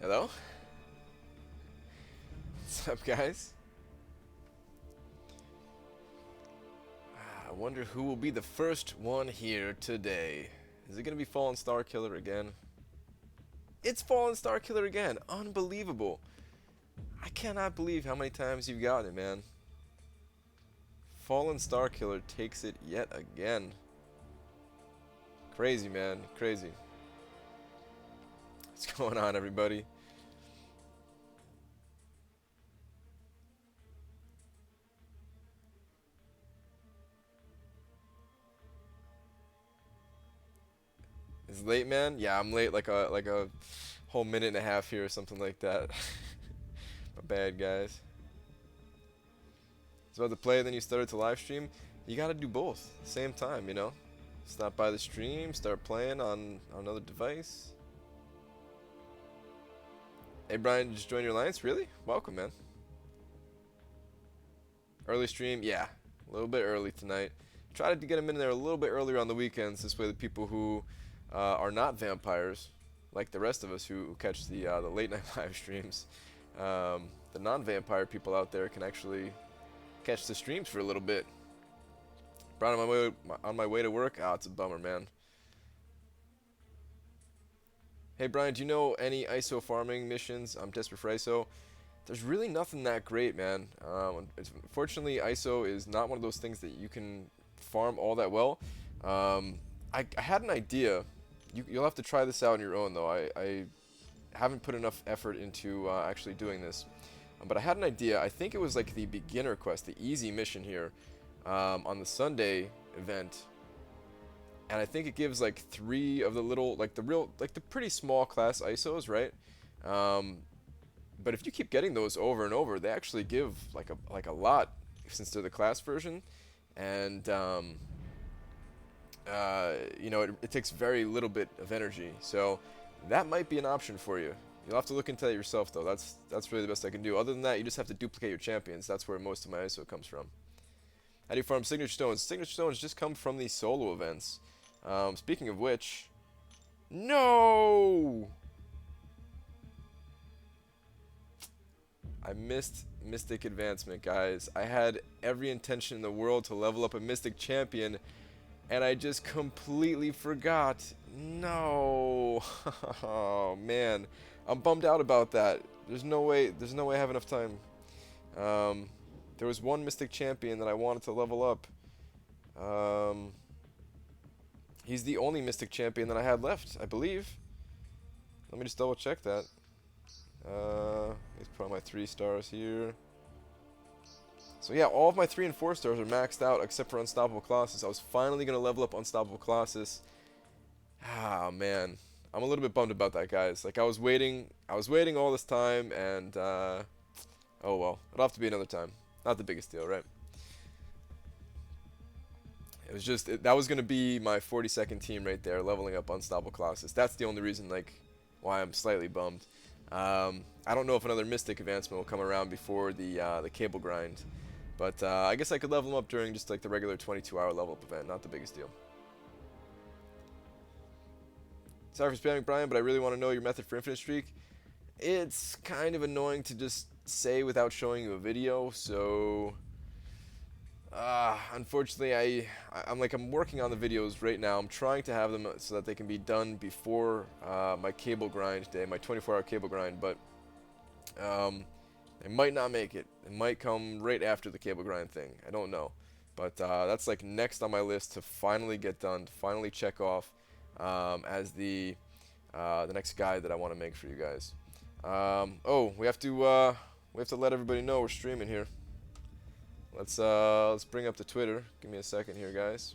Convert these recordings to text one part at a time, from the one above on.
Hello? What's up, guys? I wonder who will be the first one here today. Is it gonna be Fallen Star Killer again? It's Fallen Star Killer again! Unbelievable! I cannot believe how many times you've gotten it, man. Fallen Star Killer takes it yet again. Crazy, man. Crazy. What's going on, everybody? It's late, man? Yeah, I'm late like a whole minute and a half here or something like that. My bad, guys. It's about to play, then you started to live stream. You gotta do both at the same time, you know? Stop by the stream, start playing on another device. Hey Brian, just join your alliance? Really? Welcome, man. Early stream? Yeah. A little bit early tonight. Try to get them in there a little bit earlier on the weekends. This way the people who are not vampires, like the rest of us who catch the late night live streams, the non-vampire people out there can actually catch the streams for a little bit. Brian, on my way to work? Ah, it's a bummer, man. Hey Brian, do you know any ISO farming missions? I'm desperate for ISO. There's really nothing that great, man. Unfortunately, ISO is not one of those things that you can farm all that well. I had an idea. You'll have to try this out on your own, though. I haven't put enough effort into actually doing this. But I had an idea. I think it was like the beginner quest, the easy mission here, on the Sunday event. And I think it gives like 3 of the little, like the pretty small class ISOs, right? But if you keep getting those over and over, they actually give like a lot since they're the class version, and you know, it takes very little bit of energy. So that might be an option for you. You'll have to look into that yourself, though. That's really the best I can do. Other than that, you just have to duplicate your champions. That's where most of my ISO comes from. How do you farm signature stones? Signature stones just come from these solo events. Speaking of which, no! I missed Mystic Advancement, guys. I had every intention in the world to level up a Mystic Champion, and I just completely forgot. No! Oh, man. I'm bummed out about that. There's no way I have enough time. There was one Mystic Champion that I wanted to level up. He's the only Mystic Champion that I had left, I believe. Let me just double check that. Let's put on my 3 stars here. So yeah, all of my 3 and 4 stars are maxed out except for Unstoppable Colossus. I was finally going to level up Unstoppable Colossus. Ah, man. I'm a little bit bummed about that, guys. Like, I was waiting all this time, and, oh well. It'll have to be another time. Not the biggest deal, right? It was just, that was going to be my 42nd team right there, leveling up Unstoppable Colossus. That's the only reason, like, why I'm slightly bummed. I don't know if another Mystic Advancement will come around before the cable grind. But I guess I could level them up during just like the regular 22-hour level up event. Not the biggest deal. Sorry for spamming, Brian, but I really want to know your method for Infinite Streak. It's kind of annoying to just say without showing you a video, so unfortunately I'm working on the videos right now. I'm trying to have them so that they can be done before my cable grind day, my 24-hour cable grind, but they might not make it. It might come right after the cable grind thing. I don't know. But that's like next on my list to finally get done, to finally check off as the next guide that I want to make for you guys. Oh, we have to let everybody know we're streaming here. Let's bring up the Twitter. Give me a second here, guys.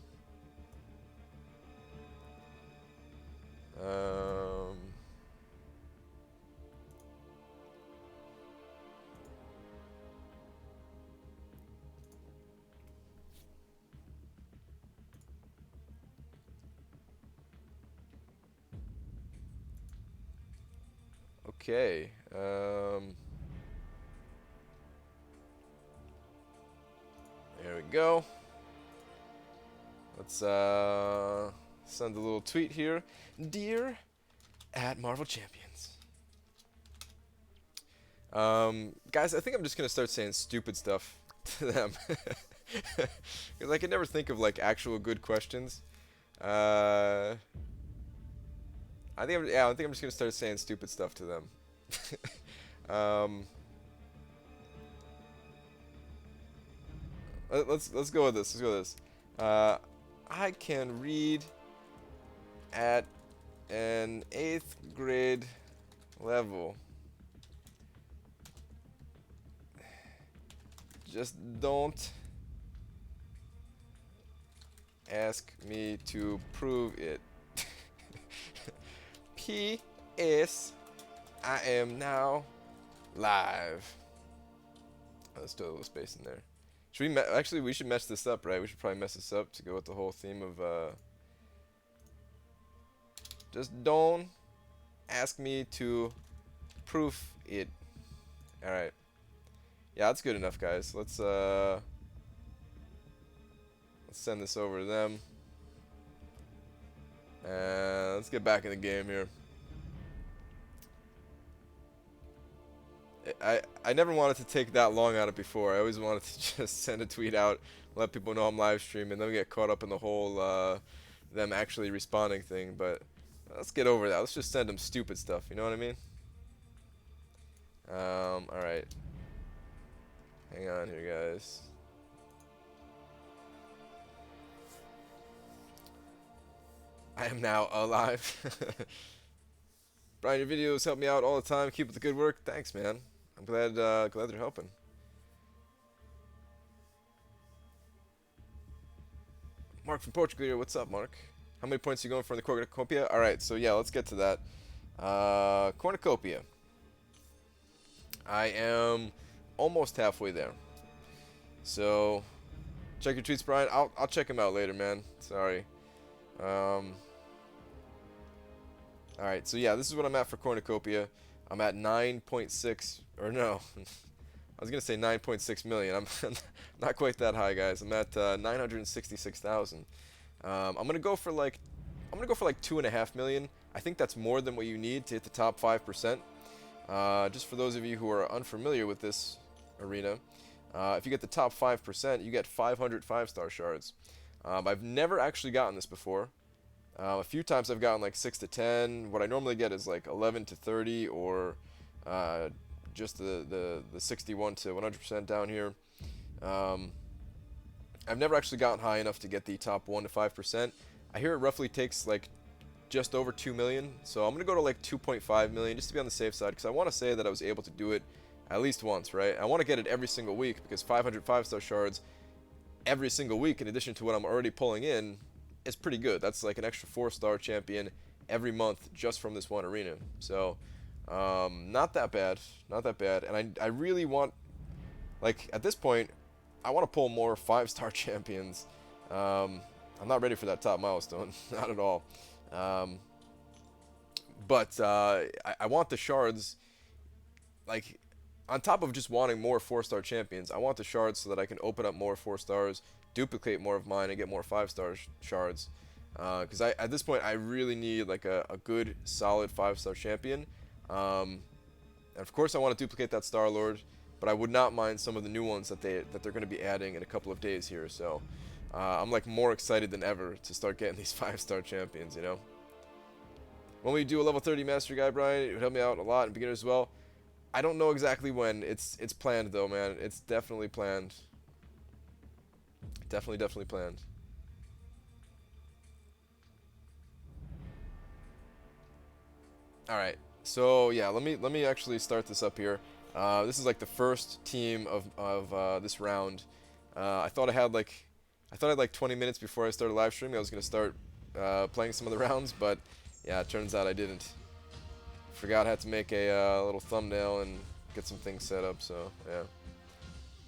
Okay. There we go. Let's send a little tweet here. Dear @Marvel Champions. Guys, I think I'm just gonna start saying stupid stuff to them. Because I can never think of like actual good questions. Uh, I think I'm just gonna start saying stupid stuff to them. um, let's go with this. Let's go with this. I can read at an 8th grade level. Just don't ask me to prove it. P.S. I am now live. Let's do a little space in there. Should we actually we should mess this up, right? We should probably mess this up to go with the whole theme of just don't ask me to proof it. All right. Yeah, that's good enough, guys. Let's send this over to them. And let's get back in the game here. I never wanted to take that long at it before. I always wanted to just send a tweet out, let people know I'm live streaming, then we get caught up in the whole them actually responding thing. But let's get over that. Let's just send them stupid stuff. You know what I mean? All right. Hang on here, guys. I am now alive. Brian, your videos help me out all the time. Keep up the good work. Thanks, man. I'm glad they're helping. Mark from Portugal here. What's up, Mark? How many points are you going for in the Cornucopia? All right, so yeah, let's get to that. Cornucopia. I am almost halfway there. So check your tweets, Brian. I'll check them out later, man. Sorry. Alright, so yeah, this is what I'm at for Cornucopia. I'm at 9.6, or no, I was going to say 9.6 million. I'm not quite that high, guys. I'm at 966,000. I'm going to go for like 2.5 million. I think that's more than what you need to hit the top 5%. Just for those of you who are unfamiliar with this arena, if you get the top 5%, you get 500 5-star shards. I've never actually gotten this before. A few times I've gotten like 6 to 10. What I normally get is like 11 to 30, or just the 61 to 100% down here. I've never actually gotten high enough to get the top 1 to 5%. I hear it roughly takes like just over 2 million, so I'm gonna go to like 2.5 million just to be on the safe side, because I want to say that I was able to do it at least once, right? I want to get it every single week, because 500 5-star shards every single week, in addition to what I'm already pulling in, is pretty good. That's like an extra 4-star champion every month just from this one arena. So not that bad, not that bad. And I really want, like, at this point, I want to pull more 5-star champions. I'm not ready for that top milestone, not at all. But I want the shards, like, on top of just wanting more 4-star champions, I want the shards so that I can open up more 4 stars, duplicate more of mine, and get more 5-star shards. Because at this point, I really need like a good, solid 5-star champion. And of course, I want to duplicate that Star Lord, but I would not mind some of the new ones that they're going to be adding in a couple of days here. So I'm like more excited than ever to start getting these 5-star champions. You know, when we do a level 30 master guy, Brian, it would help me out a lot, and beginners as well. I don't know exactly when. It's planned though, man. It's definitely planned. Definitely planned. All right. So yeah, let me actually start this up here. This is like the first team of this round. I thought I had like 20 minutes before I started live streaming. I was gonna start playing some of the rounds, but yeah, it turns out I didn't. Forgot I had to make a little thumbnail and get some things set up. So yeah,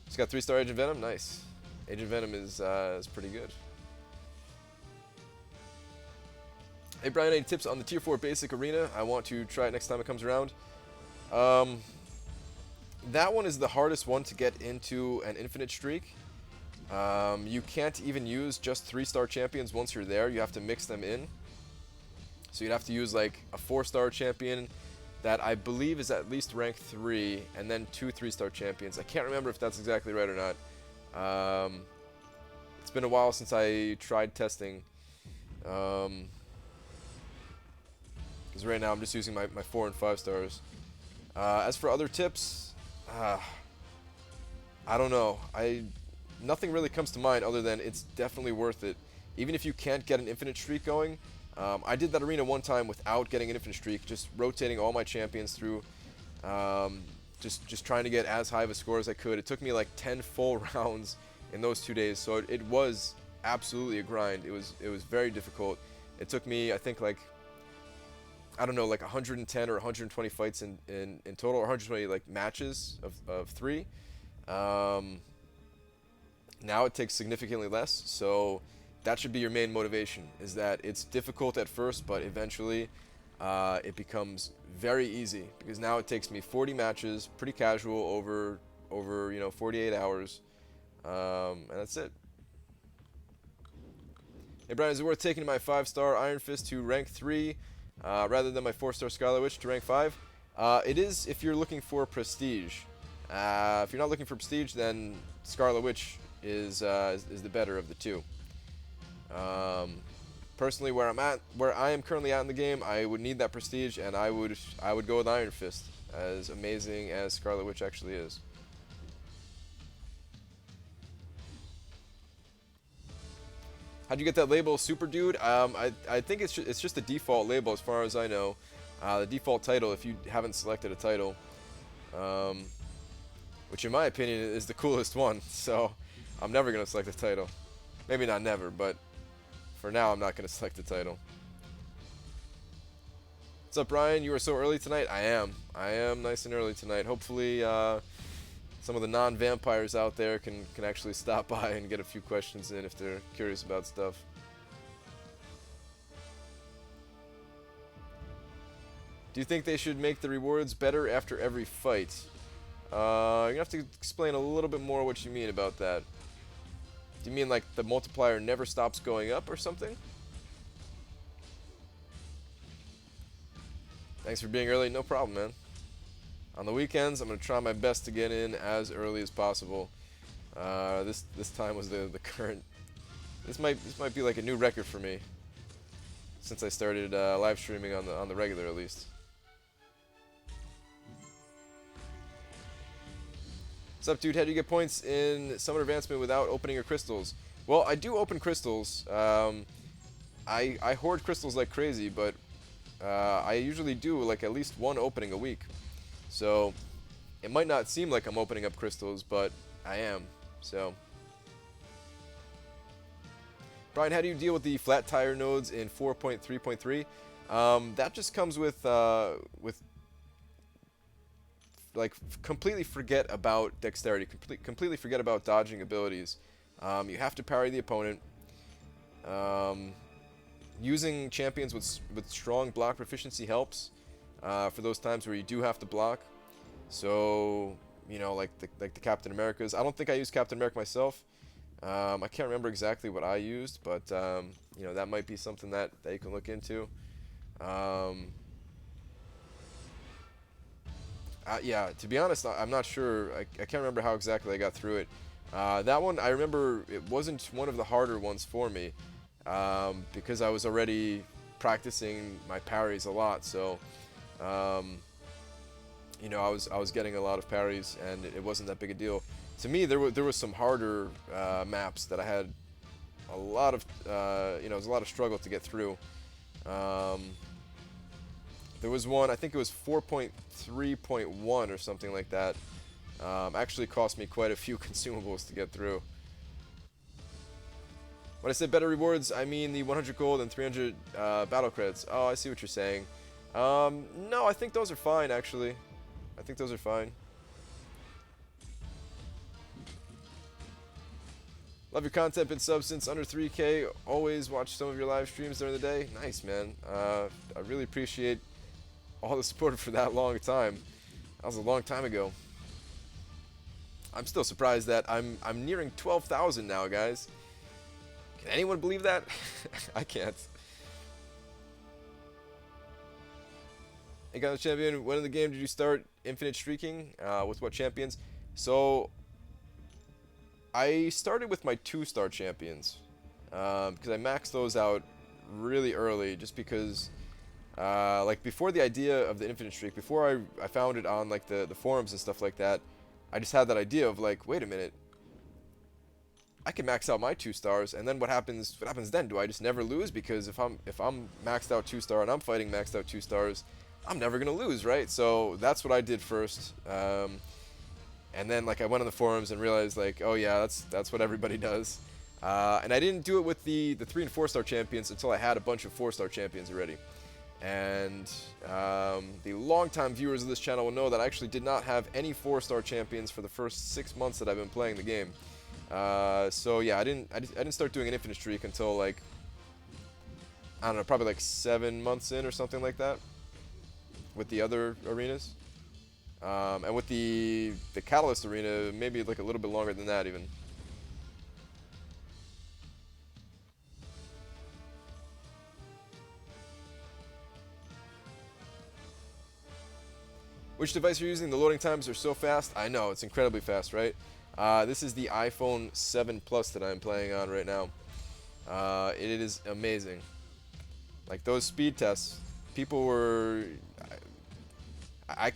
just got 3-star Agent Venom. Nice. Agent Venom is pretty good. Hey Brian, any tips on the Tier 4 basic arena? I want to try it next time it comes around. That one is the hardest one to get into an infinite streak. You can't even use just 3-star champions once you're there. You have to mix them in. So you'd have to use like a 4-star champion that I believe is at least rank 3, and then 2 3-star champions. I can't remember if that's exactly right or not. It's been a while since I tried testing. Because right now I'm just using my 4 and 5 stars. As for other tips, I don't know. Nothing really comes to mind other than it's definitely worth it. Even if you can't get an infinite streak going, I did that arena one time without getting an infinite streak, just rotating all my champions through, just trying to get as high of a score as I could. It took me like 10 full rounds in those 2 days, so it was absolutely a grind. It was very difficult. It took me, I think, like, I don't know, like 110 or 120 fights in total, or 120 like matches of 3. Now it takes significantly less, so that should be your main motivation, is that it's difficult at first, but eventually it becomes very easy, because now it takes me 40 matches, pretty casual, over 48 hours, and that's it. Hey Brian, is it worth taking my 5-star Iron Fist to rank 3 rather than my 4-star Scarlet Witch to rank 5? It is if you're looking for prestige. If you're not looking for prestige, then Scarlet Witch is the better of the two. Personally, where I am currently at in the game, I would need that prestige, and I would go with Iron Fist, as amazing as Scarlet Witch actually is. How'd you get that label, Super Dude? I think it's just the default label as far as I know. The default title, if you haven't selected a title, which in my opinion is the coolest one. So I'm never gonna select the title. Maybe not never, but for now I'm not gonna select the title. What's up, Brian? You are so early tonight. I am nice and early tonight. Hopefully, some of the non-vampires out there can actually stop by and get a few questions in if they're curious about stuff. Do you think they should make the rewards better after every fight? You're gonna have to explain a little bit more what you mean about that. Do you mean like the multiplier never stops going up or something? Thanks for being early. No problem, man. On the weekends, I'm gonna try my best to get in as early as possible. This time was the current. This might be like a new record for me since I started live streaming on the regular, at least. What's up, dude? How do you get points in Summoner Advancement without opening your crystals? Well, I do open crystals. I hoard crystals like crazy, but I usually do like at least one opening a week. So it might not seem like I'm opening up crystals, but I am. So, Brian, how do you deal with the flat tire nodes in 4.3.3? That just comes with like completely forget about dexterity, completely forget about dodging abilities. You have to parry the opponent. Using champions with strong block proficiency helps for those times where you do have to block. So, you know, like the Captain Americas. I don't think I used Captain America myself. I can't remember exactly what I used, but you know, that might be something that you can look into. Yeah, to be honest, I'm not sure. I can't remember how exactly I got through it. That one, I remember it wasn't one of the harder ones for me because I was already practicing my parries a lot. So, you know, I was getting a lot of parries, and it wasn't that big a deal. To me, there was some harder maps that I had a lot of, you know, it was a lot of struggle to get through. There was one, I think it was 4.3.1 or something like that. Actually cost me quite a few consumables to get through. When I said better rewards, I mean the 100 gold and 300 battle credits. Oh, I see what you're saying. No, I think those are fine, actually. I think those are fine. Love your content, been sub since under 3K. Always watch some of your live streams during the day. Nice, man. I really appreciate all the support for that long time. That was a long time ago. I'm still surprised that I'm nearing 12,000 now, guys. Can anyone believe that? I can't. Hey guys, champion, when in the game did you start infinite streaking? With what champions? So I started with my 2-star champions because I maxed those out really early, just because like before the idea of the infinite streak, before I found it on like the forums and stuff like that, I just had that idea of like, wait a minute, I can max out my 2 stars, and then what happens? What happens then? Do I just never lose? Because if I'm maxed out 2-star and I'm fighting maxed out 2 stars, I'm never gonna lose, right? So that's what I did first. And then like I went on the forums and realized like, oh yeah, that's what everybody does. And I didn't do it with the 3 and 4-star champions until I had a bunch of 4-star champions already. And the longtime viewers of this channel will know that I actually did not have any 4-star champions for the first 6 months that I've been playing the game. So yeah, I didn't start doing an infinite streak until like, I don't know, probably like 7 months in or something like that with the other arenas. And with the Catalyst arena, maybe like a little bit longer than that even. Which device you're using? The loading times are so fast. I know, it's incredibly fast, right? This is the iPhone 7 Plus that I'm playing on right now. It is amazing. Like those speed tests, people were... I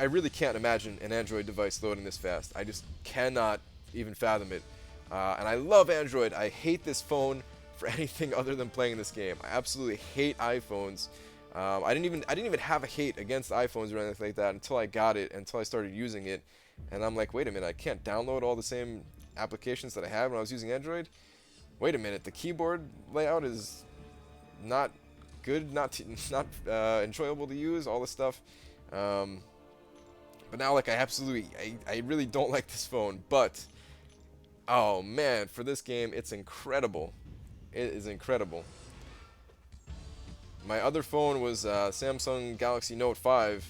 really can't imagine an Android device loading this fast. I just cannot even fathom it. And I love Android. I hate this phone for anything other than playing this game. I absolutely hate iPhones. I didn't even have a hate against iPhones or anything like that until I got it, until I started using it. And I'm like, wait a minute, I can't download all the same applications that I had when I was using Android? Wait a minute, the keyboard layout is not good, not enjoyable to use, all this stuff. But now, like, I really don't like this phone, but, oh man, for this game, it's incredible. It is incredible. My other phone was Samsung Galaxy Note 5,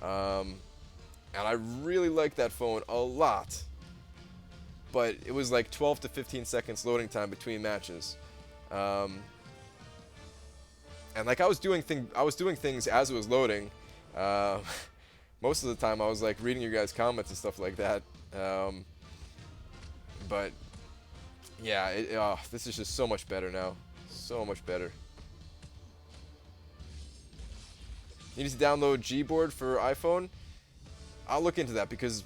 and I really liked that phone a lot. But it was like 12 to 15 seconds loading time between matches. And like I was doing things as it was loading. Most of the time I was like reading your guys' comments and stuff like that. But yeah, this is just so much better now. So much better. You need to download Gboard for iPhone. I'll look into that because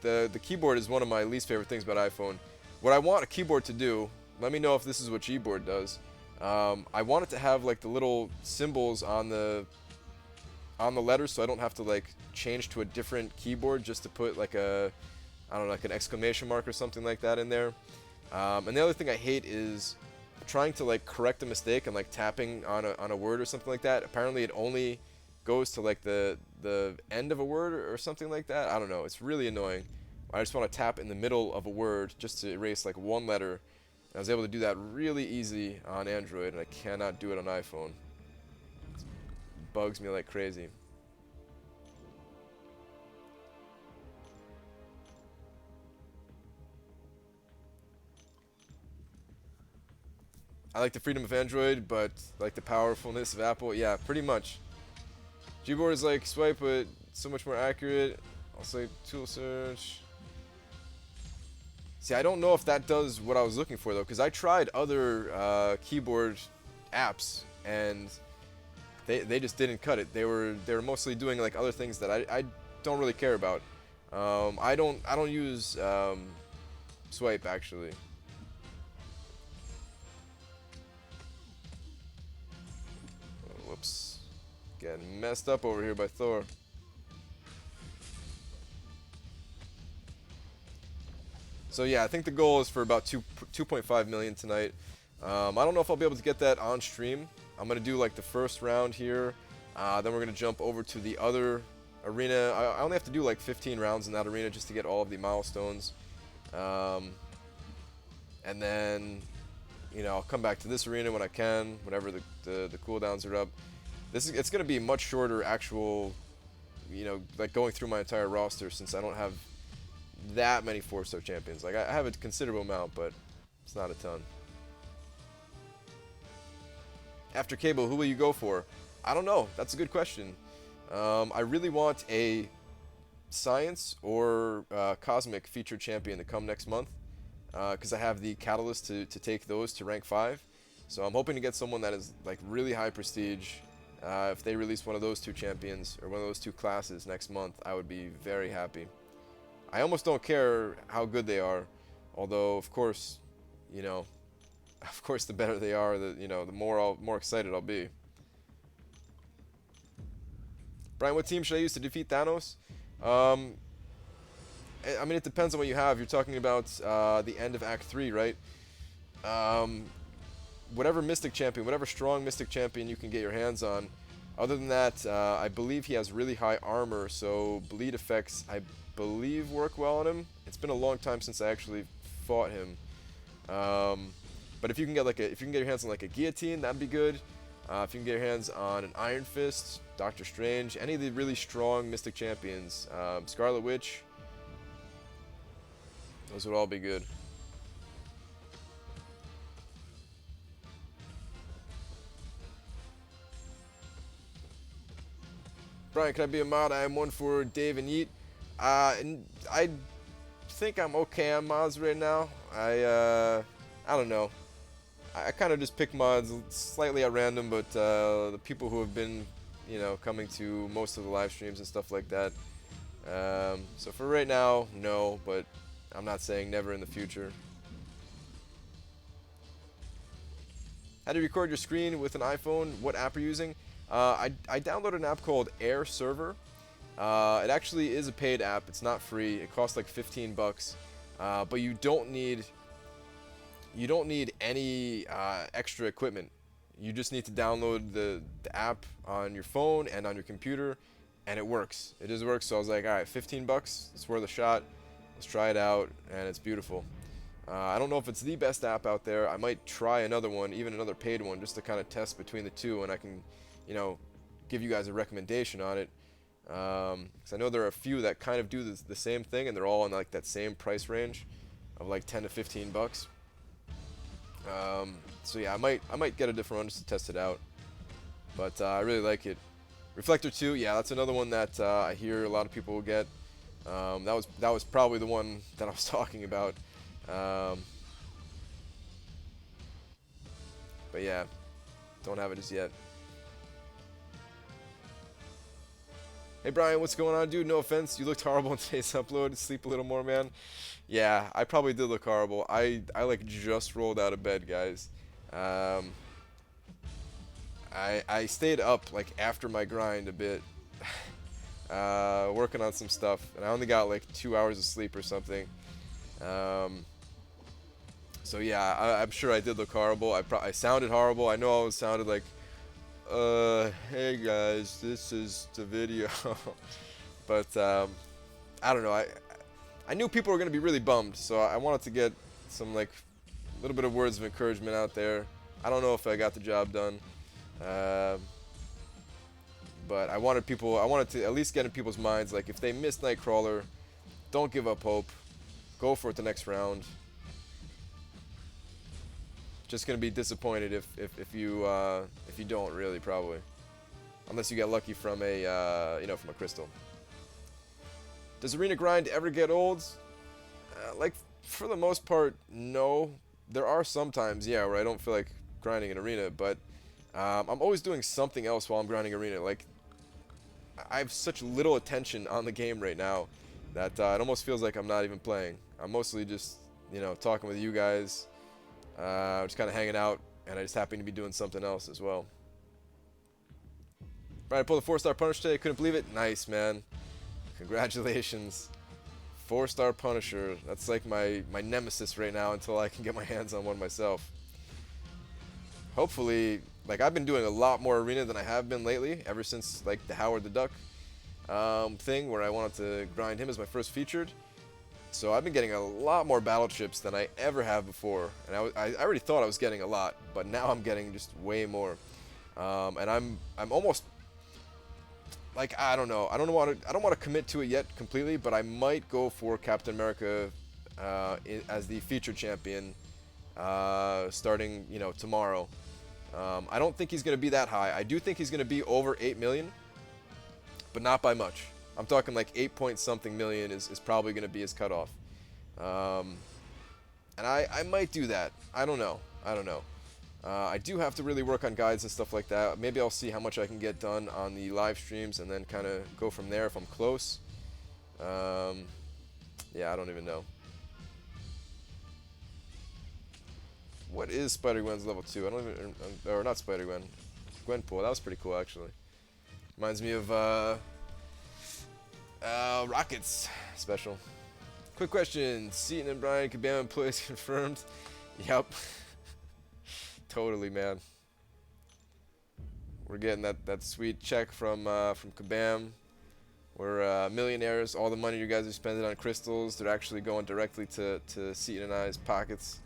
the keyboard is one of my least favorite things about iPhone. What I want a keyboard to do, let me know if this is what Gboard does. I want it to have like the little symbols on the letters, so I don't have to like change to a different keyboard just to put like I don't know, like an exclamation mark or something like that in there. And the other thing I hate is trying to like correct a mistake and like tapping on a word or something like that. Apparently it only goes to like the end of a word or something like that. I don't know. It's really annoying. I just want to tap in the middle of a word just to erase like one letter. I was able to do that really easy on Android, and I cannot do it on iPhone. It bugs me like crazy. I like the freedom of Android, but like the powerfulness of Apple. Yeah, pretty much. Gboard is like swipe, but so much more accurate. I'll say tool search. See, I don't know if that does what I was looking for though, because I tried other keyboard apps and they just didn't cut it. They were mostly doing like other things that I don't really care about. I don't use swipe actually. Whoops. Getting messed up over here by Thor. So yeah, I think the goal is for about 2.5 million tonight. I don't know if I'll be able to get that on stream. I'm gonna do like the first round here, then we're gonna jump over to the other arena. I only have to do like 15 rounds in that arena just to get all of the milestones, and then I'll come back to this arena when I can, whenever the cooldowns are up. It's gonna be much shorter actual, like going through my entire roster, since I don't have that many 4-star champions. Like I have a considerable amount, but it's not a ton. After Cable, who will you go for? I don't know. That's a good question. I really want a Science or Cosmic featured champion to come next month because I have the catalyst to take those to rank 5. So I'm hoping to get someone that is like really high prestige. If they release one of those two champions or one of those two classes next month, I would be very happy. I almost don't care how good they are, although of course, you know, of course the better they are, the more excited I'll be. Brian, what team should I use to defeat Thanos? Um, I mean, it depends on what you have. You're talking about the end of Act 3, right? Whatever Mystic Champion, whatever strong Mystic Champion you can get your hands on. Other than that, I believe he has really high armor, so bleed effects, I believe, work well on him. It's been a long time since I actually fought him. But if you can get your hands on like a guillotine, that'd be good. If you can get your hands on an Iron Fist, Doctor Strange, any of the really strong Mystic Champions, Scarlet Witch, those would all be good. Brian, can I be a mod? I am one for Dave and Yeet. And I think I'm okay on mods right now. I don't know. I kind of just pick mods slightly at random, but the people who have been, coming to most of the live streams and stuff like that. So for right now, no, but I'm not saying never in the future. How do you record your screen with an iPhone? What app are you using? I downloaded an app called Air Server. It actually is a paid app. It's not free. It costs like 15 bucks. But you don't need any extra equipment. You just need to download the app on your phone and on your computer, and it works. It just works. So I was like, all right, 15 bucks. It's worth a shot. Let's try it out, and it's beautiful. I don't know if it's the best app out there. I might try another one, even another paid one, just to kind of test between the two, and I can, give you guys a recommendation on it. Because I know there are a few that kind of do the same thing, and they're all in like that same price range of like 10 to 15 bucks. So yeah, I might get a different one just to test it out. But I really like it. Reflector 2, yeah, that's another one that I hear a lot of people will get. That was probably the one that I was talking about. But yeah, don't have it as yet. Hey Brian, what's going on, dude? No offense, you looked horrible in today's upload. Sleep a little more, man. Yeah, I probably did look horrible. I like just rolled out of bed, guys. I stayed up like after my grind a bit, working on some stuff, and I only got like 2 hours of sleep or something. So yeah, I'm sure I did look horrible. I sounded horrible. I know I sounded like, hey guys, this is the video. But I don't know. I knew people were gonna be really bummed, so I wanted to get some like little bit of words of encouragement out there. I don't know if I got the job done, but I wanted to at least get in people's minds, like if they missed Nightcrawler, don't give up hope. Go for it the next round. Just gonna be disappointed if you don't, really, probably, unless you get lucky from a from a crystal. Does arena grind ever get old? Like for the most part, no. There are some times, yeah, where I don't feel like grinding an arena, but I'm always doing something else while I'm grinding arena. Like I have such little attention on the game right now that it almost feels like I'm not even playing. I'm mostly just talking with you guys. Just kind of hanging out, and I just happen to be doing something else as well. Brian, I pulled a 4-star Punisher today. Couldn't believe it. Nice, man. Congratulations. 4-star Punisher. That's like my nemesis right now until I can get my hands on one myself. Hopefully, like I've been doing a lot more arena than I have been lately, ever since like the Howard the Duck thing where I wanted to grind him as my first featured. So I've been getting a lot more battle chips than I ever have before, and I already thought I was getting a lot, but now I'm getting just way more. And I'm almost like I don't want to commit to it yet completely, but I might go for Captain America as the featured champion starting tomorrow. I don't think he's going to be that high. I do think he's going to be over 8 million. but not by much. I'm talking like 8 point something million is probably going to be his cutoff. Um, and I might do that. I don't know. I don't know. I do have to really work on guides and stuff like that. Maybe I'll see how much I can get done on the live streams and then kind of go from there if I'm close. Yeah, I don't even know. What is Spider-Gwen's level 2? I don't even... Or not Spider-Gwen. Gwenpool. That was pretty cool, actually. Reminds me of, Rockets special. Quick question. Seaton and Brian Kabam employees confirmed? Yep. Totally, man. We're getting that sweet check from Kabam. We're millionaires. All the money you guys are spending on crystals, they're actually going directly to Seaton and I's pockets.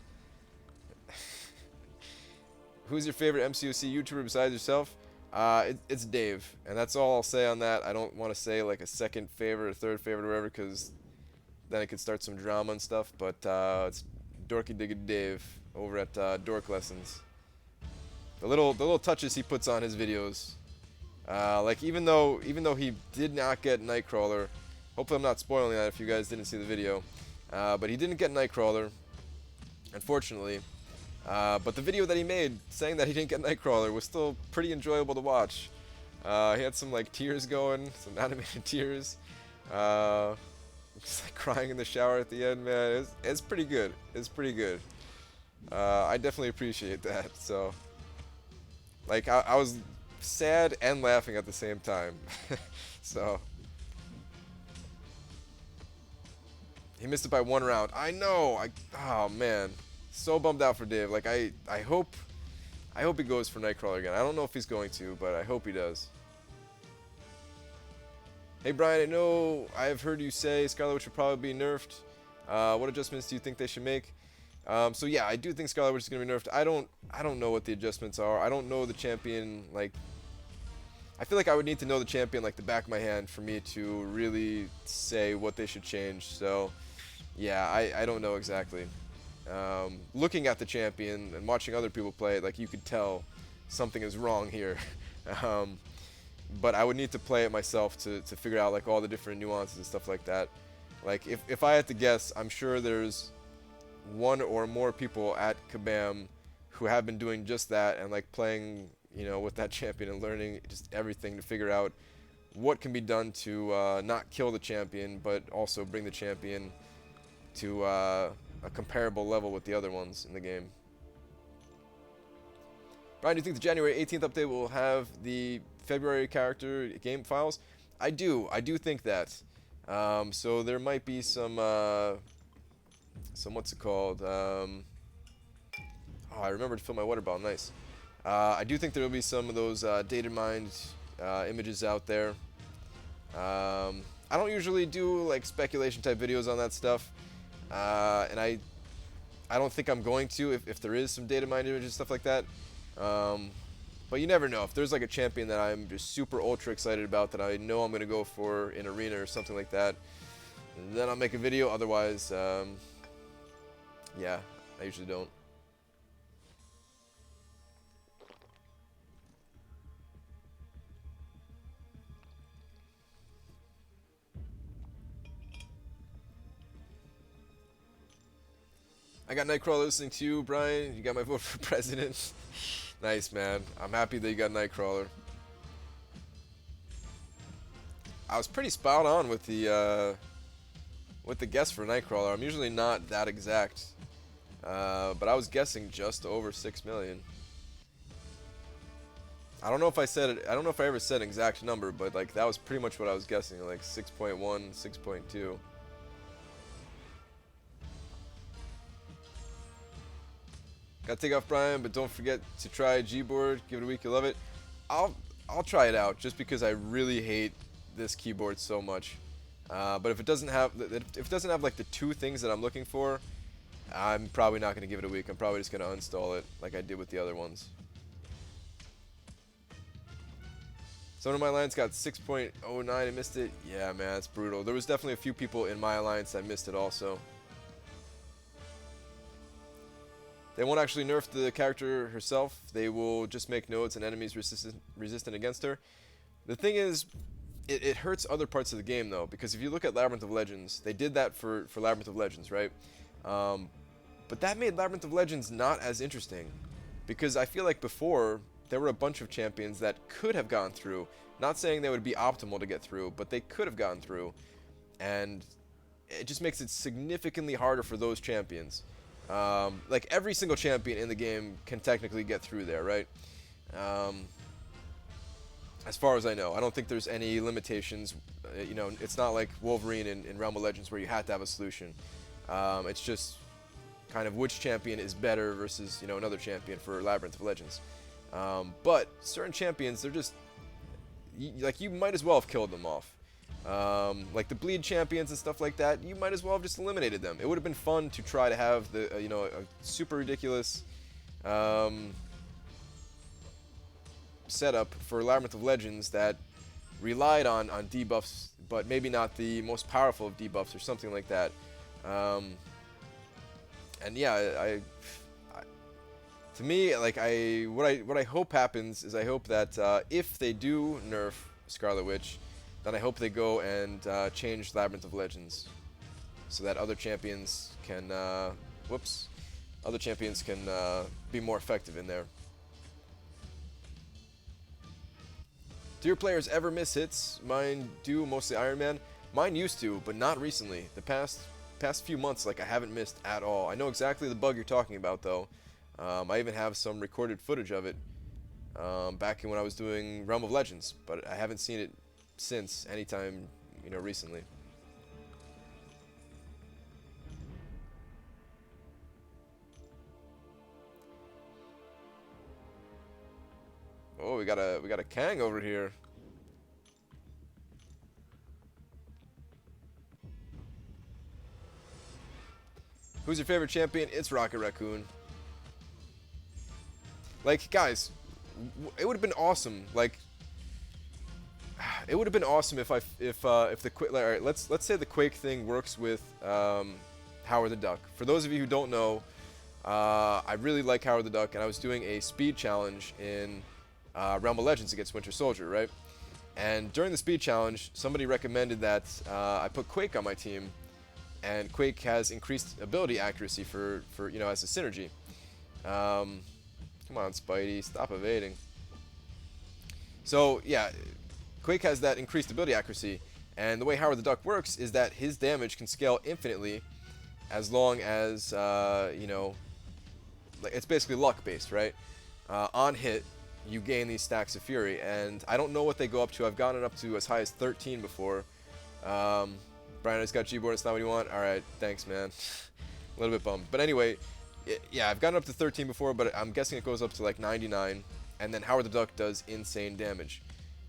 Who's your favorite MCOC YouTuber besides yourself? It's Dave, and that's all I'll say on that. I don't want to say like a second favorite or third favorite or whatever, because then it could start some drama and stuff. But it's Dorky Digga Dave over at Dork Lessons. The little touches he puts on his videos, like even though he did not get Nightcrawler, hopefully I'm not spoiling that if you guys didn't see the video, but he didn't get Nightcrawler, unfortunately. But the video that he made saying that he didn't get Nightcrawler was still pretty enjoyable to watch. He had some like tears going, some animated tears, just like crying in the shower at the end, man. It's pretty good. It's pretty good. I definitely appreciate that. So, like, I was sad and laughing at the same time. So, he missed it by 1 round. I know. Oh man. So bummed out for Dave. Like I hope he goes for Nightcrawler again. I don't know if he's going to, but I hope he does. Hey Brian, I know I've heard you say Scarlet Witch should probably be nerfed. What adjustments do you think they should make? So yeah, I do think Scarlet Witch is gonna be nerfed. I don't know what the adjustments are. I don't know the champion. Like, I feel like I would need to know the champion like the back of my hand for me to really say what they should change. So yeah, I don't know exactly. Looking at the champion and watching other people play it, like you could tell something is wrong here. But I would need to play it myself to figure out like all the different nuances and stuff like that. Like if I had to guess, I'm sure there's one or more people at Kabam who have been doing just that and like playing, you know, with that champion and learning just everything to figure out what can be done to not kill the champion, but also bring the champion to a comparable level with the other ones in the game. Brian, do you think the January 18th update will have the February character game files? I do think that. So there might be some what's it called? Oh, I remember to fill my water bottle. Nice. I do think there will be some of those data mined images out there. I don't usually do like speculation type videos on that stuff. And I don't think I'm going to if there is some data mined images, stuff like that. But you never know. If there's like a champion that I'm just super ultra excited about that I know I'm going to go for in arena or something like that, then I'll make a video. Otherwise, yeah, I usually don't. I got Nightcrawler listening to you, Brian. You got my vote for president. Nice, man. I'm happy that you got Nightcrawler. I was pretty spot on with the guess for Nightcrawler. I'm usually not that exact, but I was guessing just over 6 million. I don't know if I said it. I don't know if I ever said an exact number, but like that was pretty much what I was guessing, like 6.1, 6.2. Gotta take off, Brian, but don't forget to try Gboard. Give it a week, you'll love it. I'll try it out just because I really hate this keyboard so much. But if it doesn't have like the 2 things that I'm looking for, I'm probably not gonna give it a week. I'm probably just gonna uninstall it like I did with the other ones. Some of my alliance got 6.09 and missed it. Yeah, man, it's brutal. There was definitely a few people in my alliance that missed it also. They won't actually nerf the character herself. They will just make nodes and enemies resistant against her. The thing is, it hurts other parts of the game though, because if you look at Labyrinth of Legends, they did that for Labyrinth of Legends, right? Um, but that made Labyrinth of Legends not as interesting, because I feel like before there were a bunch of champions that could have gone through. Not saying they would be optimal to get through, but they could have gone through, and it just makes it significantly harder for those champions. Like every single champion in the game can technically get through there, right? Um, as far as I know, I don't think there's any limitations. You know, it's not like Wolverine in Realm of Legends where you have to have a solution. It's just kind of which champion is better versus, you know, another champion for Labyrinth of Legends. But certain champions, they're just like, you might as well have killed them off. Like the bleed champions and stuff like that, you might as well have just eliminated them. It would have been fun to try to have the you know, a super ridiculous setup for Labyrinth of Legends that relied on debuffs, but maybe not the most powerful of debuffs or something like that. And yeah, to me, like what I hope happens is I hope that if they do nerf Scarlet Witch, then I hope they go and change Labyrinth of Legends so that other champions can other champions can be more effective in there. Do your players ever miss hits? Mine do, mostly Iron Man. Mine used to, but not recently. The past few months, like, I haven't missed at all. I know exactly the bug you're talking about, though. I even have some recorded footage of it back in when I was doing Realm of Legends, but I haven't seen it since, anytime, you know, recently. Oh, we got a Kang over here. Who's your favorite champion? It's Rocket Raccoon. Like, guys, it would have been awesome. Like, it would have been awesome if the Quake. Like, all right, let's say the Quake thing works with Howard the Duck. For those of you who don't know, I really like Howard the Duck, and I was doing a speed challenge in Realm of Legends against Winter Soldier, right? And during the speed challenge, somebody recommended that I put Quake on my team, and Quake has increased ability accuracy for you know, as a synergy. Come on, Spidey, stop evading. So yeah, Quake has that increased ability accuracy, and the way Howard the Duck works is that his damage can scale infinitely, as long as you know, like, it's basically luck based, right? On hit, you gain these stacks of fury, and I don't know what they go up to. I've gotten it up to as high as 13 before. Brian, I just got Gboard. It's not what you want. All right, thanks, man. A little bit bummed, but anyway, yeah, I've gotten up to 13 before, but I'm guessing it goes up to like 99, and then Howard the Duck does insane damage.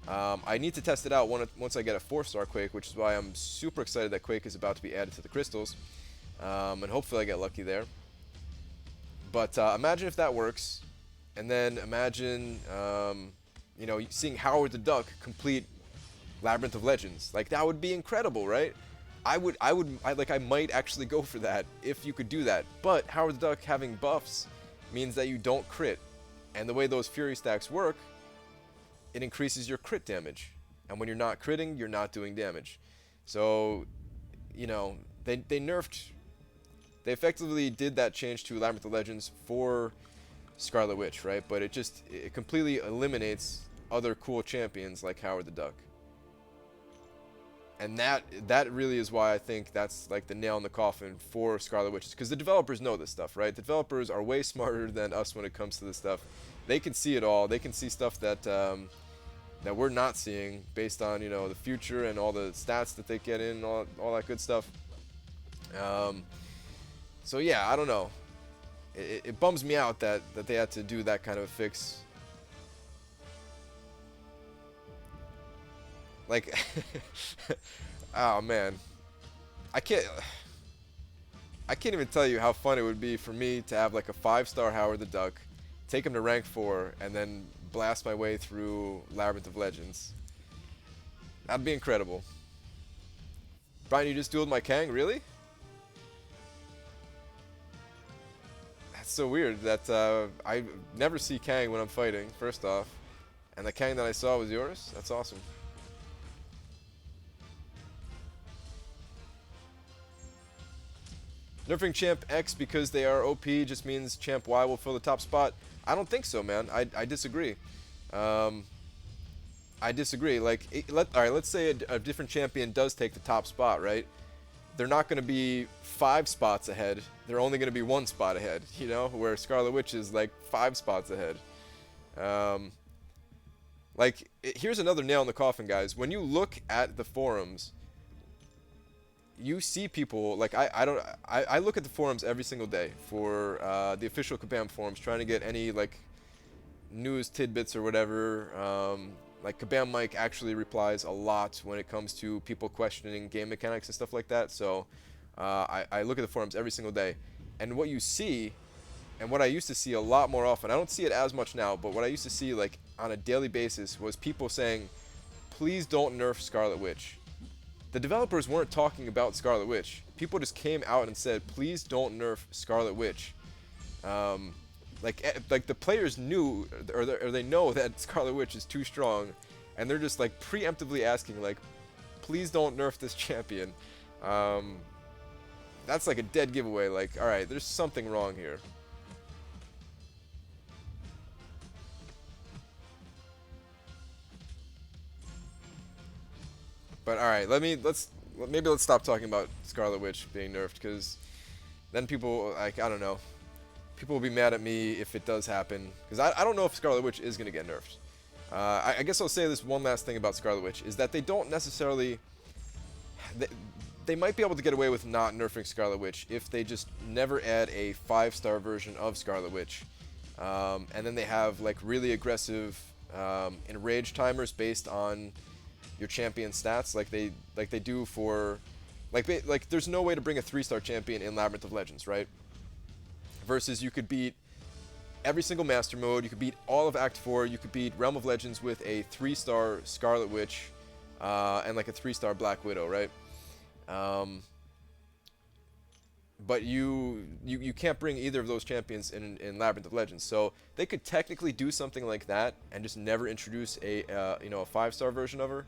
I need to test it out once I get a 4-star Quake, which is why I'm super excited that Quake is about to be added to the crystals, and hopefully I get lucky there. But imagine if that works, and then imagine you know, seeing Howard the Duck complete Labyrinth of Legends. Like, that would be incredible, right? I might actually go for that if you could do that. But Howard the Duck having buffs means that you don't crit, and the way those fury stacks work, it increases your crit damage, and when you're not critting, you're not doing damage. So, you know, they effectively did that change to Labyrinth of Legends for Scarlet Witch, right? But it completely eliminates other cool champions like Howard the Duck. And that really is why I think that's like the nail in the coffin for Scarlet Witch, because the developers know this stuff, right? The developers are way smarter than us when it comes to this stuff. They can see it all. They can see stuff that that we're not seeing based on, you know, the future and all the stats that they get in, all that good stuff. So yeah, I don't know. It bums me out that they had to do that kind of a fix. Like, oh man, I can't even tell you how fun it would be for me to have like a 5-star Howard the Duck, take him to rank 4, and then blast my way through Labyrinth of Legends. That'd be incredible. Brian, you just dueled my Kang, really? That's so weird that I never see Kang when I'm fighting, first off. And the Kang that I saw was yours? That's awesome. Nerfing Champ X because they are OP just means Champ Y will fill the top spot. I don't think so, man. I disagree. Um, I disagree. Like, all right, let's say a different champion does take the top spot, right? They're not going to be 5 spots ahead. They're only going to be 1 spot ahead, you know, where Scarlet Witch is like 5 spots ahead. Here's another nail in the coffin, guys. When you look at the forums, you see people like I look at the forums every single day for the official Kabam forums, trying to get any like news tidbits or whatever. Like Kabam Mike actually replies a lot when it comes to people questioning game mechanics and stuff like that. So I look at the forums every single day, and what you see, and what I used to see a lot more often, I don't see it as much now, but what I used to see like on a daily basis was people saying, please don't nerf Scarlet Witch. The developers weren't talking about Scarlet Witch. People just came out and said, please don't nerf Scarlet Witch. Like the players knew, or they know that Scarlet Witch is too strong, and they're just like preemptively asking, like, please don't nerf this champion. That's like a dead giveaway. Like, all right, there's something wrong here. But all right, maybe let's stop talking about Scarlet Witch being nerfed, because then people, like, I don't know, people will be mad at me if it does happen, because I don't know if Scarlet Witch is going to get nerfed. I guess I'll say this one last thing about Scarlet Witch, is that they don't necessarily... They might be able to get away with not nerfing Scarlet Witch if they just never add a 5-star version of Scarlet Witch. And then they have like really aggressive enrage timers based on your champion stats, like they do for... Like there's no way to bring a 3-star champion in Labyrinth of Legends, right? Versus you could beat every single Master Mode, you could beat all of Act 4, you could beat Realm of Legends with a 3-star Scarlet Witch and like a 3-star Black Widow, right? But you can't bring either of those champions in Labyrinth of Legends, so they could technically do something like that and just never introduce a 5-star version of her.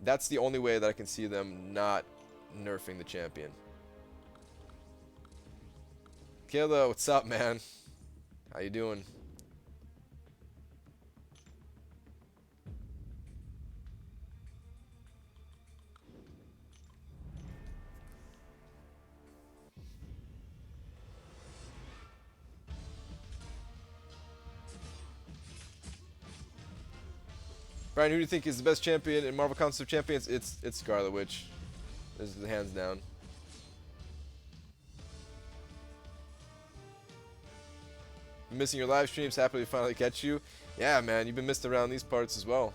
That's the only way that I can see them not nerfing the champion. Kayla, what's up, man? How you doing? Brian, who do you think is the best champion in Marvel Council of Champions? It's Scarlet Witch. This is the hands down. Missing your live streams, happy to finally catch you. Yeah, man, you've been missed around these parts as well.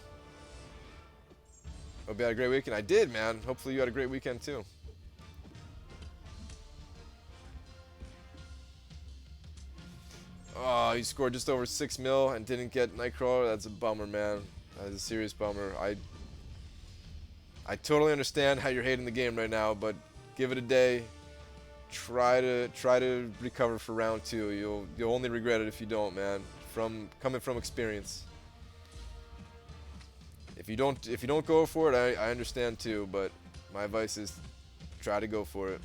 Hope you had a great weekend. I did, man. Hopefully you had a great weekend too. Oh, you scored just over 6 mil and didn't get Nightcrawler. That's a bummer, man. That's a serious bummer. I totally understand how you're hating the game right now, but give it a day. Try to recover for round 2. You'll only regret it if you don't, man. Coming from experience. If you don't go for it, I understand too, but my advice is try to go for it.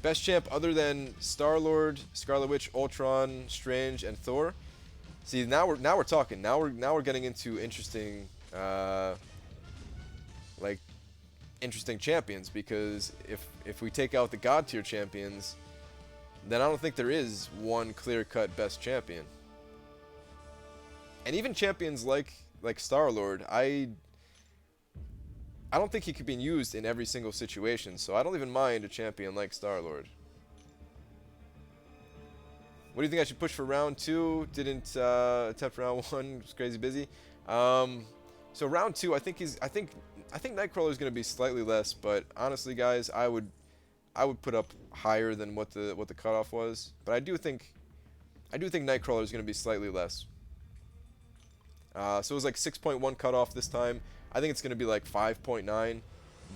Best champ other than Star-Lord, Scarlet Witch, Ultron, Strange, and Thor. See, now we're talking. Now we're getting into interesting interesting champions, because if we take out the god tier champions, then I don't think there is one clear-cut best champion. And even champions like Star-Lord, I don't think he could be used in every single situation, so I don't even mind a champion like Star-Lord. What do you think I should push for round 2? Didn't attempt round 1. Was crazy busy. So round 2, I think Nightcrawler is going to be slightly less, but honestly, guys, I would put up higher than what the cutoff was. But I do think Nightcrawler is going to be slightly less. So it was like 6.1 cutoff this time. I think it's going to be like 5.9,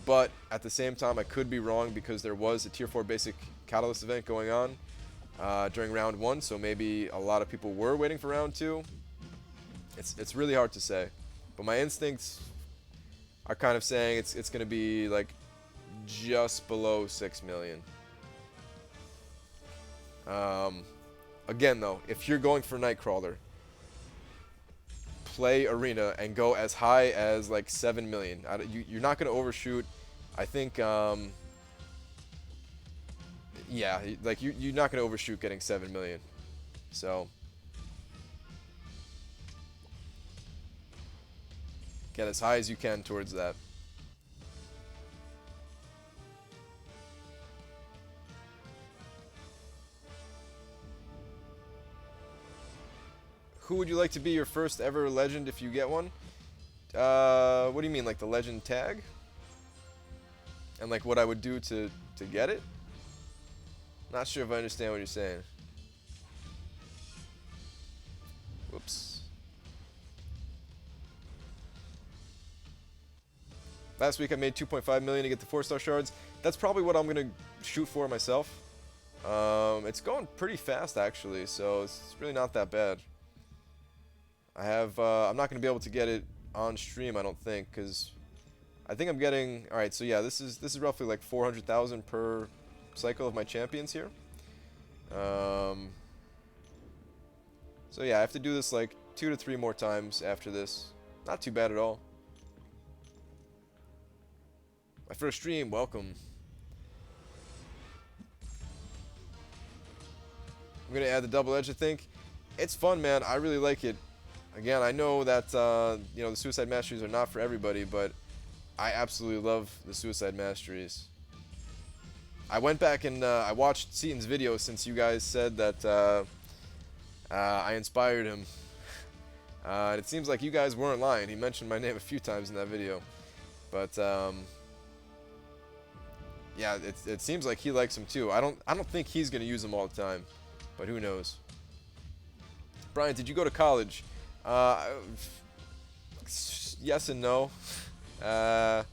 but at the same time, I could be wrong, because there was a Tier 4 basic Catalyst event going on during round 1, so maybe a lot of people were waiting for round 2. It's really hard to say, but my instincts, are kind of saying it's going to be like just below 6 million. Um, Again though, if you're going for Nightcrawler, play Arena and go as high as like 7 million. You're not going to overshoot. I think, yeah, like you're not going to overshoot getting 7 million. So, get as high as you can towards that. Who would you like to be your first ever legend if you get one? What do you mean, like the legend tag? And like what I would do to get it? Not sure if I understand what you're saying. Whoops. Last week I made 2.5 million to get the 4-star shards. That's probably what I'm gonna shoot for myself. It's going pretty fast actually, so it's really not that bad. I'm not gonna be able to get it on stream, I don't think, because I think I'm getting. All right, so yeah, this is roughly like 400,000 per cycle of my champions here. So yeah, I have to do this like 2 to 3 more times after this. Not too bad at all. My first stream, welcome. I'm gonna add the double edge. I think it's fun, man. I really like it. Again, I know that you know, the Suicide Masteries are not for everybody, but I absolutely love the Suicide Masteries. I went back and I watched Seaton's video since you guys said that I inspired him. And it seems like you guys weren't lying. He mentioned my name a few times in that video. But yeah, it seems like he likes them too. I don't think he's gonna use them all the time, but who knows? Brian, did you go to college? Yes and no. I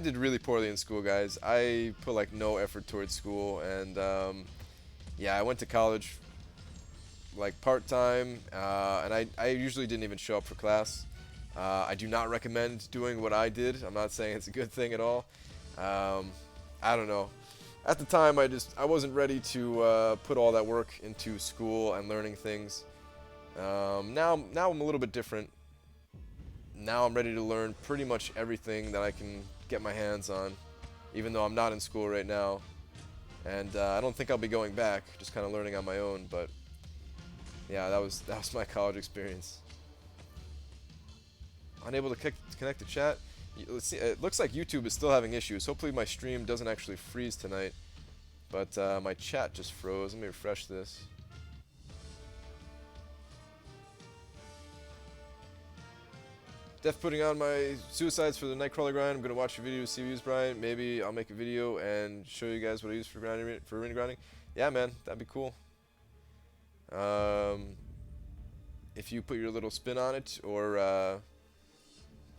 did really poorly in school, guys. I put like no effort towards school, and yeah, I went to college like part-time, and I usually didn't even show up for class. I do not recommend doing what I did. I'm not saying it's a good thing at all. I don't know. At the time, I wasn't ready to put all that work into school and learning things. Now I'm a little bit different. Now I'm ready to learn pretty much everything that I can get my hands on, even though I'm not in school right now. And I don't think I'll be going back, just kind of learning on my own. But yeah, that was my college experience. Unable to connect to chat. Let's see. It looks like YouTube is still having issues. Hopefully my stream doesn't actually freeze tonight. But my chat just froze. Let me refresh this. Def putting on my suicides for the Nightcrawler grind. I'm gonna watch your video, see views, Brian. Maybe I'll make a video and show you guys what I use for arena grinding. Yeah, man, that'd be cool. If you put your little spin on it, or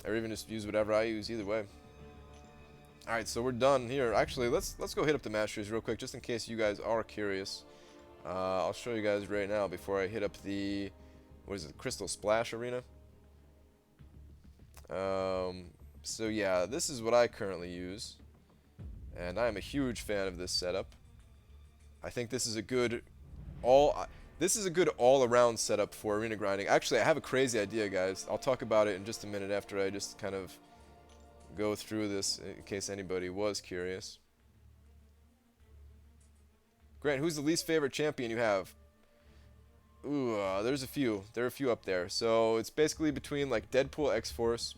even just use whatever I use, either way. All right, so we're done here. Actually, let's go hit up the Masters real quick, just in case you guys are curious. I'll show you guys right now before I hit up the, what is it, Crystal Splash Arena. So yeah, this is what I currently use, and I am a huge fan of this setup. I think this is a good all-around setup for arena grinding. Actually, I have a crazy idea, guys. I'll talk about it in just a minute after I just kind of go through this in case anybody was curious. Grant, who's the least favorite champion you have? Ooh, there's a few. There are a few up there. So it's basically between like Deadpool, X-Force,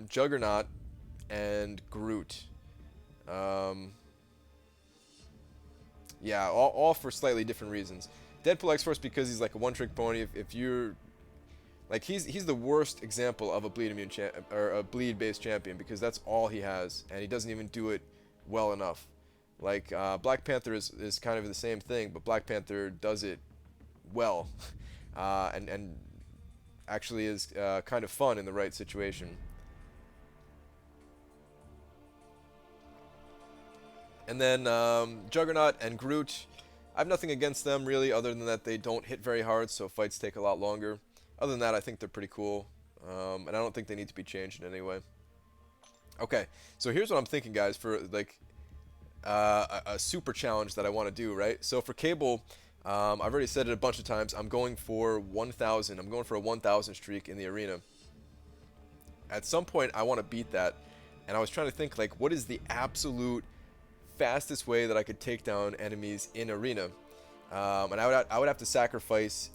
Juggernaut, and Groot. Yeah, all for slightly different reasons. Deadpool, X-Force because he's like a one-trick pony. If you're like, he's the worst example of a bleed immune or a bleed-based champion, because that's all he has, and he doesn't even do it well enough. Like Black Panther is kind of the same thing, but Black Panther does it well, and actually is kind of fun in the right situation. And then Juggernaut and Groot, I have nothing against them really, other than that they don't hit very hard, so fights take a lot longer. Other than that, I think they're pretty cool. and I don't think they need to be changed in any way. Okay, so here's what I'm thinking, guys, for like a super challenge that I want to do, right? So for cable, I've already said it a bunch of times. I'm going for 1,000. I'm going for a 1,000 streak in the arena. At some point, I want to beat that, and I was trying to think like, what is the absolute fastest way that I could take down enemies in arena? And I would have to sacrifice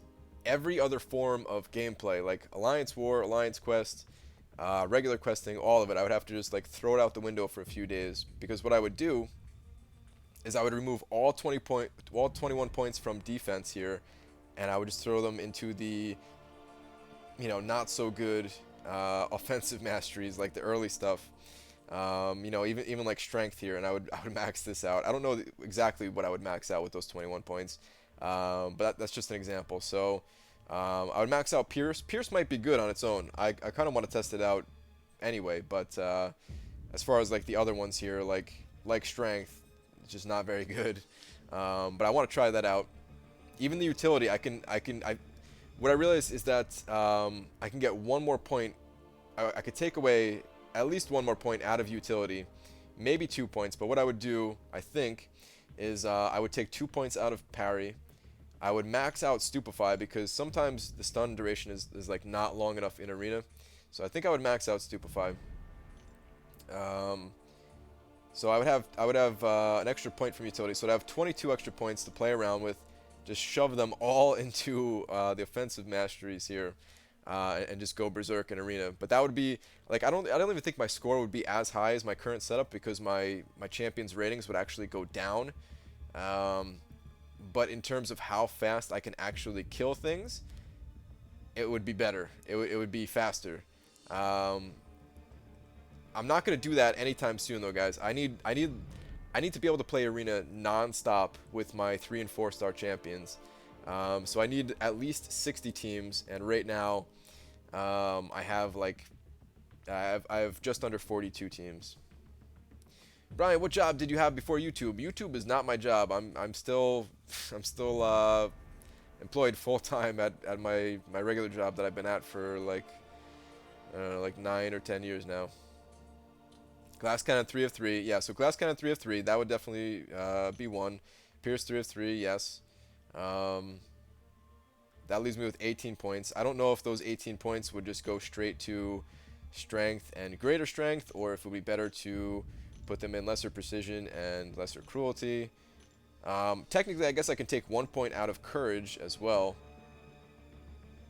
every other form of gameplay, like Alliance War, Alliance Quest, regular questing, all of it. I would have to just like throw it out the window for a few days, because what I would do is I would remove all 21 points from defense here, and I would just throw them into the, not so good offensive masteries, like the early stuff. Even like strength here, and I would max this out. I don't know exactly what I would max out with those 21 points, but that's just an example. So I would max out Pierce. Pierce might be good on its own. I kind of want to test it out anyway, but as far as like the other ones here, like strength, it's just not very good. But I want to try that out. Even the utility, what I realized is that I can get one more point. I could take away at least one more point out of utility, maybe 2 points. But what I would do, I think, is I would take 2 points out of parry. I would max out Stupefy, because sometimes the stun duration is like not long enough in arena. So I think I would max out Stupefy. So I would have an extra point from utility. So I'd have 22 extra points to play around with. Just shove them all into the offensive masteries here, and just go berserk in arena. But that would be like, I don't even think my score would be as high as my current setup, because my champion's ratings would actually go down. But in terms of how fast I can actually kill things, it would be better. It would be faster. I'm not gonna do that anytime soon, though, guys. I need to be able to play arena non-stop with my 3 and 4 star champions. So I need at least 60 teams, and right now I have just under 42 teams. Brian, what job did you have before YouTube? YouTube is not my job. I'm still employed full time at my regular job that I've been at for like, I don't know, like 9 or 10 years now. Glass Cannon 3 of 3. Yeah, so Glass Cannon 3 of 3, that would definitely be one. Pierce 3 of 3, yes. That leaves me with 18 points. I don't know if those 18 points would just go straight to strength and greater strength, or if it would be better to put them in lesser precision and lesser cruelty. Technically, I guess I can take 1 point out of courage as well.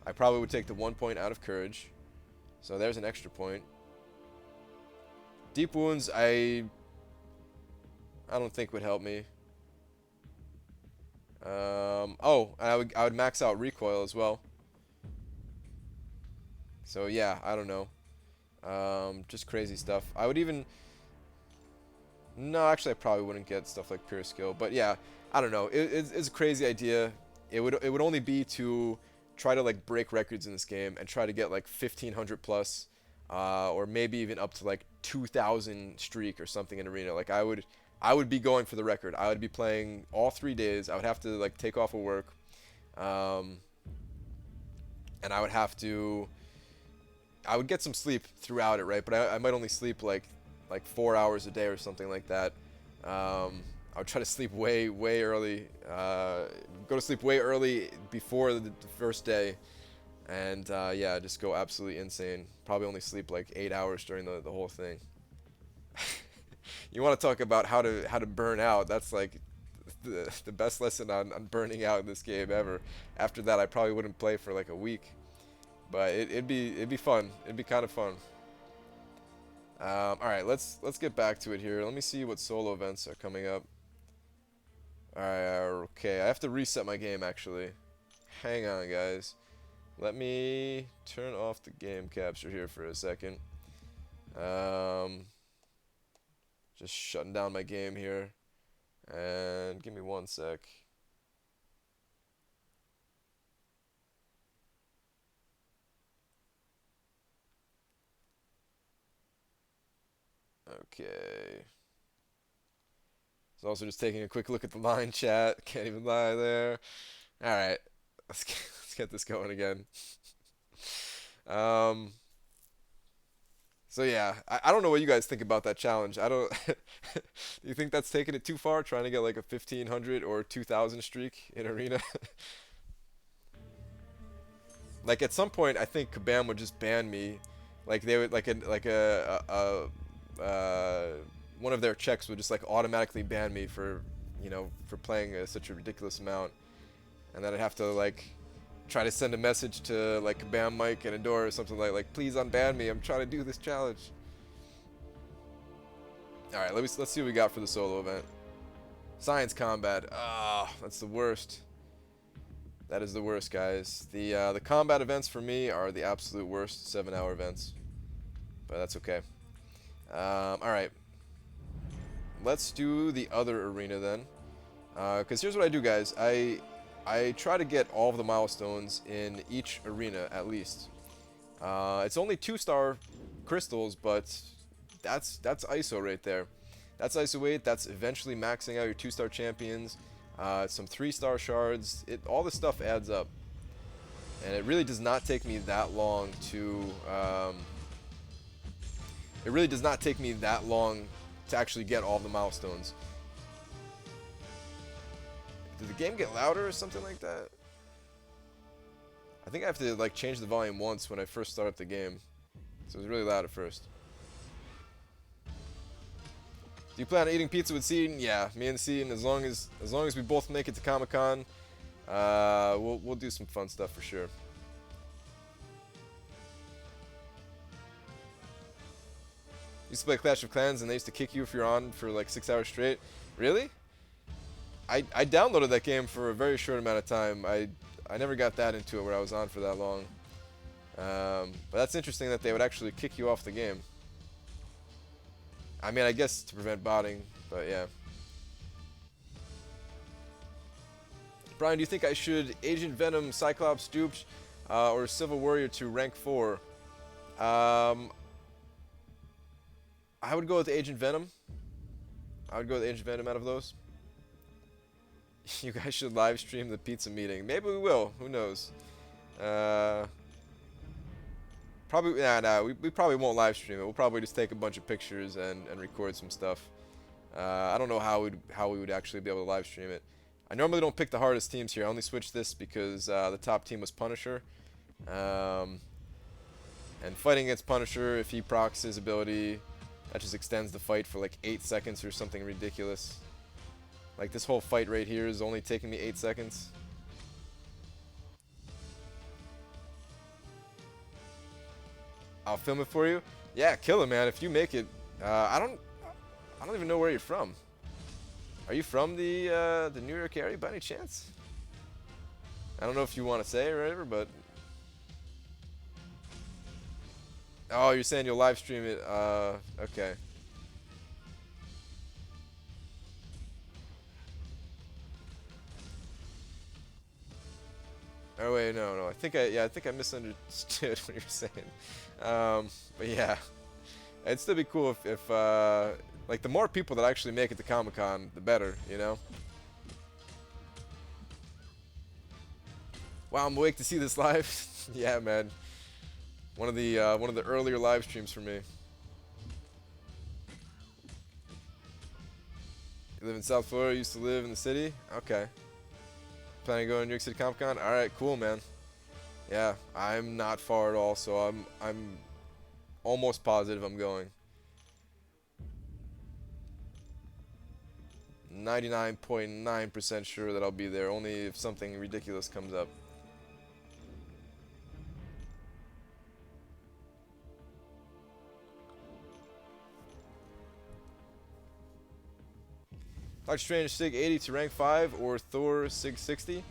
I probably would take the 1 point out of courage. So there's an extra point. Deep wounds, I don't think would help me. I would max out recoil as well. So yeah, I don't know. Just crazy stuff. I would even... No, actually I probably wouldn't get stuff like pure skill. But yeah, I don't know. It's a crazy idea. It would only be to try to like break records in this game and try to get like 1,500 plus, or maybe even up to like 2,000 streak or something in arena. Like I would be going for the record. I would be playing all 3 days. I would have to like take off of work, and I would get some sleep throughout it, right? But I might only sleep like 4 hours a day or something like that. I would try to sleep way early, go to sleep way early before the first day, and yeah, just go absolutely insane. Probably only sleep like 8 hours during the whole thing. You want to talk about how to burn out? That's like the best lesson on burning out in this game ever. After that, I probably wouldn't play for like a week, but it'd be fun. It'd be kind of fun. All right, let's get back to it here. Let me see what solo events are coming up. All right, okay. I have to reset my game actually. Hang on, guys. Let me turn off the game capture here for a second. Just shutting down my game here, and give me 1 sec. Okay. So also just taking a quick look at the line chat. Can't even lie there. All right, let's get this going again. So yeah, I don't know what you guys think about that challenge. I don't. Do you think that's taking it too far, trying to get like a 1500 or 2000 streak in arena? Like at some point, I think Kabam would just ban me. Like they would one of their checks would just like automatically ban me for for playing such a ridiculous amount, and then I'd have to like try to send a message to like Kabam Mike and Adore or something like please unban me. I'm trying to do this challenge. All right, let's see what we got for the solo event. Science combat. Ah, that's the worst. That is the worst, guys. The combat events for me are the absolute worst 7-hour events, but that's okay. All right, let's do the other arena then. Because here's what I do, guys. I try to get all of the milestones in each arena at least. It's only 2-star crystals, but that's ISO right there. That's ISO 8. That's eventually maxing out your 2-star champions. Some 3-star shards. All this stuff adds up, and it really does not take me that long to. It really does not take me that long to actually get all the milestones. Did the game get louder or something like that? I think I have to like change the volume once when I first start up the game, so it was really loud at first. Do you plan on eating pizza with Seaton? Yeah, me and Seaton. As long as we both make it to Comic-Con, we'll do some fun stuff for sure. Used to play Clash of Clans, and they used to kick you if you're on for like 6 hours straight. Really? I downloaded that game for a very short amount of time. I never got that into it where I was on for that long. But that's interesting that they would actually kick you off the game. I mean, I guess to prevent botting, but yeah. Brian, do you think I should Agent Venom, Cyclops, Duped, or Civil Warrior to rank 4? I would go with Agent Venom. I would go with Agent Venom out of those. You guys should live stream the pizza meeting. Maybe we will. Who knows? Probably, we probably won't live stream it. We'll probably just take a bunch of pictures and record some stuff. I don't know how we would actually be able to live stream it. I normally don't pick the hardest teams here. I only switched this because the top team was Punisher. And fighting against Punisher, if he procs his ability, that just extends the fight for like 8 seconds or something ridiculous. Like this whole fight right here is only taking me 8 seconds. I'll film it for you. Yeah, kill it, man. If you make it, I don't even know where you're from. Are you from the New York area by any chance? I don't know if you want to say or whatever, but oh, you're saying you'll live stream it. Okay. Oh wait, no. I think I misunderstood what you were saying. But yeah, it'd still be cool if like the more people that actually make it to Comic-Con, the better, you know. Wow, I'm awake to see this live. Yeah, man. One of the earlier live streams for me. You live in South Florida. Used to live in the city. Okay. Planning to go to New York City Comic Con? Alright, cool, man. Yeah, I'm not far at all, so I'm almost positive I'm going. 99.9% sure that I'll be there, only if something ridiculous comes up. Doctor Strange Sig 80 to rank 5 or Thor Sig 60? It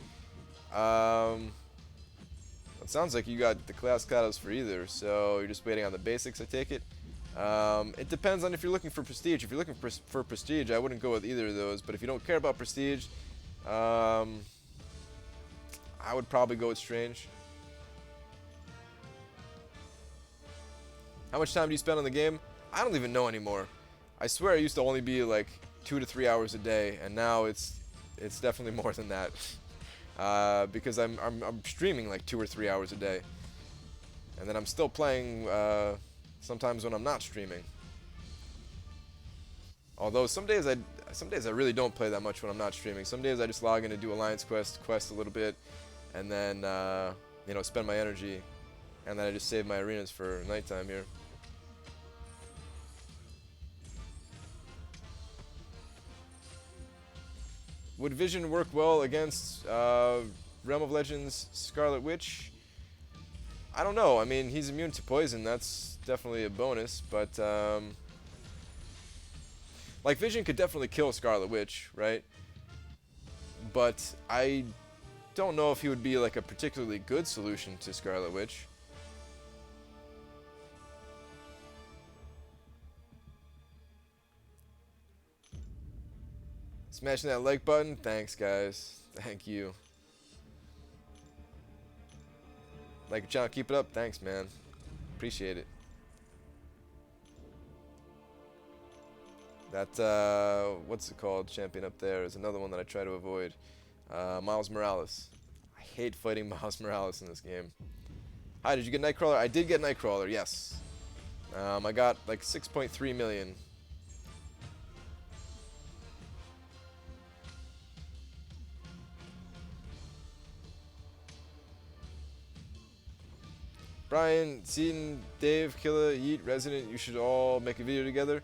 sounds like you got the class cutoffs for either, so you're just waiting on the basics, I take it. It depends on if you're looking for prestige. If you're looking for prestige, I wouldn't go with either of those, but if you don't care about prestige, I would probably go with Strange. How much time do you spend on the game? I don't even know anymore. I swear it used to only be like 2 to 3 hours a day, and now it's definitely more than that. Because I'm streaming like 2 or 3 hours a day, and then I'm still playing sometimes when I'm not streaming. Although some days I really don't play that much when I'm not streaming. Some days I just log in to do Alliance quest a little bit, and then you know, spend my energy, and then I just save my arenas for nighttime here. Would Vision work well against Realm of Legends Scarlet Witch? I don't know. I mean, he's immune to poison. That's definitely a bonus, but like, Vision could definitely kill Scarlet Witch, right? But I don't know if he would be like a particularly good solution to Scarlet Witch. Smashing that like button. Thanks, guys. Thank you. Like your channel, keep it up. Thanks, man. Appreciate it. That, what's it called? Champion up there is another one that I try to avoid. Miles Morales. I hate fighting Miles Morales in this game. Hi, did you get Nightcrawler? I did get Nightcrawler, yes. I got like 6.3 million. Brian, Seaton, Dave, Killa, Yeet, Resident, you should all make a video together.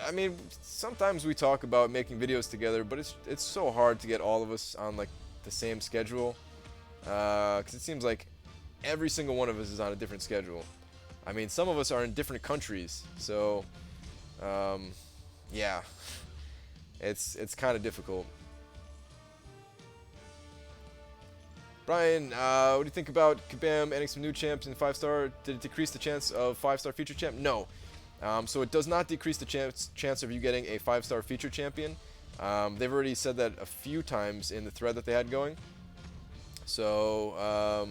I mean, sometimes we talk about making videos together, but it's so hard to get all of us on like the same schedule, because it seems like every single one of us is on a different schedule. I mean, some of us are in different countries, so yeah, it's kind of difficult. Brian, what do you think about Kabam adding some new champs in 5-star? Did it decrease the chance of 5-star feature champ? No. So it does not decrease the chance of you getting a 5-star feature champion. They've already said that a few times in the thread that they had going. So,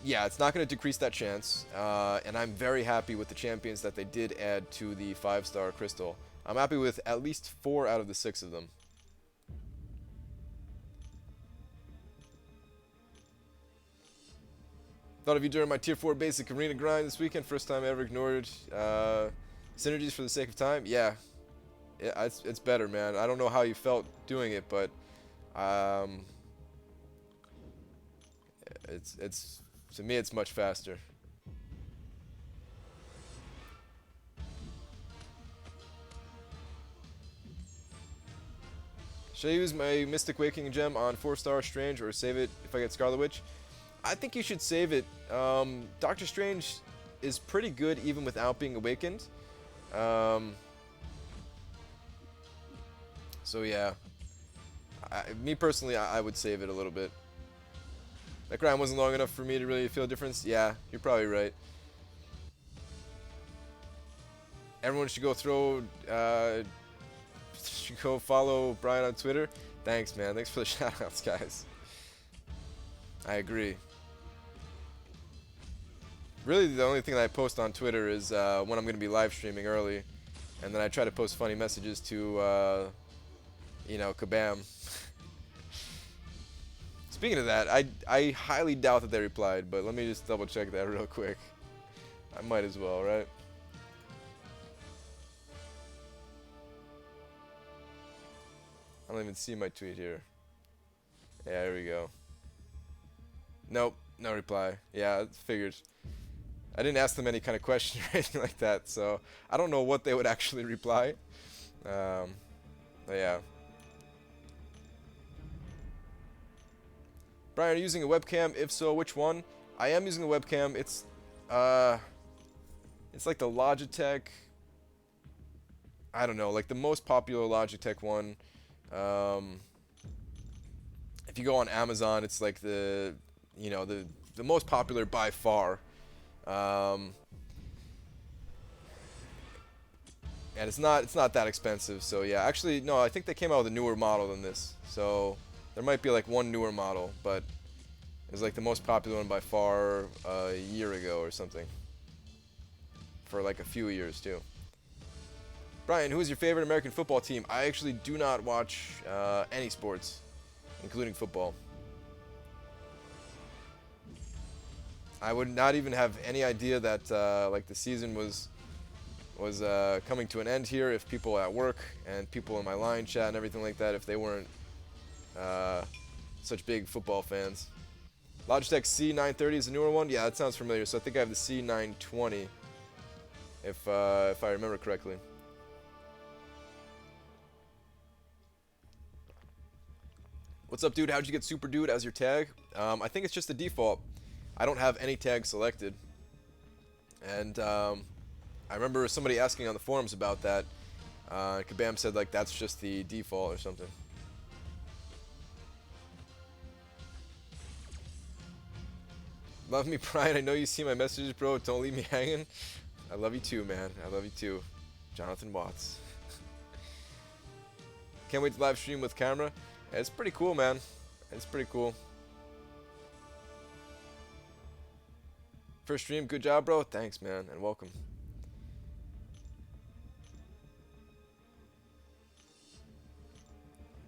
yeah, it's not going to decrease that chance. And I'm very happy with the champions that they did add to the 5-star crystal. I'm happy with at least 4 out of the 6 of them. Thought of you during my tier 4 basic arena grind this weekend. First time I ever ignored synergies for the sake of time. Yeah, it's better, man. I don't know how you felt doing it, but it's to me it's much faster. Should I use my Mystic Waking Gem on 4-star Strange or save it if I get Scarlet Witch? I think you should save it. Doctor Strange is pretty good even without being awakened. So yeah, me personally, I would save it a little bit. That grind wasn't long enough for me to really feel a difference. Yeah, you're probably right. Everyone should go should go follow Brian on Twitter. Thanks, man. Thanks for the shoutouts, guys. I agree. Really, the only thing that I post on Twitter is when I'm going to be live streaming early, and then I try to post funny messages to, you know, Kabam. Speaking of that, I highly doubt that they replied, but let me just double check that real quick. I might as well, right? I don't even see my tweet here. Yeah, here we go. Nope, no reply. Yeah, it's figured. I didn't ask them any kind of question or anything like that, so I don't know what they would actually reply. But yeah. Brian, are you using a webcam? If so, which one? I am using a webcam. It's like the Logitech. I don't know, like the most popular Logitech one. If you go on Amazon, it's like the most popular by far. And it's not that expensive, so yeah. Actually, no, I think they came out with a newer model than this. So there might be like one newer model, but it's like the most popular one by far a year ago or something. For like a few years too. Brian, who is your favorite American football team? I actually do not watch any sports, including football. I would not even have any idea that like the season was coming to an end here if people at work and people in my line chat and everything like that, if they weren't uh, such big football fans. Logitech C930 is the newer one. Yeah, that sounds familiar. So I think I have the C920, if I remember correctly. What's up, dude? How'd you get Super Dude as your tag? I think it's just the default. I don't have any tags selected. And I remember somebody asking on the forums about that. Kabam said like that's just the default or something. Love me, Brian. I know you see my messages, bro. Don't leave me hanging. I love you too, man. I love you too. Jonathan Watts. Can't wait to live stream with camera. Yeah, it's pretty cool, man. It's pretty cool. First stream, good job, bro. Thanks, man, and welcome.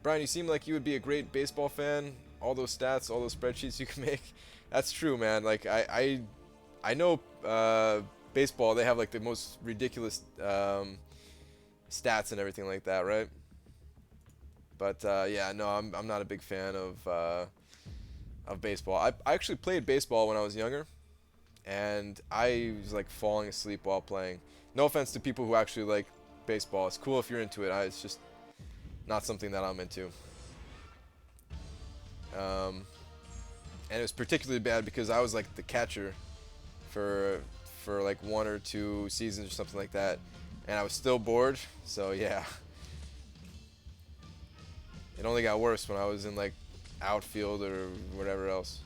Brian, you seem like you would be a great baseball fan. All those stats, all those spreadsheets you can make. That's true, man. Like I know baseball. They have like the most ridiculous stats and everything like that, right? But yeah, no, I'm not a big fan of baseball. I actually played baseball when I was younger, and I was like falling asleep while playing. No offense to people who actually like baseball. It's cool if you're into it. It's just not something that I'm into. And it was particularly bad because I was like the catcher for like 1 or 2 seasons or something like that, and I was still bored. So yeah, it only got worse when I was in like outfield or whatever else.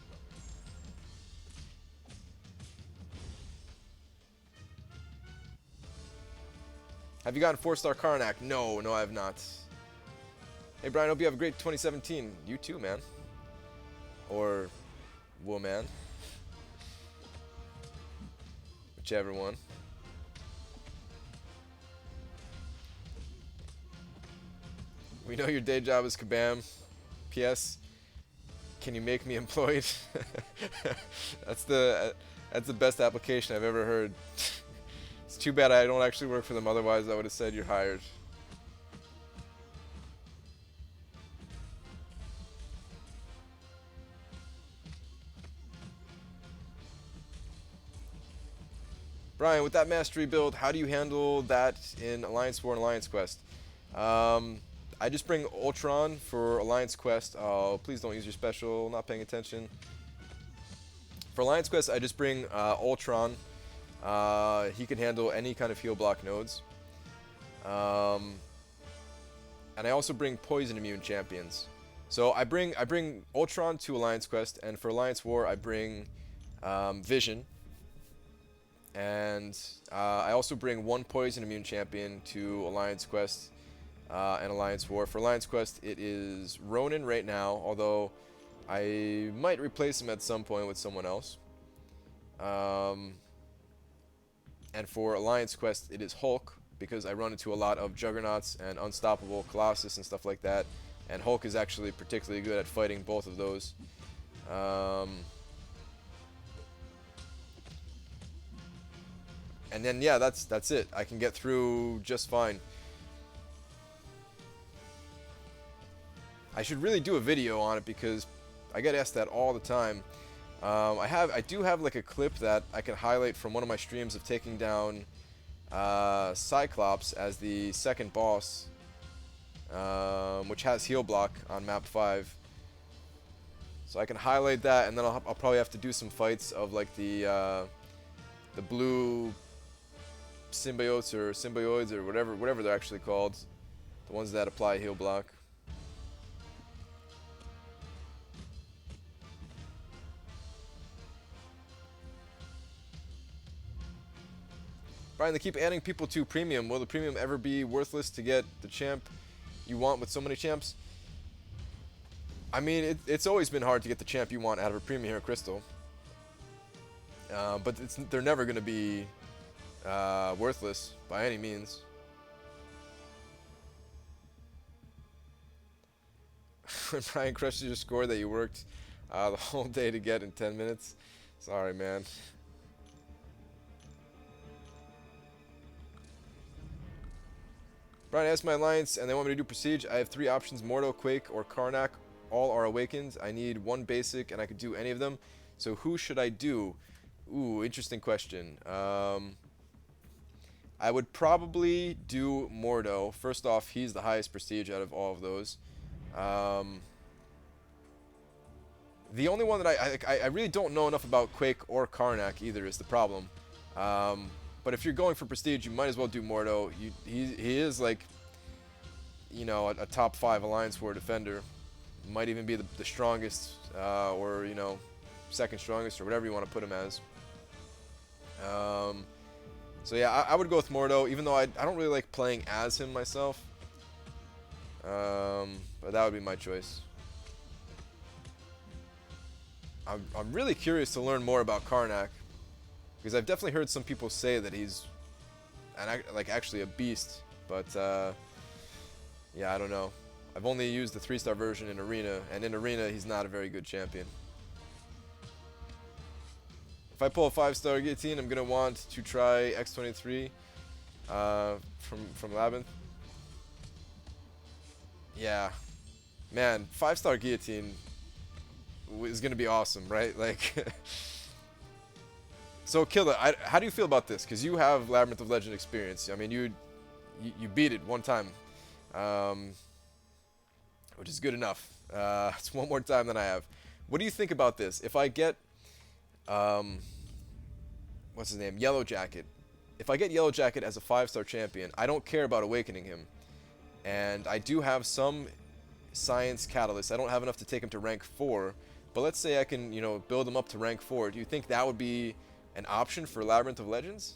Have you gotten 4-star Karnak? No, I have not. Hey Brian, hope you have a great 2017. You too, man. Or woman. Whichever one. We know your day job is Kabam. P.S. Can you make me employed? That's the best application I've ever heard. It's too bad I don't actually work for them, otherwise I would have said you're hired. Brian, with that mastery build, how do you handle that in Alliance War and Alliance Quest? I just bring Ultron for Alliance Quest. Oh, please don't use your special, not paying attention. For Alliance Quest, I just bring Ultron. He can handle any kind of heal block nodes. And I also bring poison immune champions. So I bring Ultron to Alliance Quest, and for Alliance War, I bring Vision. And I also bring 1 poison immune champion to Alliance Quest and Alliance War. For Alliance Quest, it is Ronin right now, although I might replace him at some point with someone else. And for Alliance Quest, it is Hulk, because I run into a lot of Juggernauts and Unstoppable Colossus and stuff like that. And Hulk is actually particularly good at fighting both of those. And then yeah, that's it. I can get through just fine. I should really do a video on it because I get asked that all the time. I do have like a clip that I can highlight from one of my streams of taking down Cyclops as the second boss, which has heal block on map 5. So I can highlight that, and then I'll probably have to do some fights of like the blue symbiotes or symbioids or whatever they're actually called, the ones that apply heal block. Brian, they keep adding people to premium. Will the premium ever be worthless to get the champ you want with so many champs? I mean, it's always been hard to get the champ you want out of a premium here at Crystal. But they're never going to be worthless by any means. When Brian crushes your score that you worked the whole day to get in 10 minutes. Sorry, man. Brian asked my alliance, and they want me to do Prestige. I have 3 options: Mordo, Quake, or Karnak. All are awakened. I need 1 basic, and I could do any of them. So who should I do? Ooh, interesting question. I would probably do Mordo. First off, he's the highest prestige out of all of those. The only one that I really don't know enough about Quake or Karnak either is the problem. But if you're going for prestige, you might as well do Mordo. He is like, you know, a top 5 Alliance War defender. Might even be the strongest, or, you know, second strongest, or whatever you want to put him as. So yeah, I would go with Mordo, even though I don't really like playing as him myself. But that would be my choice. I'm really curious to learn more about Karnak, because I've definitely heard some people say that he's like actually a beast, but yeah, I don't know. I've only used the 3-star version in Arena, and in Arena he's not a very good champion. If I pull a 5-star Guillotine, I'm gonna want to try X23 from Labyrinth. Yeah, man, 5-star Guillotine is gonna be awesome, right? Like, so Killa, how do you feel about this? Because you have Labyrinth of Legend experience. I mean, you beat it 1 time, which is good enough. It's 1 more time than I have. What do you think about this? If I get, what's his name, Yellow Jacket. If I get Yellow Jacket as a 5-star champion, I don't care about awakening him, and I do have some Science Catalyst. I don't have enough to take him to rank 4. But let's say I can, you know, build him up to rank 4. Do you think that would be an option for Labyrinth of Legends?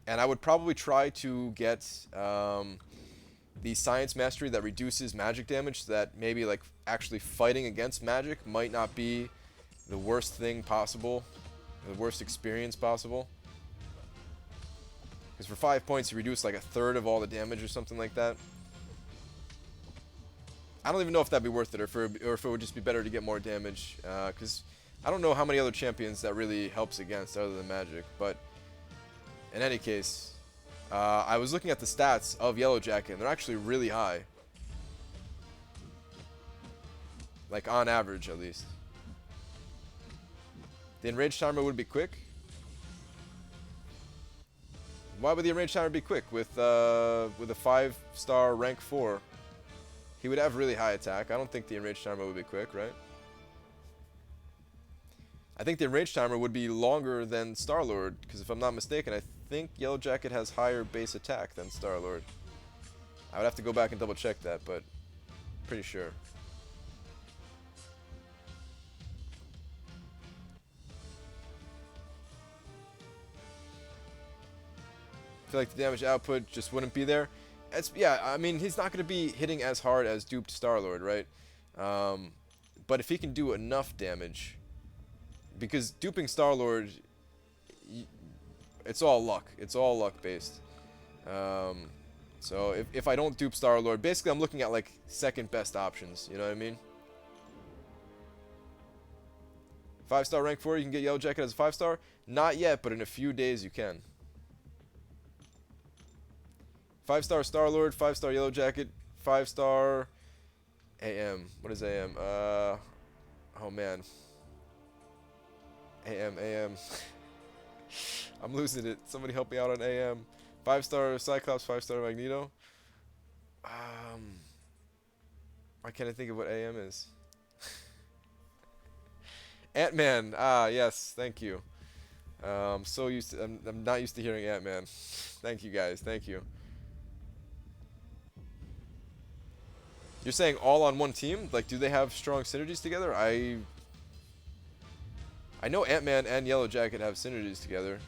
And I would probably try to get the Science Mastery that reduces magic damage, so that maybe like actually fighting against magic might not be the worst thing possible, the worst experience possible. Because for 5 points you reduce like 1/3 of all the damage or something like that. I don't even know if that'd be worth it, or if it would just be better to get more damage, because I don't know how many other champions that really helps against other than magic. But in any case, I was looking at the stats of Yellow Jacket, and they're actually really high. Like, on average, at least. The enraged timer would be quick. Why would the enraged timer be quick with a 5-star rank 4? He would have really high attack. I don't think the enraged timer would be quick, right? I think the enraged timer would be longer than Star-Lord, because if I'm not mistaken, I think Yellow Jacket has higher base attack than Star-Lord. I would have to go back and double check that, but pretty sure. I feel like the damage output just wouldn't be there. Yeah, I mean, he's not going to be hitting as hard as duped Star-Lord, right? But if he can do enough damage, because duping Star-Lord, it's all luck. It's all luck based. So if I don't dupe Star-Lord, basically I'm looking at like second best options, you know what I mean? 5-star rank 4, you can get Yellow Jacket as a 5-star? Not yet, but in a few days you can. 5-star Star-Lord, 5-star Yellow Jacket, 5-star AM. What is AM? Oh man. AM. I'm losing it. Somebody help me out on AM. 5-star Cyclops, 5-star Magneto. Why can't I think of what AM is? Ant-Man. Ah, yes. Thank you. I'm not used to hearing Ant-Man. Thank you guys. Thank you. You're saying all on one team? Like, do they have strong synergies together? I know Ant-Man and Yellow Jacket have synergies together.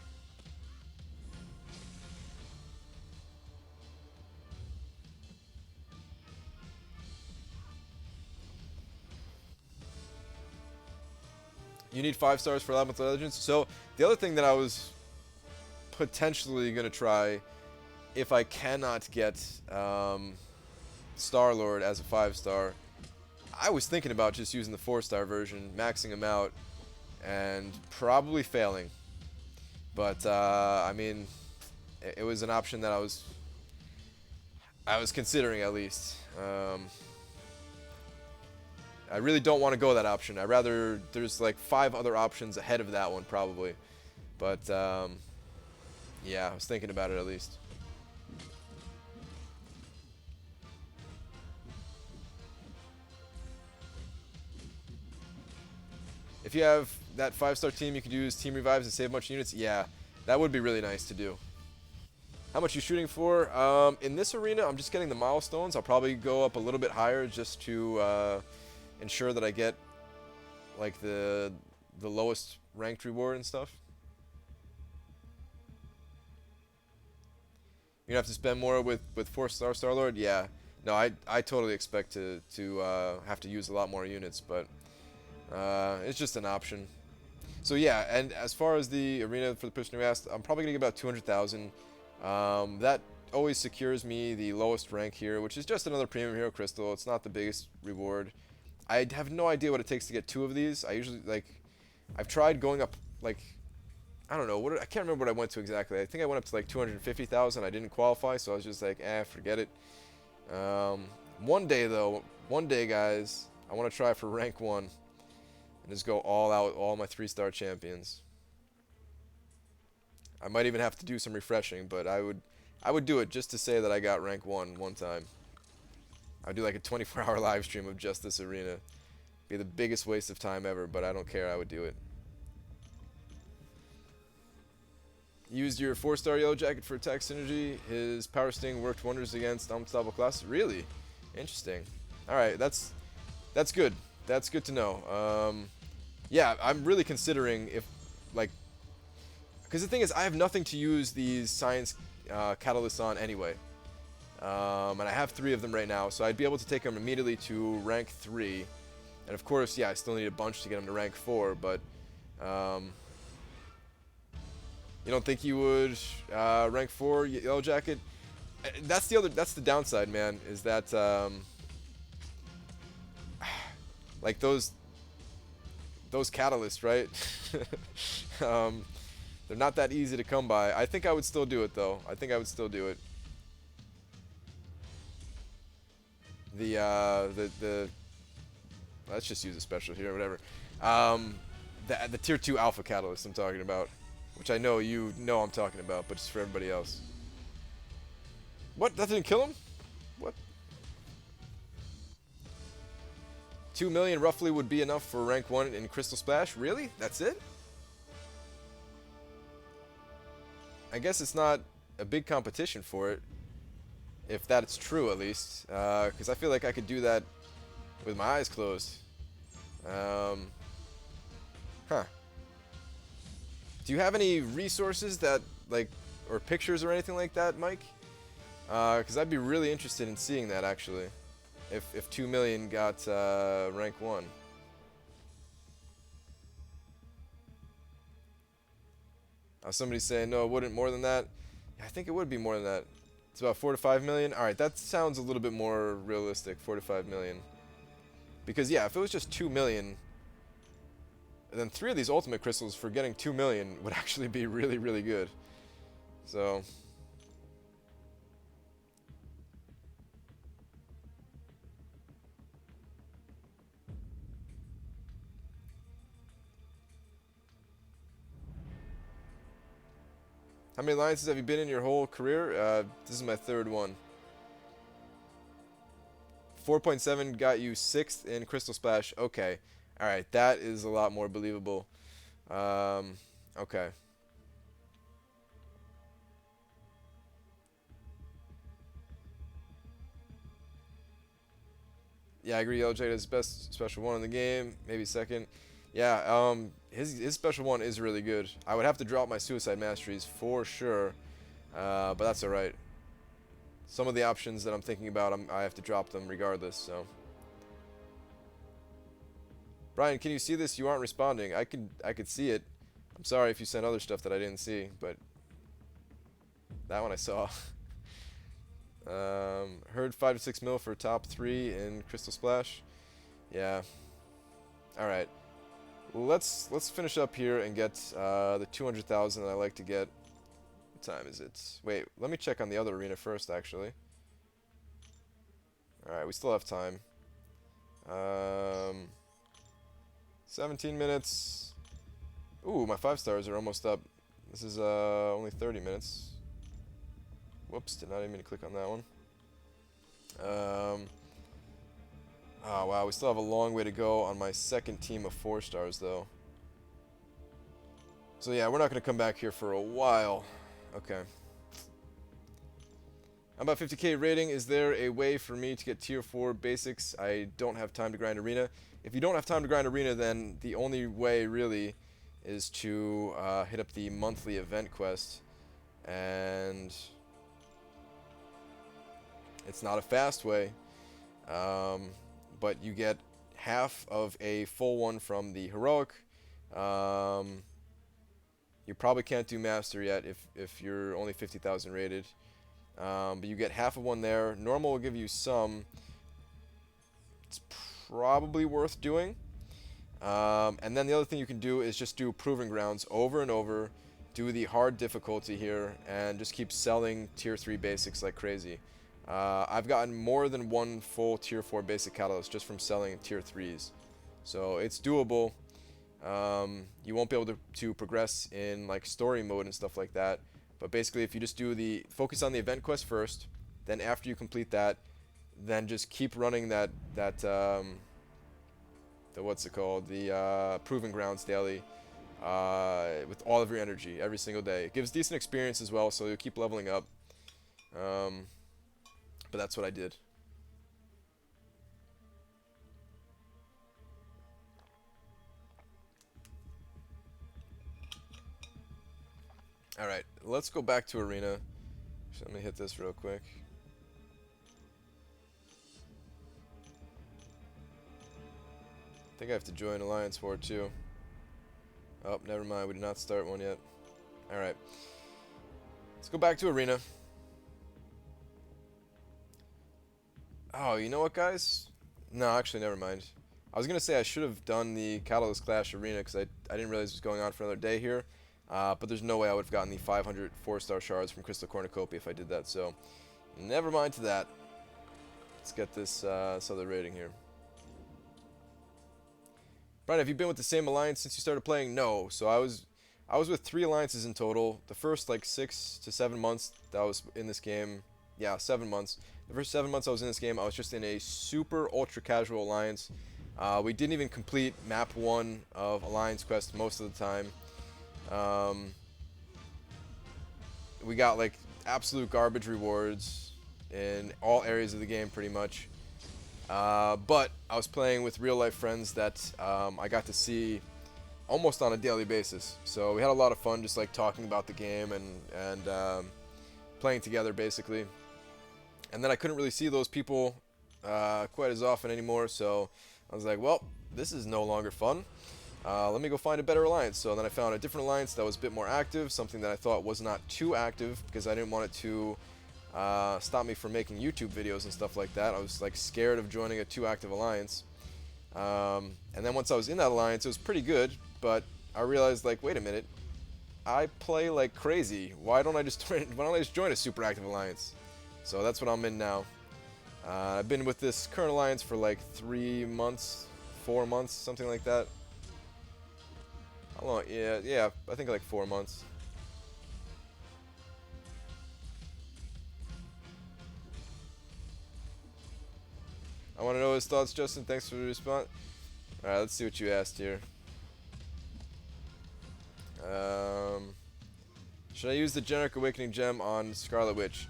You need 5 stars for Labyrinth of Legends. So, the other thing that I was potentially going to try, if I cannot get Star-Lord as a 5-star, I was thinking about just using the 4-star version, maxing them out, and probably failing. But I mean, it was an option that I was considering at least. I really don't want to go that option. I'd rather there's like 5 other options ahead of that one probably. But yeah, I was thinking about it at least. If you have that 5-star team, you could use team revives and save a bunch of units. Yeah, that would be really nice to do. How much you shooting for? In this arena, I'm just getting the milestones. I'll probably go up a little bit higher just to ensure that I get like the lowest ranked reward and stuff. You're gonna have to spend more with 4-star Star-Lord? Yeah. No, I totally expect to have to use a lot more units, but it's just an option. So yeah, and as far as the arena for the person who asked, I'm probably gonna get about 200,000. That always secures me the lowest rank here, which is just another premium hero crystal. It's not the biggest reward. I have no idea what it takes to get 2 of these. I usually I've tried going up like I don't know I can't remember what I went to exactly. I think I went up to like 250,000. I didn't qualify, so I was just like, forget it. One day though, guys, I want to try for rank 1 and just go all out with all my 3-star champions. I might even have to do some refreshing, but I would do it just to say that I got rank 1 time. I'd do like a 24-hour live stream of just this arena. Be the biggest waste of time ever, but I don't care. I would do it. Used your 4-star Yellow Jacket for attack synergy. His Power Sting worked wonders against unstoppable classes. Really? Interesting. Alright, that's good. That's good to know. Yeah, I'm really considering if, like, because the thing is, I have nothing to use these science catalysts on anyway. And I have 3 of them right now, so I'd be able to take them immediately to rank 3. And of course, yeah, I still need a bunch to get them to rank 4, but you don't think you would rank 4 Yellow Jacket? That's the downside, man, is that like those catalysts, right? They're not that easy to come by. I think I would still do it though. I think I would still do it. The let's just use a special here or whatever. The tier 2 alpha catalyst I'm talking about, which I know you know I'm talking about, but just for everybody else. What? That didn't kill him? What? 2 million roughly would be enough for rank 1 in Crystal Splash? Really? That's it? I guess it's not a big competition for it, if that's true at least, because I feel like I could do that with my eyes closed. Huh. Do you have any resources that, like, or pictures or anything like that, Mike? Because I'd be really interested in seeing that, actually, if 2 million got rank 1. Somebody's saying, no, it wouldn't more than that. Yeah, I think it would be more than that. It's about 4 to 5 million. Alright, that sounds a little bit more realistic, 4 to 5 million. Because, yeah, if it was just 2 million, then 3 of these ultimate crystals for getting 2 million would actually be really, really good. So how many alliances have you been in your whole career? This is my 3rd one. 4.7 got you 6th in Crystal Splash. Okay. Alright, that is a lot more believable. Okay. Yeah, I agree. Yellow Jade is best special 1 in the game. Maybe 2nd. Yeah, his special 1 is really good. I would have to drop my Suicide Masteries for sure. But that's alright. Some of the options that I'm thinking about, I have to drop them regardless, so. Brian, can you see this? You aren't responding. I could see it. I'm sorry if you sent other stuff that I didn't see, but that one I saw. Heard 5 to 6 mil for top 3 in Crystal Splash. Yeah. All right. Let's finish up here and get the 200,000 that I like to get. What time is it? Wait, let me check on the other arena first, actually. All right, we still have time. 17 minutes. Ooh, my 5 stars are almost up. This is only 30 minutes. Whoops, did not even mean to click on that one. Oh wow, we still have a long way to go on my second team of 4 stars though. So yeah, we're not going to come back here for a while. Okay. I'm about 50k rating. Is there a way for me to get tier 4 basics? I don't have time to grind arena. If you don't have time to grind arena, then the only way really is to hit up the monthly event quest. And it's not a fast way, but you get half of a full one from the heroic. You probably can't do master yet if you're only 50,000 rated. But you get half of one there. Normal will give you some. It's probably worth doing. And then the other thing you can do is just do Proving Grounds over and over. Do the hard difficulty here and just keep selling tier 3 basics like crazy. I've gotten more than one full tier 4 basic catalyst just from selling tier 3s. So it's doable. You won't be able to progress in like story mode and stuff like that. But basically, if you just do the focus on the event quest first, then after you complete that, then just keep running the what's it called, the Proving Grounds daily, with all of your energy every single day. It gives decent experience as well, so you'll keep leveling up. But that's what I did. Alright, let's go back to arena. So let me hit this real quick. I think I have to join Alliance War too. Oh, never mind, we did not start one yet. Alright. Let's go back to arena. Oh, you know what, guys? No, actually, never mind. I was going to say I should have done the Catalyst Clash arena because I didn't realize it was going on for another day here. But there's no way I would have gotten the 500 4-star shards from Crystal Cornucopia if I did that, so never mind to that. Let's get this other rating here. Brian, have you been with the same alliance since you started playing? No. So I was with 3 alliances in total. The first like 6 to 7 months that I was in this game, yeah, 7 months. The first 7 months I was in this game, I was just in a super ultra casual alliance. We didn't even complete map 1 of Alliance Quest most of the time. We got like absolute garbage rewards in all areas of the game pretty much. But I was playing with real life friends that I got to see almost on a daily basis. So we had a lot of fun just like talking about the game and playing together basically. And then I couldn't really see those people quite as often anymore, so I was like, well, this is no longer fun. Let me go find a better alliance. So then I found a different alliance that was a bit more active, something that I thought was not too active because I didn't want it to stop me from making YouTube videos and stuff like that. I was like scared of joining a too active alliance. And then once I was in that alliance, it was pretty good, but I realized like, wait a minute, I play like crazy. Why don't I just join a super active alliance? So that's what I'm in now. I've been with this current alliance for like 3 months, 4 months, something like that. How long? Yeah, I think like 4 months. I want to know his thoughts, Justin. Thanks for the response. Alright, let's see what you asked here. Should I use the Generic Awakening Gem on Scarlet Witch?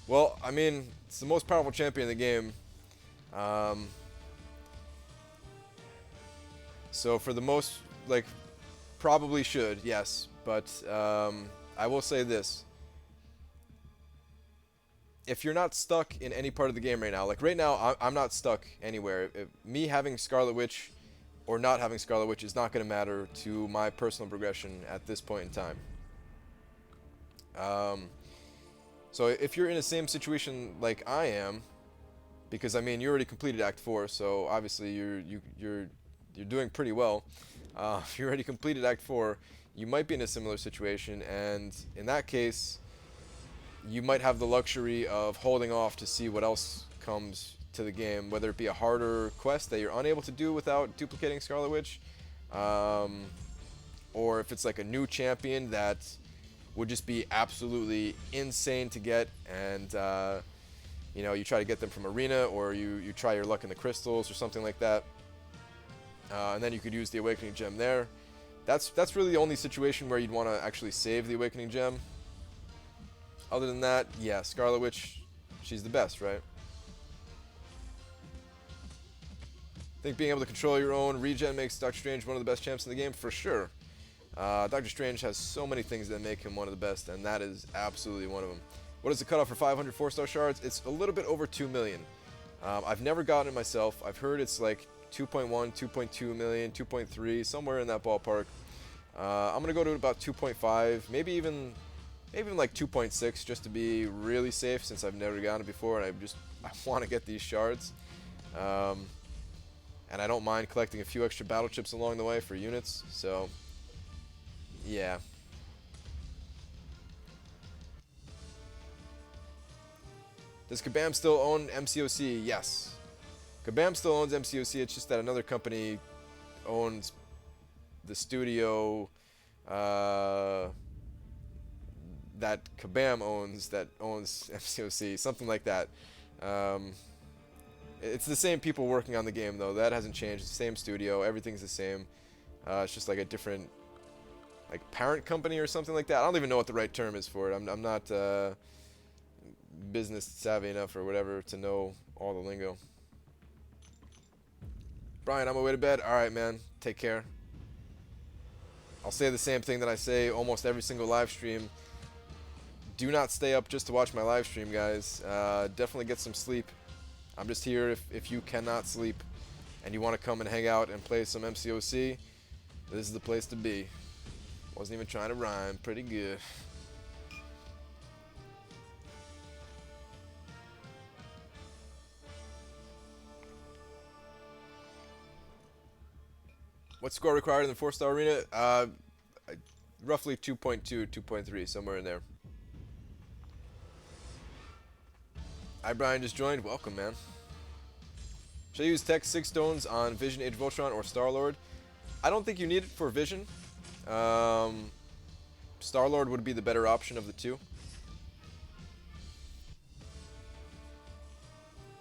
Well, I mean, it's the most powerful champion in the game. So for the most, like, probably should, yes. But I will say this. If you're not stuck in any part of the game right now, like right now, I'm not stuck anywhere. Me having Scarlet Witch or not having Scarlet Witch is not going to matter to my personal progression at this point in time. So if you're in the same situation like I am, because I mean you already completed Act 4, so obviously you're doing pretty well. If you already completed Act 4, you might be in a similar situation, and in that case, you might have the luxury of holding off to see what else comes to the game, whether it be a harder quest that you're unable to do without duplicating Scarlet Witch, um, or if it's like a new champion that would just be absolutely insane to get, and you know, you try to get them from arena, or you try your luck in the crystals or something like that, and then you could use the Awakening Gem there. That's really the only situation where you'd want to actually save the Awakening Gem. Other than that, yeah, Scarlet Witch, she's the best, right? I think being able to control your own regen makes Doctor Strange one of the best champs in the game, for sure. Doctor Strange has so many things that make him one of the best, and that is absolutely one of them. What is the cutoff for 500 4-star shards? It's a little bit over 2 million. I've never gotten it myself. I've heard it's like 2.1, 2.2 million, 2.3, somewhere in that ballpark. I'm going to go to about 2.5, maybe even like 2.6, just to be really safe, since I've never gotten it before, and I want to get these shards. And I don't mind collecting a few extra battle chips along the way for units, so yeah. Does Kabam still own MCOC? Yes. Kabam still owns MCOC, it's just that another company owns the studio that Kabam owns that owns MCOC, something like that. It's the same people working on the game, though. That hasn't changed. It's the same studio. Everything's the same. It's just like a different, like, parent company or something like that. I don't even know what the right term is for it. I'm not business savvy enough or whatever to know all the lingo. Brian, on my way to bed. All right, man. Take care. I'll say the same thing that I say almost every single live stream. Do not stay up just to watch my live stream, guys. Definitely get some sleep. I'm just here if you cannot sleep and you want to come and hang out and play some MCOC. This is the place to be. Wasn't even trying to rhyme. Pretty good. What score required in the 4-star arena? Roughly 2.2, 2.3, somewhere in there. Hi, Brian, just joined. Welcome, man. Should I use Tech 6 stones on Vision, Age of Ultron, or Star-Lord? I don't think you need it for Vision. Star-Lord would be the better option of the two.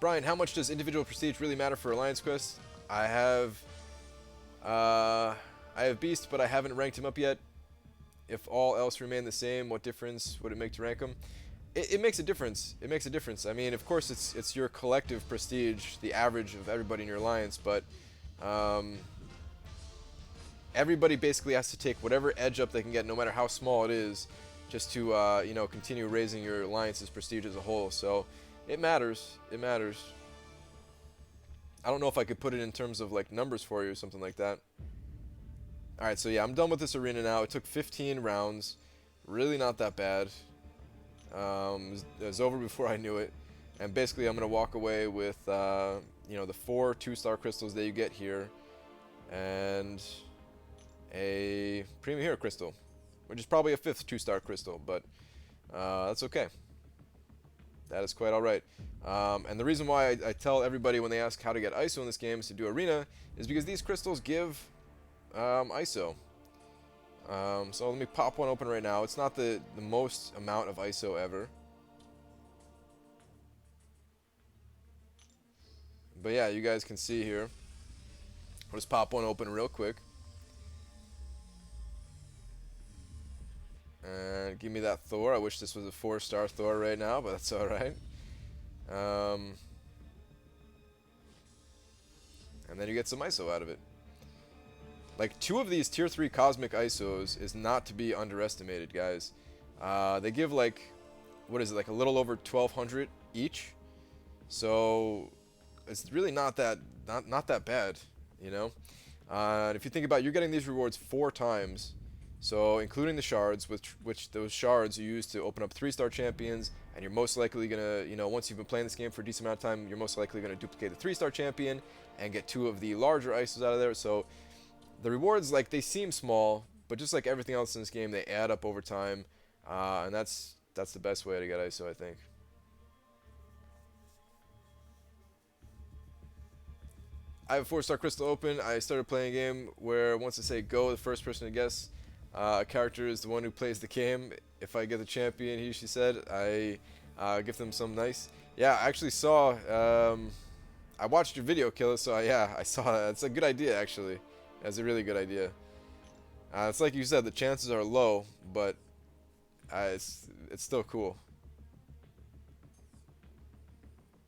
Brian, how much does individual prestige really matter for Alliance Quest? I have Beast, but I haven't ranked him up yet. If all else remain the same, what difference would it make to rank him? It makes a difference. It makes a difference. I mean, of course, it's your collective prestige, the average of everybody in your alliance, but everybody basically has to take whatever edge up they can get, no matter how small it is, just to you know, continue raising your alliance's prestige as a whole. So it matters. It matters. I don't know if I could put it in terms of like numbers for you or something like that. All right, so yeah, I'm done with this arena now. It took 15 rounds. Really not that bad. It was over before I knew it, and basically I'm gonna walk away with you know, the 4 2-star crystals that you get here, and a Premium Hero crystal, which is probably a 5th 2-star crystal, but that's okay. That is quite all right. And the reason why I tell everybody when they ask how to get ISO in this game is to do arena, is because these crystals give ISO. So let me pop one open right now. It's not the most amount of ISO ever. But yeah, you guys can see here. I'll just pop one open real quick. And give me that Thor. I wish this was a 4-star Thor right now, but that's alright. And then you get some ISO out of it. Like, 2 of these tier 3 cosmic ISOs is not to be underestimated, guys. They give like, what is it, like a little over 1,200 each. So it's really not that bad, you know. And if you think about it, you're getting these rewards 4 times. So including the shards, which those shards you use to open up 3-star champions, and you're most likely gonna, once you've been playing this game for a decent amount of time, you're most likely gonna duplicate the 3-star champion and get 2 of the larger ISOs out of there. So the rewards, like, they seem small, but just like everything else in this game, they add up over time, and that's the best way to get ISO, I think. I have a 4-star Crystal open. I started playing a game where once I say go, the first person to guess a character is the one who plays the game. If I get the champion, she said, I give them some nice. Yeah, I actually saw, I watched your video, Killer, so yeah, I saw that. It's a good idea, actually. That's a really good idea. It's like you said, the chances are low, but it's still cool.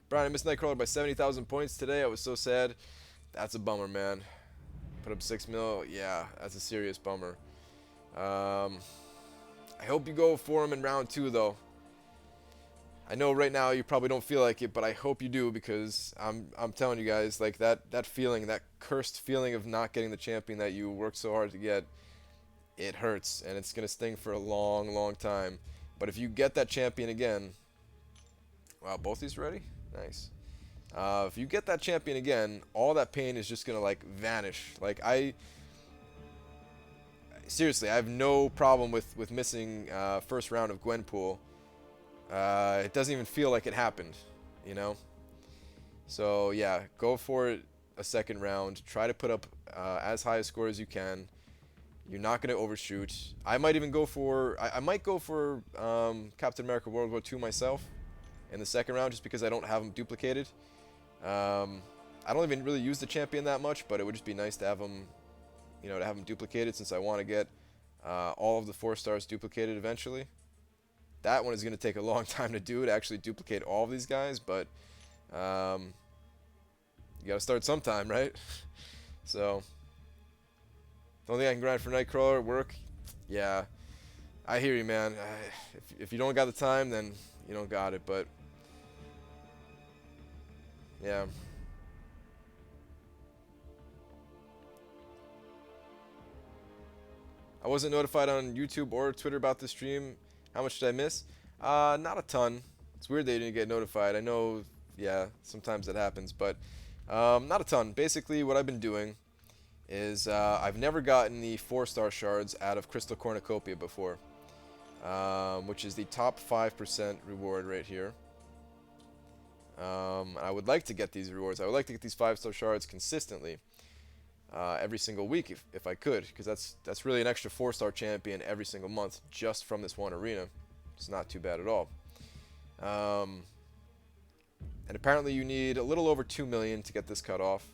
Brian, I missed Nightcrawler by 70,000 points today. I was so sad. That's a bummer, man. Put up 6 mil. Yeah, that's a serious bummer. I hope you go for him in round 2, though. I know right now you probably don't feel like it, but I hope you do, because I'm telling you guys, like, that feeling, that cursed feeling of not getting the champion that you worked so hard to get, it hurts, and it's gonna sting for a long, long time. But if you get that champion again, wow, both these ready? Nice. If you get that champion again, all that pain is just gonna, like, vanish. Like, seriously, I have no problem with missing first round of Gwenpool. It doesn't even feel like it happened, you know? So, yeah, go for it a second round. Try to put up as high a score as you can. You're not going to overshoot. I might even go for... I might go for Captain America World War II myself in the second round, just because I don't have them duplicated. I don't even really use the champion that much, but it would just be nice to have them, to have them duplicated, since I want to get all of the 4 stars duplicated eventually. That one is going to take a long time to do, to actually duplicate all of these guys, but you got to start sometime, right? So, the only thing I can grind for Nightcrawler, work, yeah, I hear you, man. If you don't got the time, then you don't got it, but yeah. I wasn't notified on YouTube or Twitter about the stream. How much did I miss? Not a ton. It's weird they didn't get notified. I know, yeah, sometimes that happens, but not a ton. Basically, what I've been doing is I've never gotten the 4-star shards out of Crystal Cornucopia before, which is the top 5% reward right here. I would like to get these rewards. I would like to get these 5-star shards consistently every single week if I could, because that's really an extra 4-star champion every single month just from this one arena. It's not too bad at all. And apparently you need a little over 2 million to get this cut off.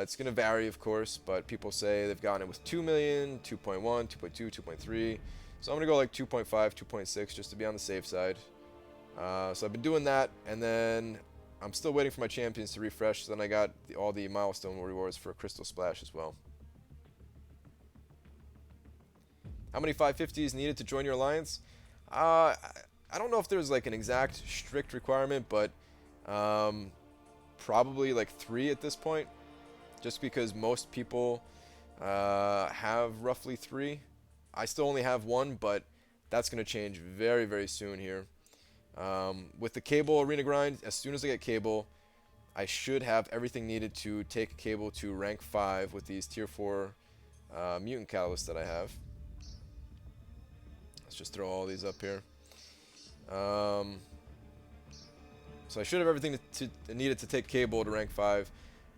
It's going to vary, of course, but people say they've gotten it with 2 million, 2.1, 2.2, 2.3. So I'm going to go like 2.5, 2.6 just to be on the safe side. So I've been doing that, and then I'm still waiting for my champions to refresh. So then I got all the milestone rewards for Crystal Splash as well. How many 550s needed to join your alliance? I don't know if there's like an exact strict requirement, but probably like 3 at this point, just because most people have roughly 3. I still only have 1, but that's going to change very, very soon here. With the Cable arena grind, as soon as I get Cable, I should have everything needed to take Cable to rank 5 with these tier 4 mutant catalysts that I have. Let's just throw all these up here. So I should have everything needed to take Cable to rank 5.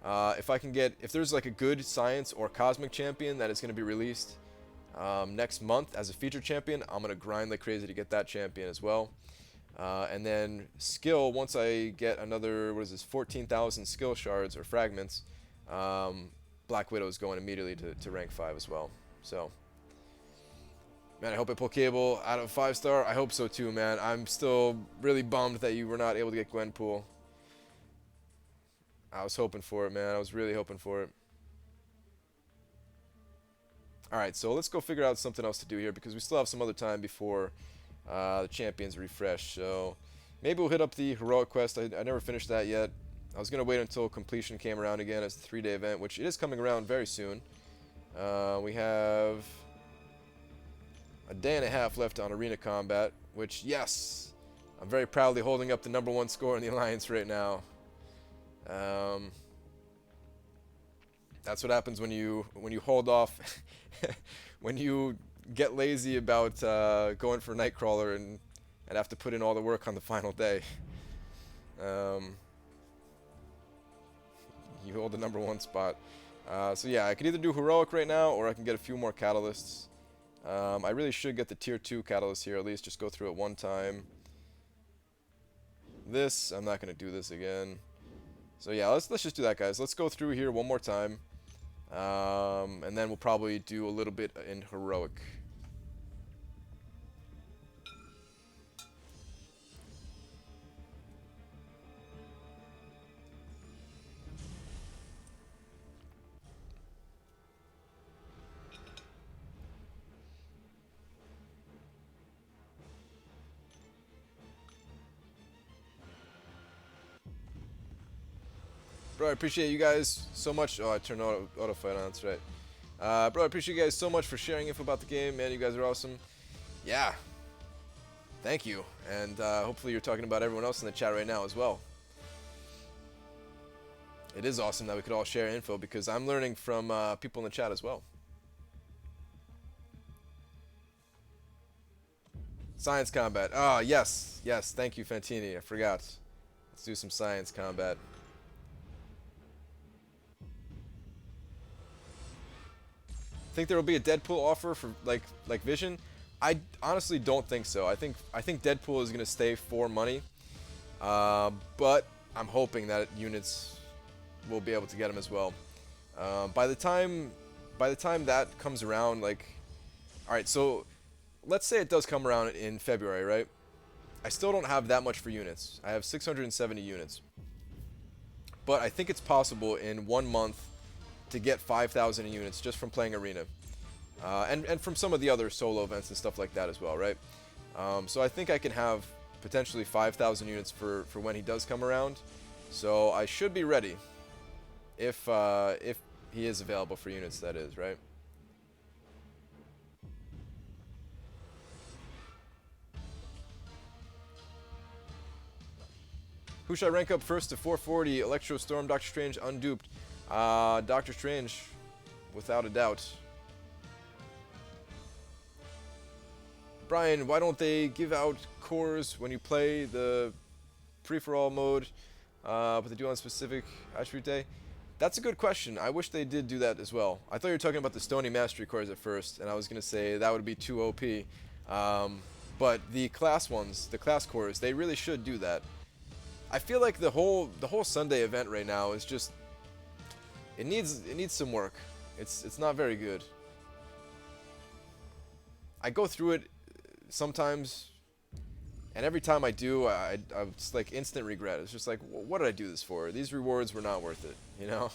If there's like a good science or cosmic champion that is going to be released next month as a feature champion, I'm going to grind like crazy to get that champion as well. And then skill, once I get another, 14,000 skill shards or fragments, Black Widow is going immediately to rank 5 as well. So, man, I hope I pull Cable out of 5-star. I hope so too, man. I'm still really bummed that you were not able to get Gwenpool. I was hoping for it, man. I was really hoping for it. Alright, so let's go figure out something else to do here, because we still have some other time before the champions refresh. So maybe we'll hit up the heroic quest. I never finished that yet. I was going to wait until completion came around again as the 3-day event, which it is coming around very soon. We have a day and a half left on Arena Combat, which, yes, I'm very proudly holding up the #1 score in the Alliance right now. That's what happens when you hold off, when you get lazy about going for Nightcrawler and have to put in all the work on the final day. You hold the #1 spot. So yeah, I could either do Heroic right now, or I can get a few more Catalysts. I really should get the Tier 2 Catalyst here, at least just go through it one time. This, I'm not going to do this again. So yeah, let's just do that, guys. Let's go through here one more time. And then we'll probably do a little bit in Heroic. Bro, I appreciate you guys so much. Oh, I turned auto fight on, that's right. Bro, I appreciate you guys so much for sharing info about the game, man. You guys are awesome. Yeah. Thank you. And hopefully you're talking about everyone else in the chat right now as well. It is awesome that we could all share info, because I'm learning from people in the chat as well. Science combat. Ah, yes. Yes, thank you, Fantini. I forgot. Let's do some science combat. Think there will be a Deadpool offer for like Vision? I honestly don't think so. I think Deadpool is gonna stay for money, but I'm hoping that units will be able to get him as well. By the time that comes around, like, all right, so let's say it does come around in February, right? I still don't have that much for units. I have 670 units, but I think it's possible in 1 month to get 5,000 units just from playing Arena. And from some of the other solo events and stuff like that as well, right? So I think I can have potentially 5,000 units for when he does come around. So I should be ready if he is available for units, that is, right? Who should I rank up first to 440? Electro, Storm, Doctor Strange, Unduped. Doctor Strange, without a doubt. Brian, why don't they give out cores when you play the free-for-all mode, but they do on specific attribute day? That's a good question. I wish they did do that as well. I thought you were talking about the Stony Mastery cores at first, and I was going to say that would be too OP. But the class ones, the class cores, they really should do that. I feel like the whole Sunday event right now is just, it needs some work. It's not very good. I go through it sometimes, and every time I do, I just like instant regret. It's just like, what did I do this for? These rewards were not worth it, you know?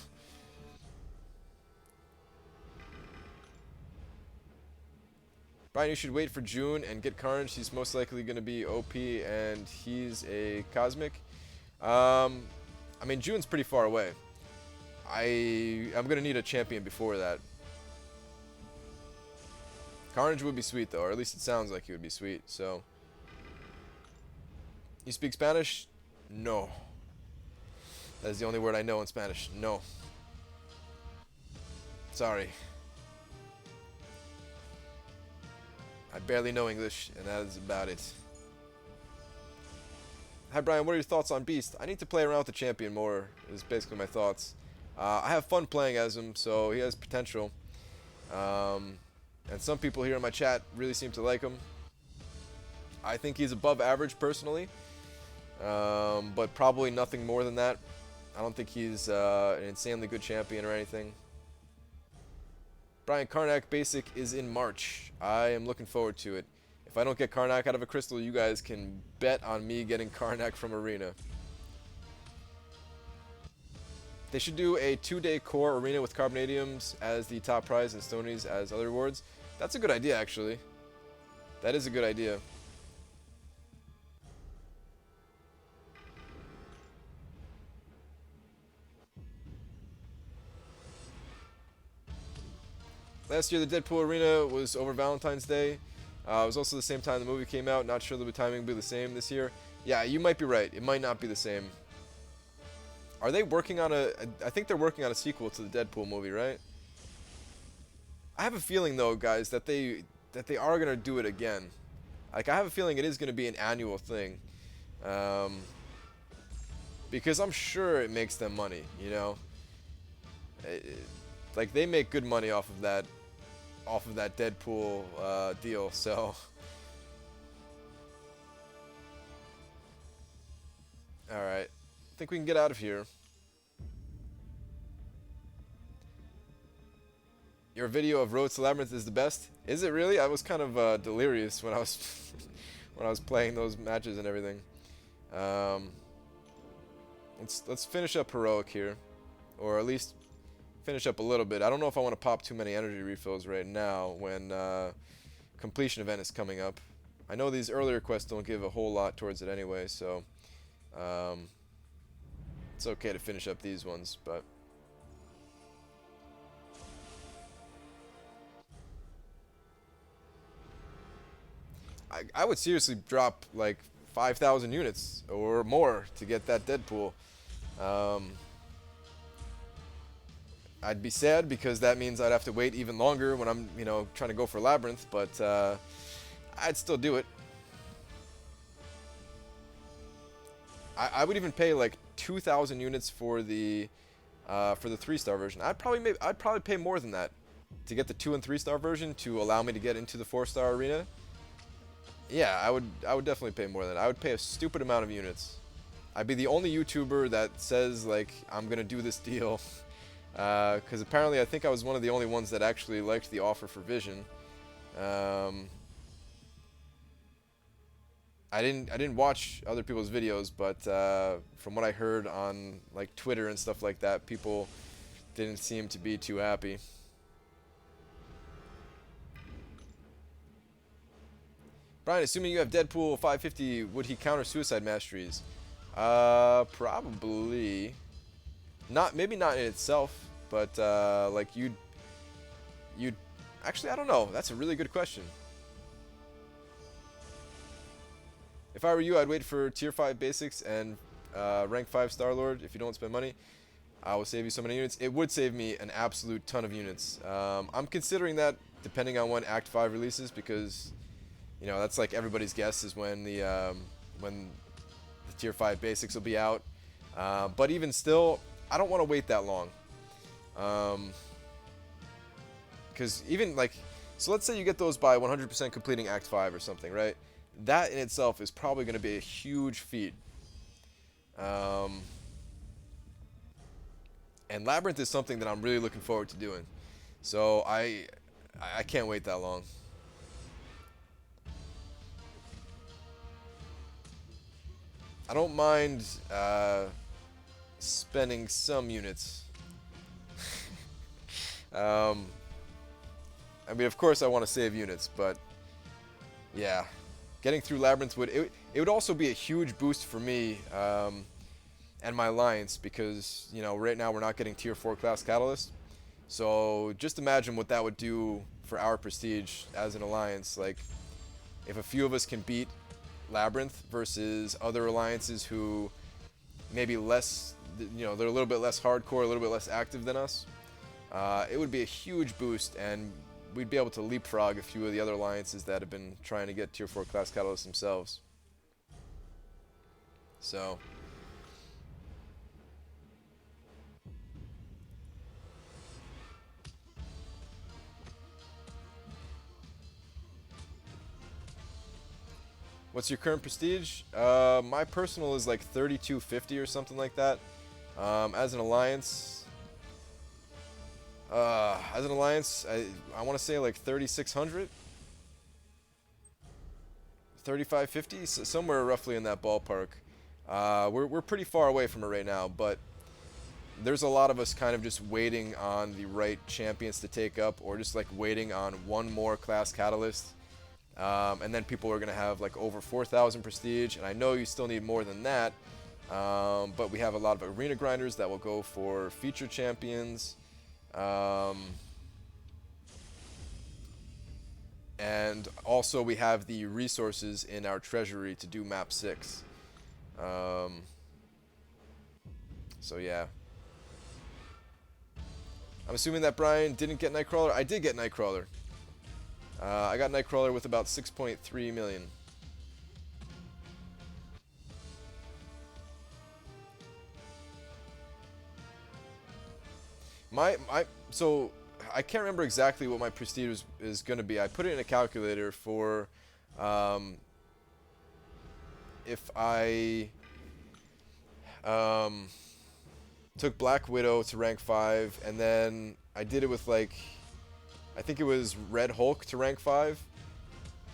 Brian, you should wait for June and get Carnage. He's most likely going to be OP, and he's a Cosmic. I mean, June's pretty far away. I'm going to need a champion before that. Carnage would be sweet, though, or at least it sounds like he would be sweet, so. You speak Spanish? No. That is the only word I know in Spanish. No. Sorry. I barely know English, and that is about it. Hi Brian, what are your thoughts on Beast? I need to play around with the champion more, is basically my thoughts. I have fun playing as him, so he has potential. And some people here in my chat really seem to like him. I think he's above average personally, but probably nothing more than that. I don't think he's an insanely good champion or anything. Brian, Karnak Basic is in March. I am looking forward to it. If I don't get Karnak out of a crystal, you guys can bet on me getting Karnak from Arena. They should do a 2-day core Arena with Carbonadiums as the top prize and Stonies as other rewards. That's a good idea, actually. That is a good idea. Last year, the Deadpool Arena was over Valentine's Day. It was also the same time the movie came out. Not sure the timing will be the same this year. Yeah, you might be right. It might not be the same. Are they working on a... I think they're working on a sequel to the Deadpool movie, right? I have a feeling, though, guys, that they are going to do it again. Like, I have a feeling it is going to be an annual thing. Because I'm sure it makes them money, you know? Like, they make good money off of that Deadpool deal, so... Alright. I think we can get out of here. Your video of Road to Labyrinth is the best? Is it really? I was kind of delirious when I was when I was playing those matches and everything. Let's finish up heroic here, or at least finish up a little bit. I don't know if I want to pop too many energy refills right now when completion event is coming up. I know these earlier quests don't give a whole lot towards it anyway, so it's okay to finish up these ones, but. I would seriously drop like 5,000 units or more to get that Deadpool. I'd be sad because that means I'd have to wait even longer when I'm, you know, trying to go for Labyrinth, but I'd still do it. I would even pay like 2,000 units for the 3-star version. I'd probably pay more than that to get the 2 and 3-star version to allow me to get into the 4-star arena. Yeah, I would definitely pay more than that. I would pay a stupid amount of units. I'd be the only YouTuber that says, like, I'm gonna do this deal. Because apparently I think I was one of the only ones that actually liked the offer for Vision. I didn't watch other people's videos, but from what I heard on, like, Twitter and stuff like that, people didn't seem to be too happy. Brian, assuming you have Deadpool 550, would he counter Suicide Masteries? Probably. Maybe not in itself, but like you'd. Actually, I don't know. That's a really good question. If I were you, I'd wait for Tier 5 Basics and Rank 5 Star-Lord if you don't spend money. I will save you so many units. It would save me an absolute ton of units. I'm considering that depending on when Act 5 releases because. You know, that's like everybody's guess is when the Tier 5 Basics will be out. But even still, I don't want to wait that long. Because even like, so let's say you get those by 100% completing Act 5 or something, right? That in itself is probably going to be a huge feat. And Labyrinth is something that I'm really looking forward to doing. So I can't wait that long. I don't mind spending some units. I mean, of course, I want to save units, but yeah, getting through Labyrinth it would also be a huge boost for me and my alliance because you know right now we're not getting Tier 4 class Catalyst. So just imagine what that would do for our prestige as an alliance. Like, if a few of us can beat Labyrinth versus other alliances who maybe less, you know, they're a little bit less hardcore, a little bit less active than us. It would be a huge boost, and we'd be able to leapfrog a few of the other alliances that have been trying to get Tier 4 class Catalysts themselves. So. What's your current prestige? My personal is like 3250 or something like that. As an alliance, I want to say like 3600, 3550, somewhere roughly in that ballpark. We're pretty far away from it right now, but there's a lot of us kind of just waiting on the right champions to take up, or just like waiting on one more class catalyst. And then people are going to have like over 4,000 prestige, and I know you still need more than that, but we have a lot of arena grinders that will go for feature champions. And also we have the resources in our treasury to do map 6. Um, so yeah. I'm assuming that Brian didn't get Nightcrawler. I did get Nightcrawler. I got Nightcrawler with about 6.3 million. So I can't remember exactly what my prestige is going to be. I put it in a calculator for if I took Black Widow to rank 5, and then I did it with, like, I think it was Red Hulk to rank 5.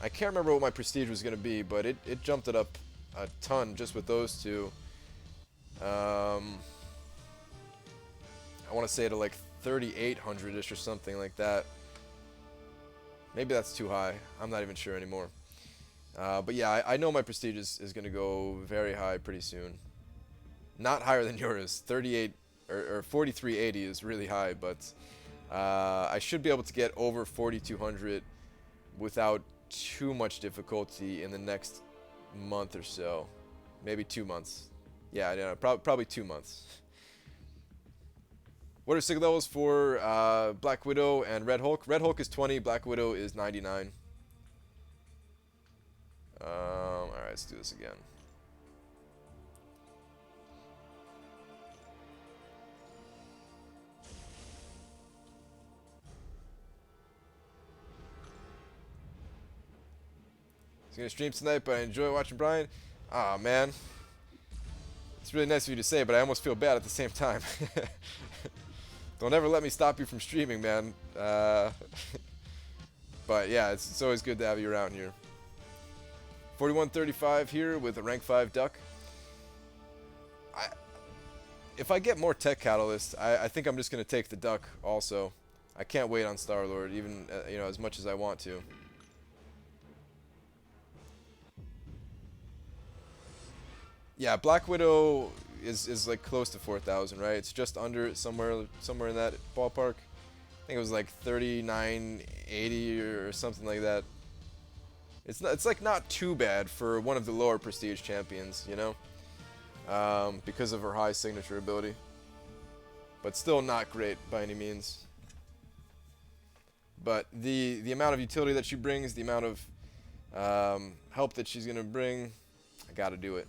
I can't remember what my prestige was going to be, but it jumped it up a ton just with those two. I want to say to like 3,800-ish or something like that. Maybe that's too high. I'm not even sure anymore. But yeah, I know my prestige is going to go very high pretty soon. Not higher than yours. 38 or 4,380 is really high, but I should be able to get over 4,200 without too much difficulty in the next month or so. Maybe 2 months. Yeah, I know, probably 2 months. What are sig levels for Black Widow and Red Hulk? Red Hulk is 20, Black Widow is 99. Alright, let's do this again. He's gonna stream tonight, but I enjoy watching Brian. Aw, man. It's really nice of you to say, but I almost feel bad at the same time. Don't ever let me stop you from streaming, man. But yeah, it's always good to have you around here. 4135 here with a rank 5 duck. If I get more tech catalysts, I think I'm just gonna take the duck also. I can't wait on Star-Lord, even you know, as much as I want to. Yeah, Black Widow is like close to 4,000, right? It's just under somewhere in that ballpark. I think it was like 3,980 or something like that. It's like not too bad for one of the lower prestige champions, you know, because of her high signature ability. But still not great by any means. But the amount of utility that she brings, the amount of help that she's gonna bring, I gotta do it.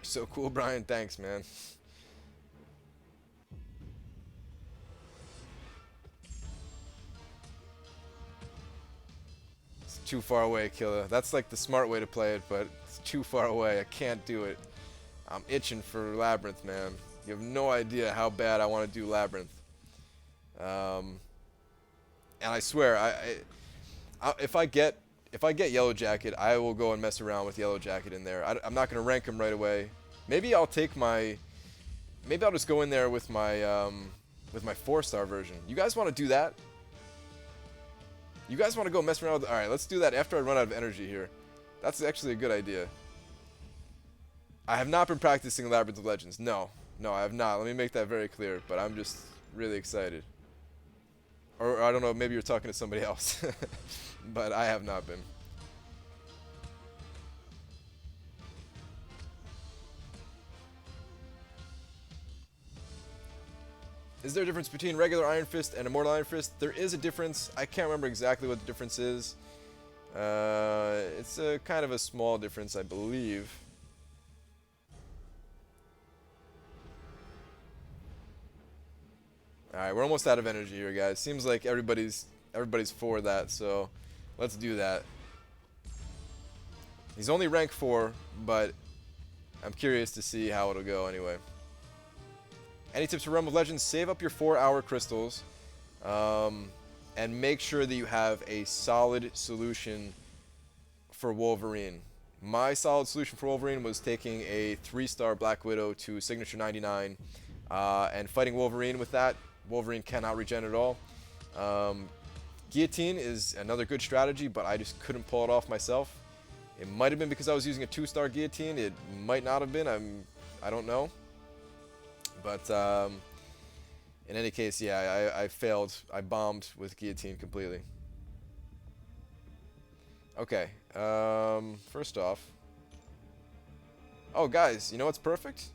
So cool, Brian. Thanks, man. It's too far away, Killa. That's like the smart way to play it, but it's too far away. I can't do it. I'm itching for Labyrinth, man. You have no idea how bad I want to do Labyrinth. And I swear, if I get Yellow Jacket, I will go and mess around with Yellow Jacket in there. I'm not going to rank him right away. Maybe I'll take my... Maybe I'll just go in there with my 4-star version. You guys want to do that? You guys want to go mess around with... Alright, let's do that after I run out of energy here. That's actually a good idea. I have not been practicing Labyrinth of Legends. No, I have not. Let me make that very clear. But I'm just really excited. Or I don't know, maybe you're talking to somebody else. But I have not been. Is there a difference between regular Iron Fist and Immortal Iron Fist? There is a difference. I can't remember exactly what the difference is. It's a kind of a small difference, I believe. Alright, we're almost out of energy here, guys. Seems like everybody's for that, so let's do that. He's only rank 4, but I'm curious to see how it'll go anyway. Any tips for Realm of Legends? Save up your 4-hour crystals, and make sure that you have a solid solution for Wolverine. My solid solution for Wolverine was taking a 3-star Black Widow to Signature 99, and fighting Wolverine with that. Wolverine cannot regen at all. Guillotine is another good strategy, but I just couldn't pull it off myself. It might have been because I was using a 2-star Guillotine. It might not have been. I don't know. But In any case, yeah, I failed. I bombed with guillotine completely. Okay. First off. Oh, guys, you know what's perfect?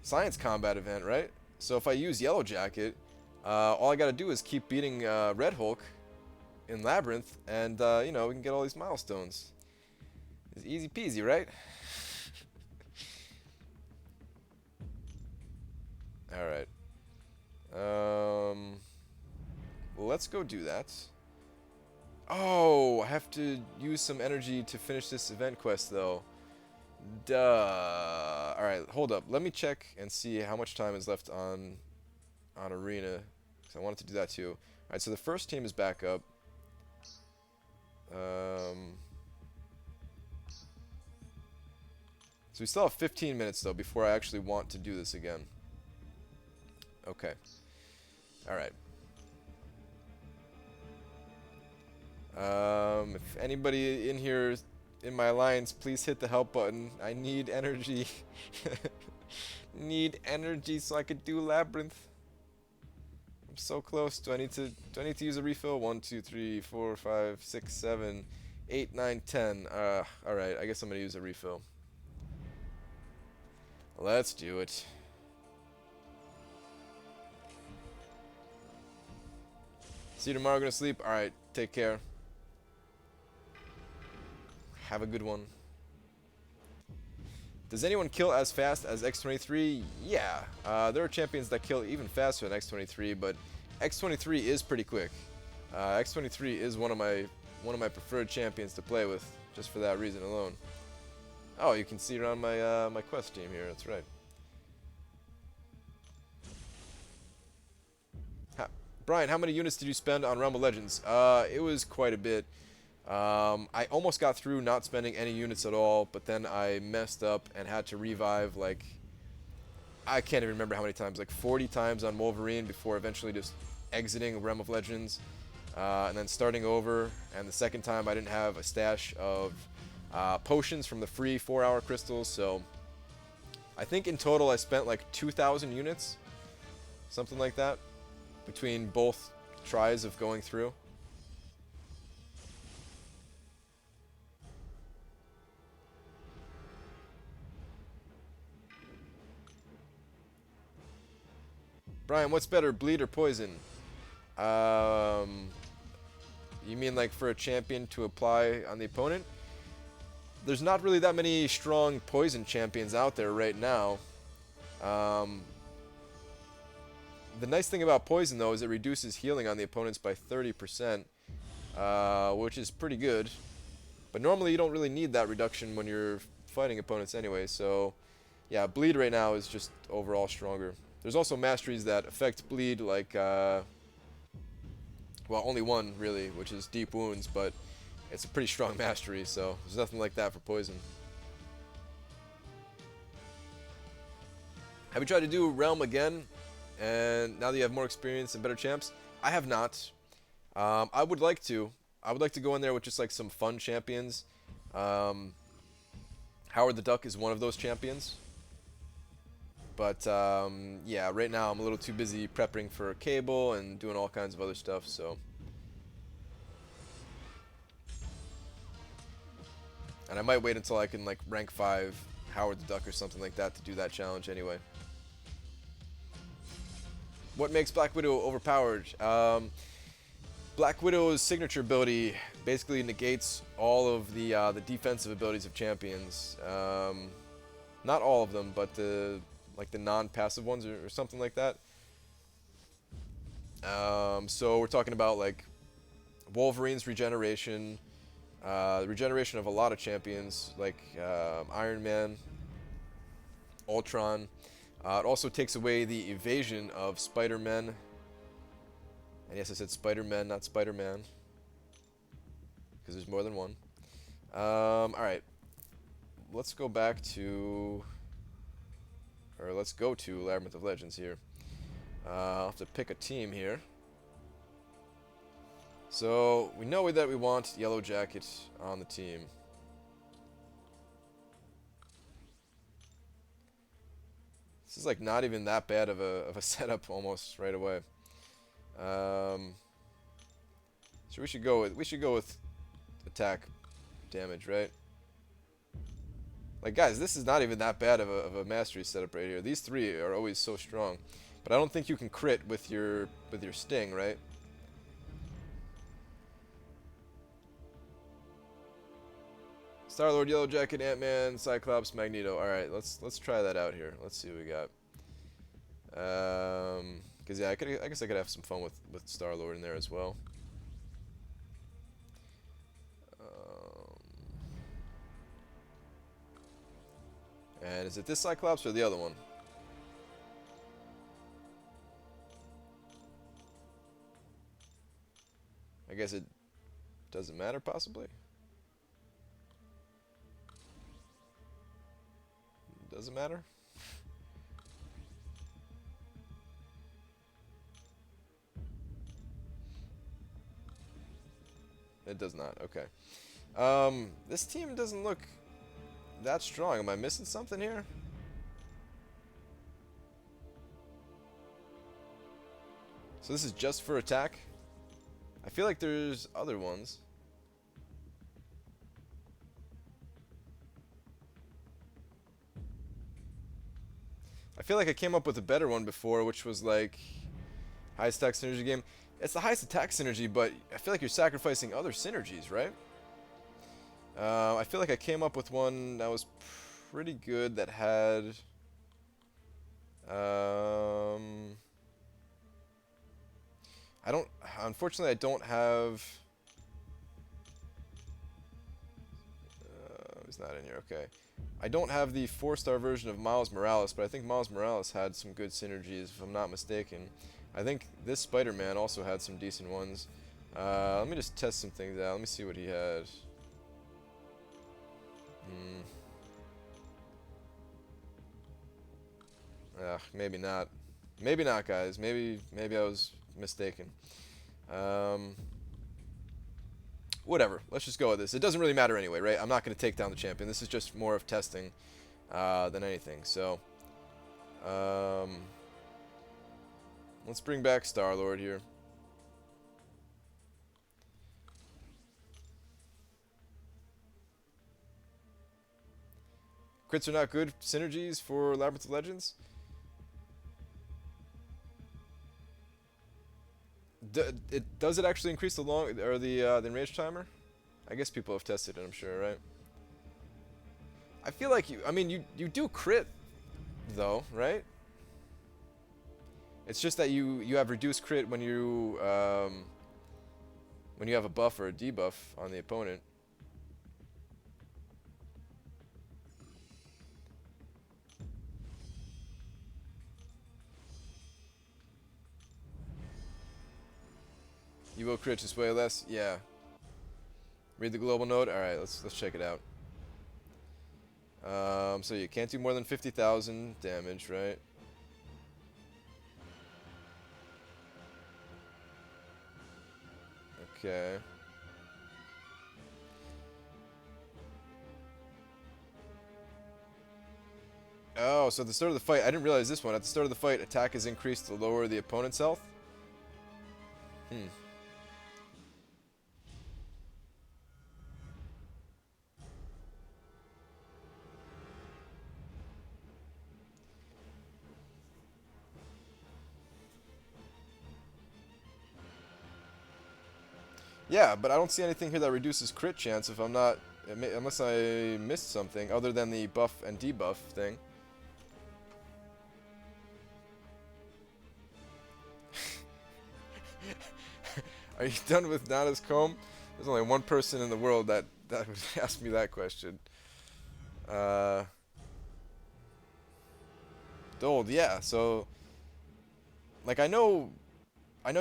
Science combat event, right? So if I use Yellow Jacket, all I gotta do is keep beating Red Hulk in Labyrinth, and you know, we can get all these milestones. It's easy peasy, right? All right. Well, let's go do that. Oh, I have to use some energy to finish this event quest, though. Duh. All right, hold up. Let me check and see how much time is left on Arena, because I wanted to do that too. All right, so the first team is back up. So we still have 15 minutes though before I actually want to do this again. Okay. All right. If anybody in here in my alliance, please hit the help button. I need energy. Need energy so I could do Labyrinth. I'm so close. Do I need to use a refill? 1, 2, 3, 4, 5, 6, 7, 8, 9, 10. Alright, I guess I'm gonna use a refill. Let's do it. See you tomorrow, gonna sleep. Alright, take care. Have a good one. Does anyone kill as fast as X23? Yeah. There are champions that kill even faster than X23, but X23 is pretty quick. X23 is one of my preferred champions to play with, just for that reason alone. Oh, you can see around my my quest team here. That's right. Brian, how many units did you spend on Realm of Legends? It was quite a bit. I almost got through not spending any units at all, but then I messed up and had to revive, like, I can't even remember how many times, like 40 times on Wolverine before eventually just exiting Realm of Legends, and then starting over. And the second time I didn't have a stash of potions from the free 4-hour crystals, so I think in total I spent like 2,000 units, something like that, between both tries of going through. Brian, what's better, bleed or poison? You mean like for a champion to apply on the opponent? There's not really that many strong poison champions out there right now. The nice thing about poison, though, is it reduces healing on the opponents by 30%, which is pretty good. But normally you don't really need that reduction when you're fighting opponents anyway, so yeah, bleed right now is just overall stronger. There's also masteries that affect bleed, like, well, only one, really, which is Deep Wounds, but it's a pretty strong mastery, so there's nothing like that for poison. Have you tried to do Realm again, and now that you have more experience and better champs? I have not. I would like to. I would like to go in there with just, like, some fun champions. Howard the Duck is one of those champions. But, yeah, right now I'm a little too busy prepping for Cable and doing all kinds of other stuff, so. And I might wait until I can, like, rank 5 Howard the Duck or something like that to do that challenge anyway. What makes Black Widow overpowered? Black Widow's signature ability basically negates all of the defensive abilities of champions. Not all of them, but the non-passive ones or something like that. So we're talking about like Wolverine's regeneration, the regeneration of a lot of champions like Iron Man, Ultron. It also takes away the evasion of Spider-Man. And yes, I said Spider-Man, not Spider-Man, because there's more than one. Alright, let's go back to, or let's go to Labyrinth of Legends here. I'll have to pick a team here. So, we know that we want Yellow Jacket on the team. This is like not even that bad of a setup almost right away. So we should go with attack damage, right? Like guys, this is not even that bad of a mastery setup right here. These three are always so strong, but I don't think you can crit with your sting, right? Star-Lord, Yellow Jacket, Ant-Man, Cyclops, Magneto. All right, let's try that out here. Let's see what we got. Cause yeah, I guess I could have some fun with Star-Lord in there as well. And is it this Cyclops or the other one? I guess it doesn't matter, possibly. Doesn't matter. It does not. Okay. This team doesn't look that strong. Am I missing something here? So this is just for attack? I feel like there's other ones. I feel like I came up with a better one before, which was like highest attack synergy game. It's the highest attack synergy, but I feel like you're sacrificing other synergies, right? I feel like I came up with one that was pretty good that had... Unfortunately, I don't have... he's not in here, okay. I don't have the 4-star version of Miles Morales, but I think Miles Morales had some good synergies, if I'm not mistaken. I think this Spider-Man also had some decent ones. Let me just test some things out. Let me see what he had. Maybe not. Maybe not, guys. Maybe I was mistaken. Whatever. Let's just go with this. It doesn't really matter anyway, right? I'm not going to take down the champion. This is just more of testing than anything. So, let's bring back Star-Lord here. Crits are not good synergies for Labyrinth of Legends. Does it actually increase the enrage timer? I guess people have tested it, I'm sure, right? I feel like you do crit though, right? It's just that you have reduced crit when you have a buff or a debuff on the opponent. You will crit just way less? Yeah. Read the global node? Alright, let's check it out. So you can't do more than 50,000 damage, right? Okay. Oh, so at the start of the fight, I didn't realize this one. At the start of the fight, attack is increased to lower the opponent's health. Yeah, but I don't see anything here that reduces crit chance if I'm not... Unless I missed something other than the buff and debuff thing. Are you done with Nana's comb? There's only one person in the world that would ask me that question. Dold, yeah, so... Like, I know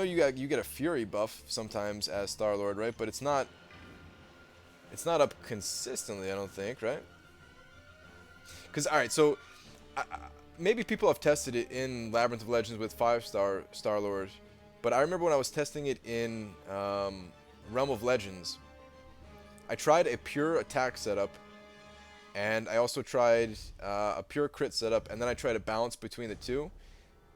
you get a Fury buff sometimes as Star-Lord, right? But it's not up consistently, I don't think, right? Because alright, so maybe people have tested it in Labyrinth of Legends with 5-star Star-Lord, but I remember when I was testing it in Realm of Legends, I tried a pure attack setup And I also tried a pure crit setup, and then I tried a balance between the two.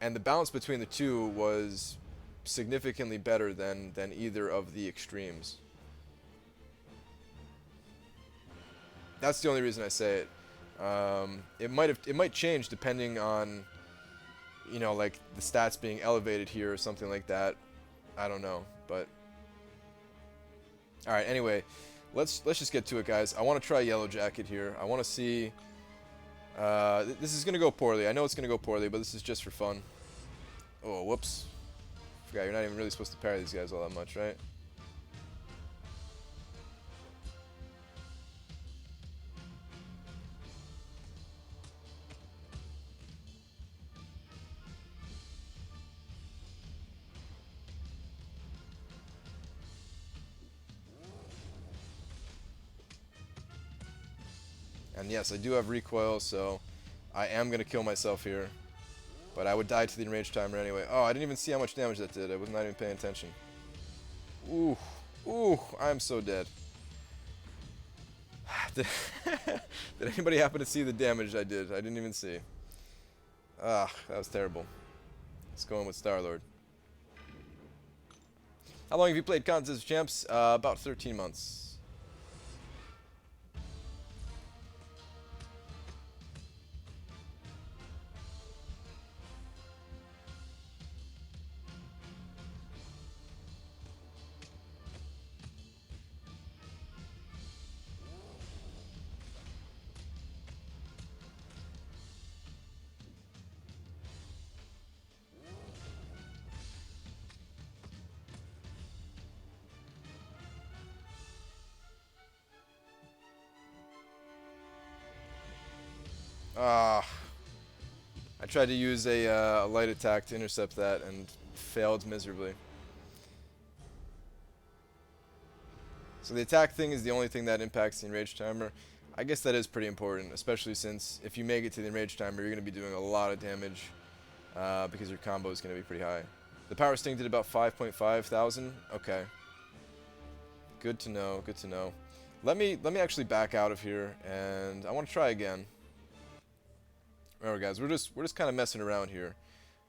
And the balance between the two was significantly better than either of the extremes. That's the only reason I say it. It might change depending on, you know, like the stats being elevated here or something like that. I don't know, but all right. Anyway, let's just get to it, guys. I want to try Yellow Jacket here. I want to see. This is gonna go poorly. I know it's gonna go poorly, but this is just for fun. Oh, whoops! Forgot you're not even really supposed to parry these guys all that much, right? And yes, I do have recoil, so I am gonna kill myself here. But I would die to the enraged timer anyway. Oh, I didn't even see how much damage that did. I was not even paying attention. Ooh, ooh, I'm so dead. Did, did anybody happen to see the damage I did? I didn't even see. Ah, that was terrible. Let's go in with Star-Lord. How long have you played Contest of Champs? About 13 months. Ah, I tried to use a light attack to intercept that and failed miserably. So the attack thing is the only thing that impacts the enraged timer. I guess that is pretty important, especially since if you make it to the enraged timer, you're going to be doing a lot of damage because your combo is going to be pretty high. The power sting did about 5.5 thousand. Okay. Good to know. Good to know. Let me actually back out of here, and I want to try again. Remember, guys, we're just kind of messing around here.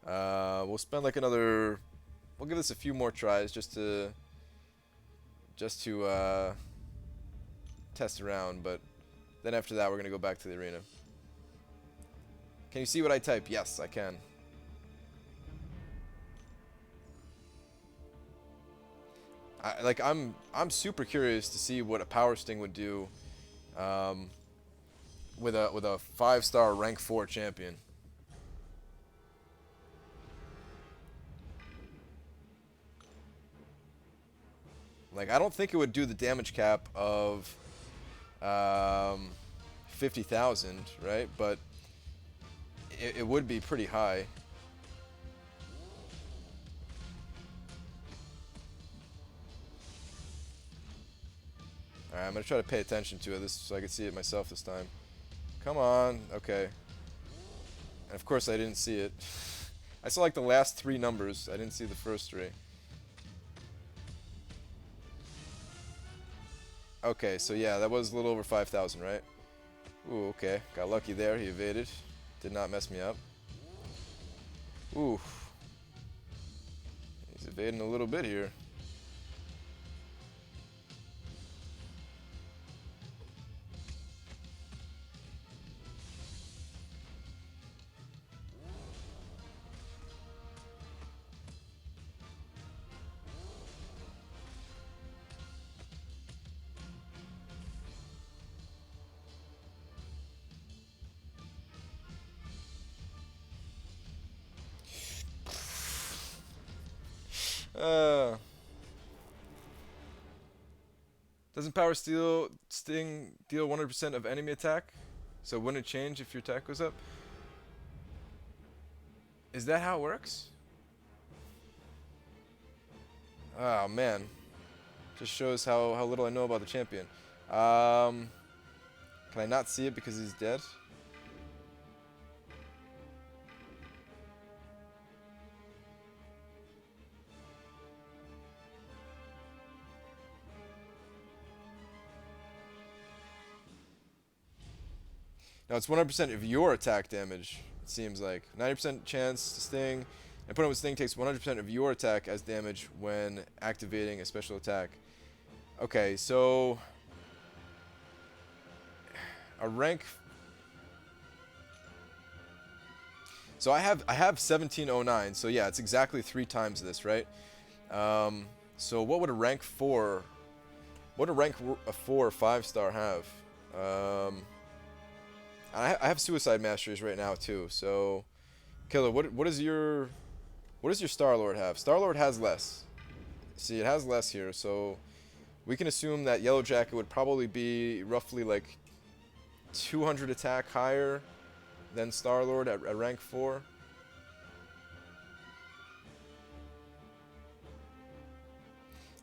We'll spend like another. We'll give this a few more tries just to test around, but then after that we're gonna go back to the arena. Can you see what I type? Yes, I can. I'm super curious to see what a power sting would do with a 5-star rank 4 champion. Like, I don't think it would do the damage cap of 50,000, right? But it would be pretty high. Alright, I'm going to try to pay attention to it so I can see it myself this time. Come on. Okay. And of course I didn't see it. I saw like the last 3 numbers. I didn't see the first 3. Okay, so yeah, that was a little over 5,000, right? Ooh, okay. Got lucky there. He evaded. Did not mess me up. Ooh. He's evading a little bit here. Doesn't Power Sting deal 100% of enemy attack? So wouldn't it change if your attack goes up? Is that how it works? Oh man. Just shows how little I know about the champion. Can I not see it because he's dead? No, it's 100% of your attack damage, it seems like. 90% chance to sting. An opponent with sting takes 100% of your attack as damage when activating a special attack. Okay, so a rank. So I have 1709. So yeah, it's exactly 3 times this, right? So what would a rank 4? What would a rank 4 5-star have? I have Suicide Masteries right now too. So, Killer, what does your Star-Lord have? Star-Lord has less. See, it has less here, so we can assume that Yellow Jacket would probably be roughly like 200 attack higher than Star-Lord at rank 4.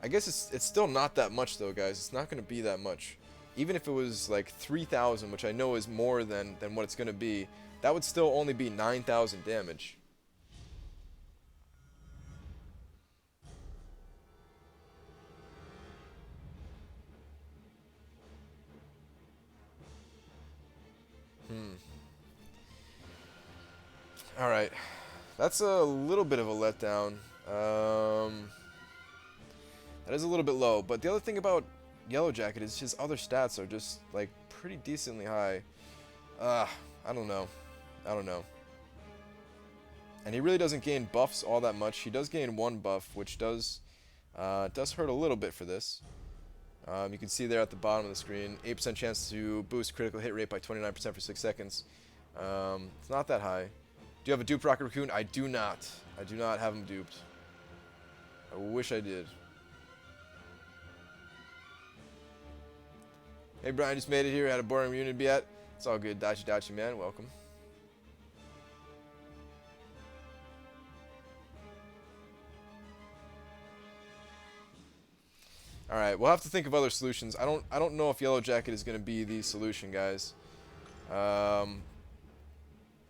I guess it's still not that much though, guys. It's not going to be that much. Even if it was like 3,000, which I know is more than what it's going to be, that would still only be 9,000 damage. Alright. That's a little bit of a letdown. That is a little bit low. But the other thing about Yellow Jacket is his other stats are just, like, pretty decently high. I don't know. I don't know. And he really doesn't gain buffs all that much. He does gain 1 buff, which does hurt a little bit for this. You can see there at the bottom of the screen, 8% chance to boost critical hit rate by 29% for 6 seconds. It's not that high. Do you have a duped Rocket Raccoon? I do not. I do not have him duped. I wish I did. Hey Brian, just made it here. Had a boring reunion to be at. It's all good. Dachi, man. Welcome. All right, we'll have to think of other solutions. I don't know if Yellow Jacket is going to be the solution, guys.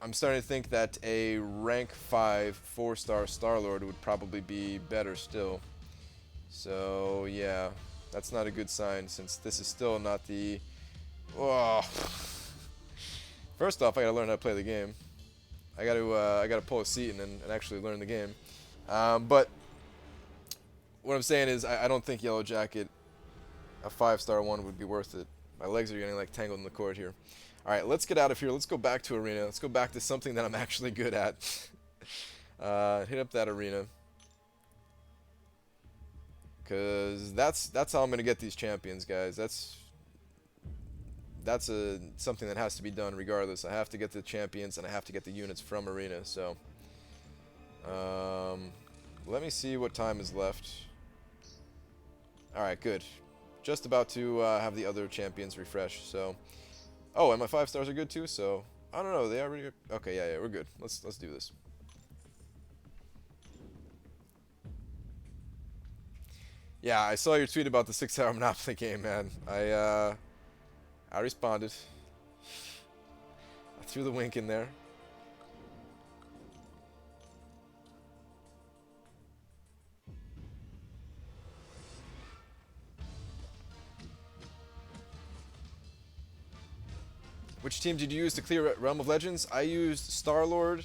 I'm starting to think that a rank 5 4-star Star-Lord would probably be better still. So, yeah, that's not a good sign since this is still not the... Oh. First off, I gotta learn how to play the game. I gotta pull a seat and actually learn the game. But what I'm saying is I don't think Yellow Jacket, a 5-star one, would be worth it. My legs are getting like tangled in the cord here. Alright, let's get out of here. Let's go back to Arena. Let's go back to something that I'm actually good at. Hit up that Arena. Because that's how I'm going to get these champions, guys. That's something that has to be done regardless. I have to get the champions and I have to get the units from Arena. So, let me see what time is left. Alright, good. Just about to have the other champions refresh, so... Oh, and my 5 stars are good too, so... I don't know, they are really good. Okay, yeah, we're good. Let's do this. Yeah, I saw your tweet about the 6-hour Monopoly game, man. I responded. I threw the wink in there. Which team did you use to clear Realm of Legends? I used Star-Lord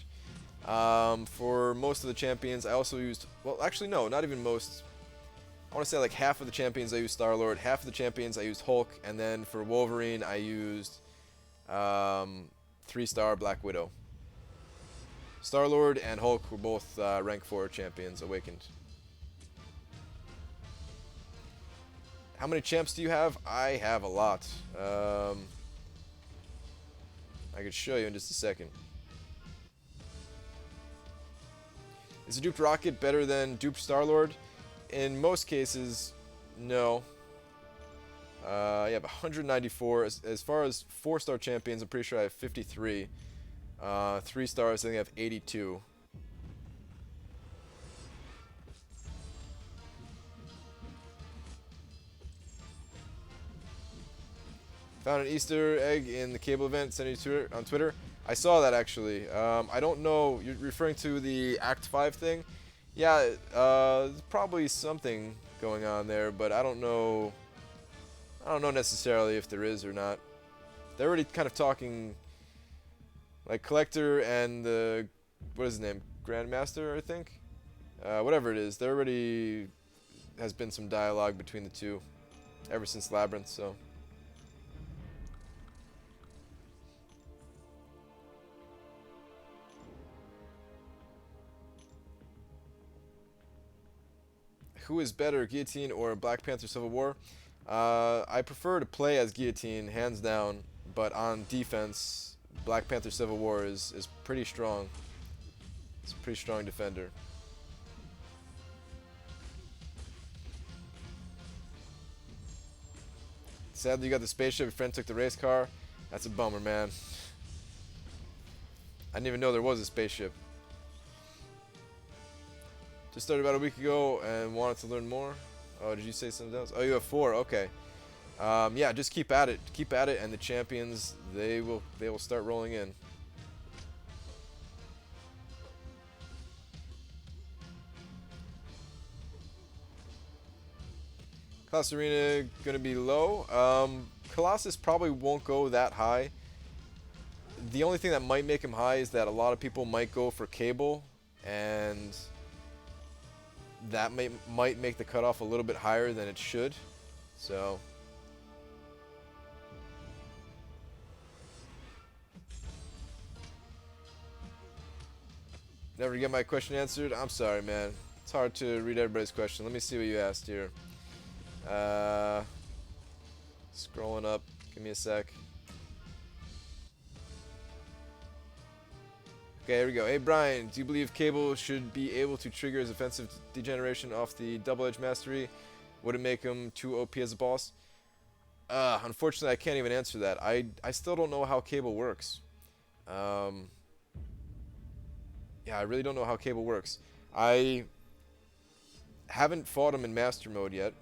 for most of the champions. I also used... Well, actually, no, not even most. I want to say like half of the champions I used Star-Lord, half of the champions I used Hulk, and then for Wolverine I used 3-star Black Widow. Star-Lord and Hulk were both rank 4 champions awakened. How many champs do you have? I have a lot. I could show you in just a second. Is a duped Rocket better than duped Star-Lord? In most cases, no. I have 194. As far as 4-star champions, I'm pretty sure I have 53. 3 stars, I think I have 82. Found an Easter egg in the cable event, sent you on Twitter. I saw that actually. I don't know, you're referring to the Act 5 thing? Yeah, there's probably something going on there, but I don't know necessarily if there is or not. They're already kind of talking Like Collector and the, what is his name, Grandmaster, I think. Whatever it is, there already has been some dialogue between the two ever since Labyrinth. So. Who is better, Guillotine or Black Panther Civil War? I prefer to play as Guillotine, hands down, but on defense, Black Panther Civil War is pretty strong. It's a pretty strong defender. Sadly, you got the spaceship. Your friend took the race car. That's a bummer, man. I didn't even know there was a spaceship. Just started about a week ago and wanted to learn more. Oh, did you say something else? Oh, you have 4. Okay. Yeah, just keep at it. Keep at it, and the champions, they will start rolling in. Class Arena gonna be low. Colossus probably won't go that high. The only thing that might make him high is that a lot of people might go for Cable, and that might make the cutoff a little bit higher than it should. So. Never get my question answered? I'm sorry, man. It's hard to read everybody's question. Let me see what you asked here. Scrolling up. Give me a sec. Okay, here we go. Hey, Brian, do you believe Cable should be able to trigger his offensive degeneration off the double-edge mastery? Would it make him too OP as a boss? Unfortunately, I can't even answer that. I still don't know how Cable works. Yeah, I really don't know how Cable works. I haven't fought him in Master Mode yet.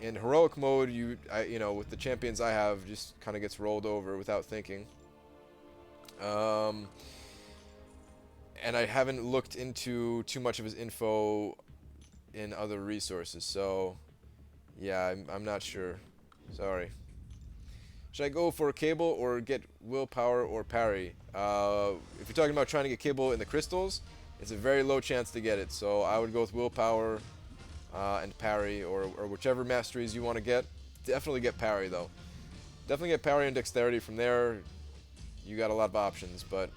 In Heroic Mode, you know, with the champions I have, just kind of gets rolled over without thinking. And I haven't looked into too much of his info in other resources, so yeah, I'm not sure. Sorry. Should I go for Cable or get Willpower or Parry? If you're talking about trying to get Cable in the crystals, it's a very low chance to get it, so I would go with Willpower and Parry, or whichever masteries you want to get. Definitely get Parry, though. Definitely get Parry and Dexterity. From there, you got a lot of options, but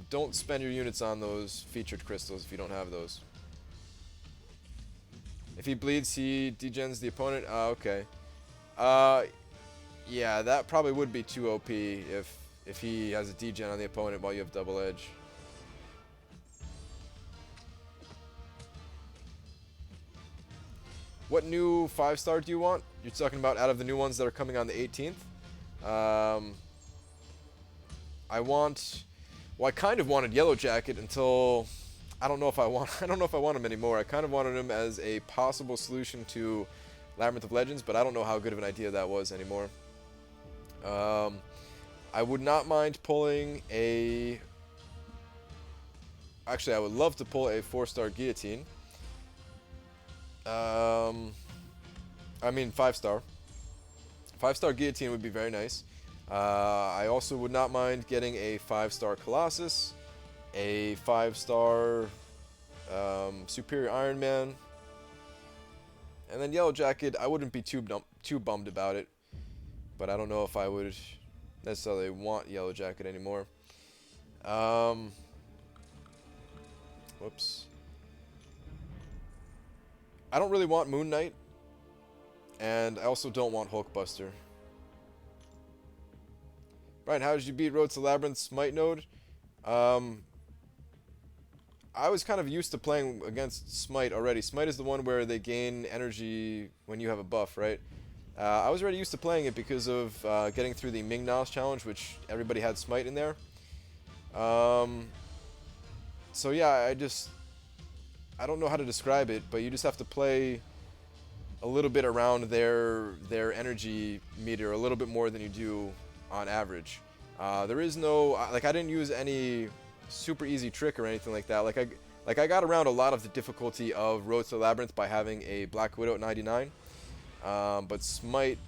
don't spend your units on those featured crystals if you don't have those. If he bleeds, he degens the opponent. Okay. Yeah, that probably would be too OP if he has a degen on the opponent while you have double edge. What new 5-star do you want? You're talking about out of the new ones that are coming on the 18th. I want. Well, I kind of wanted Yellow Jacket until I don't know if I want him anymore. I kind of wanted him as a possible solution to Labyrinth of Legends, but I don't know how good of an idea that was anymore. I would not mind pulling a. Actually, I would love to pull a 4-star Guillotine. I mean 5-star. 5-star Guillotine would be very nice. I also would not mind getting a 5-star Colossus, a 5-star Superior Iron Man, and then Yellow Jacket. I wouldn't be too bummed about it, but I don't know if I would necessarily want Yellow Jacket anymore. Whoops. I don't really want Moon Knight, and I also don't want Hulkbuster. Brian, how did you beat Road to Labyrinth Smite node? I was kind of used to playing against Smite already. Smite is the one where they gain energy when you have a buff, right? I was already used to playing it because of getting through the Ming-Na's challenge, which everybody had Smite in there. So yeah, I don't know how to describe it, but you just have to play a little bit around their energy meter, a little bit more than you do on average. There is no, like, I didn't use any super easy trick or anything like that. Like I got around a lot of the difficulty of Road to Labyrinth by having a Black Widow at 99. But Smite,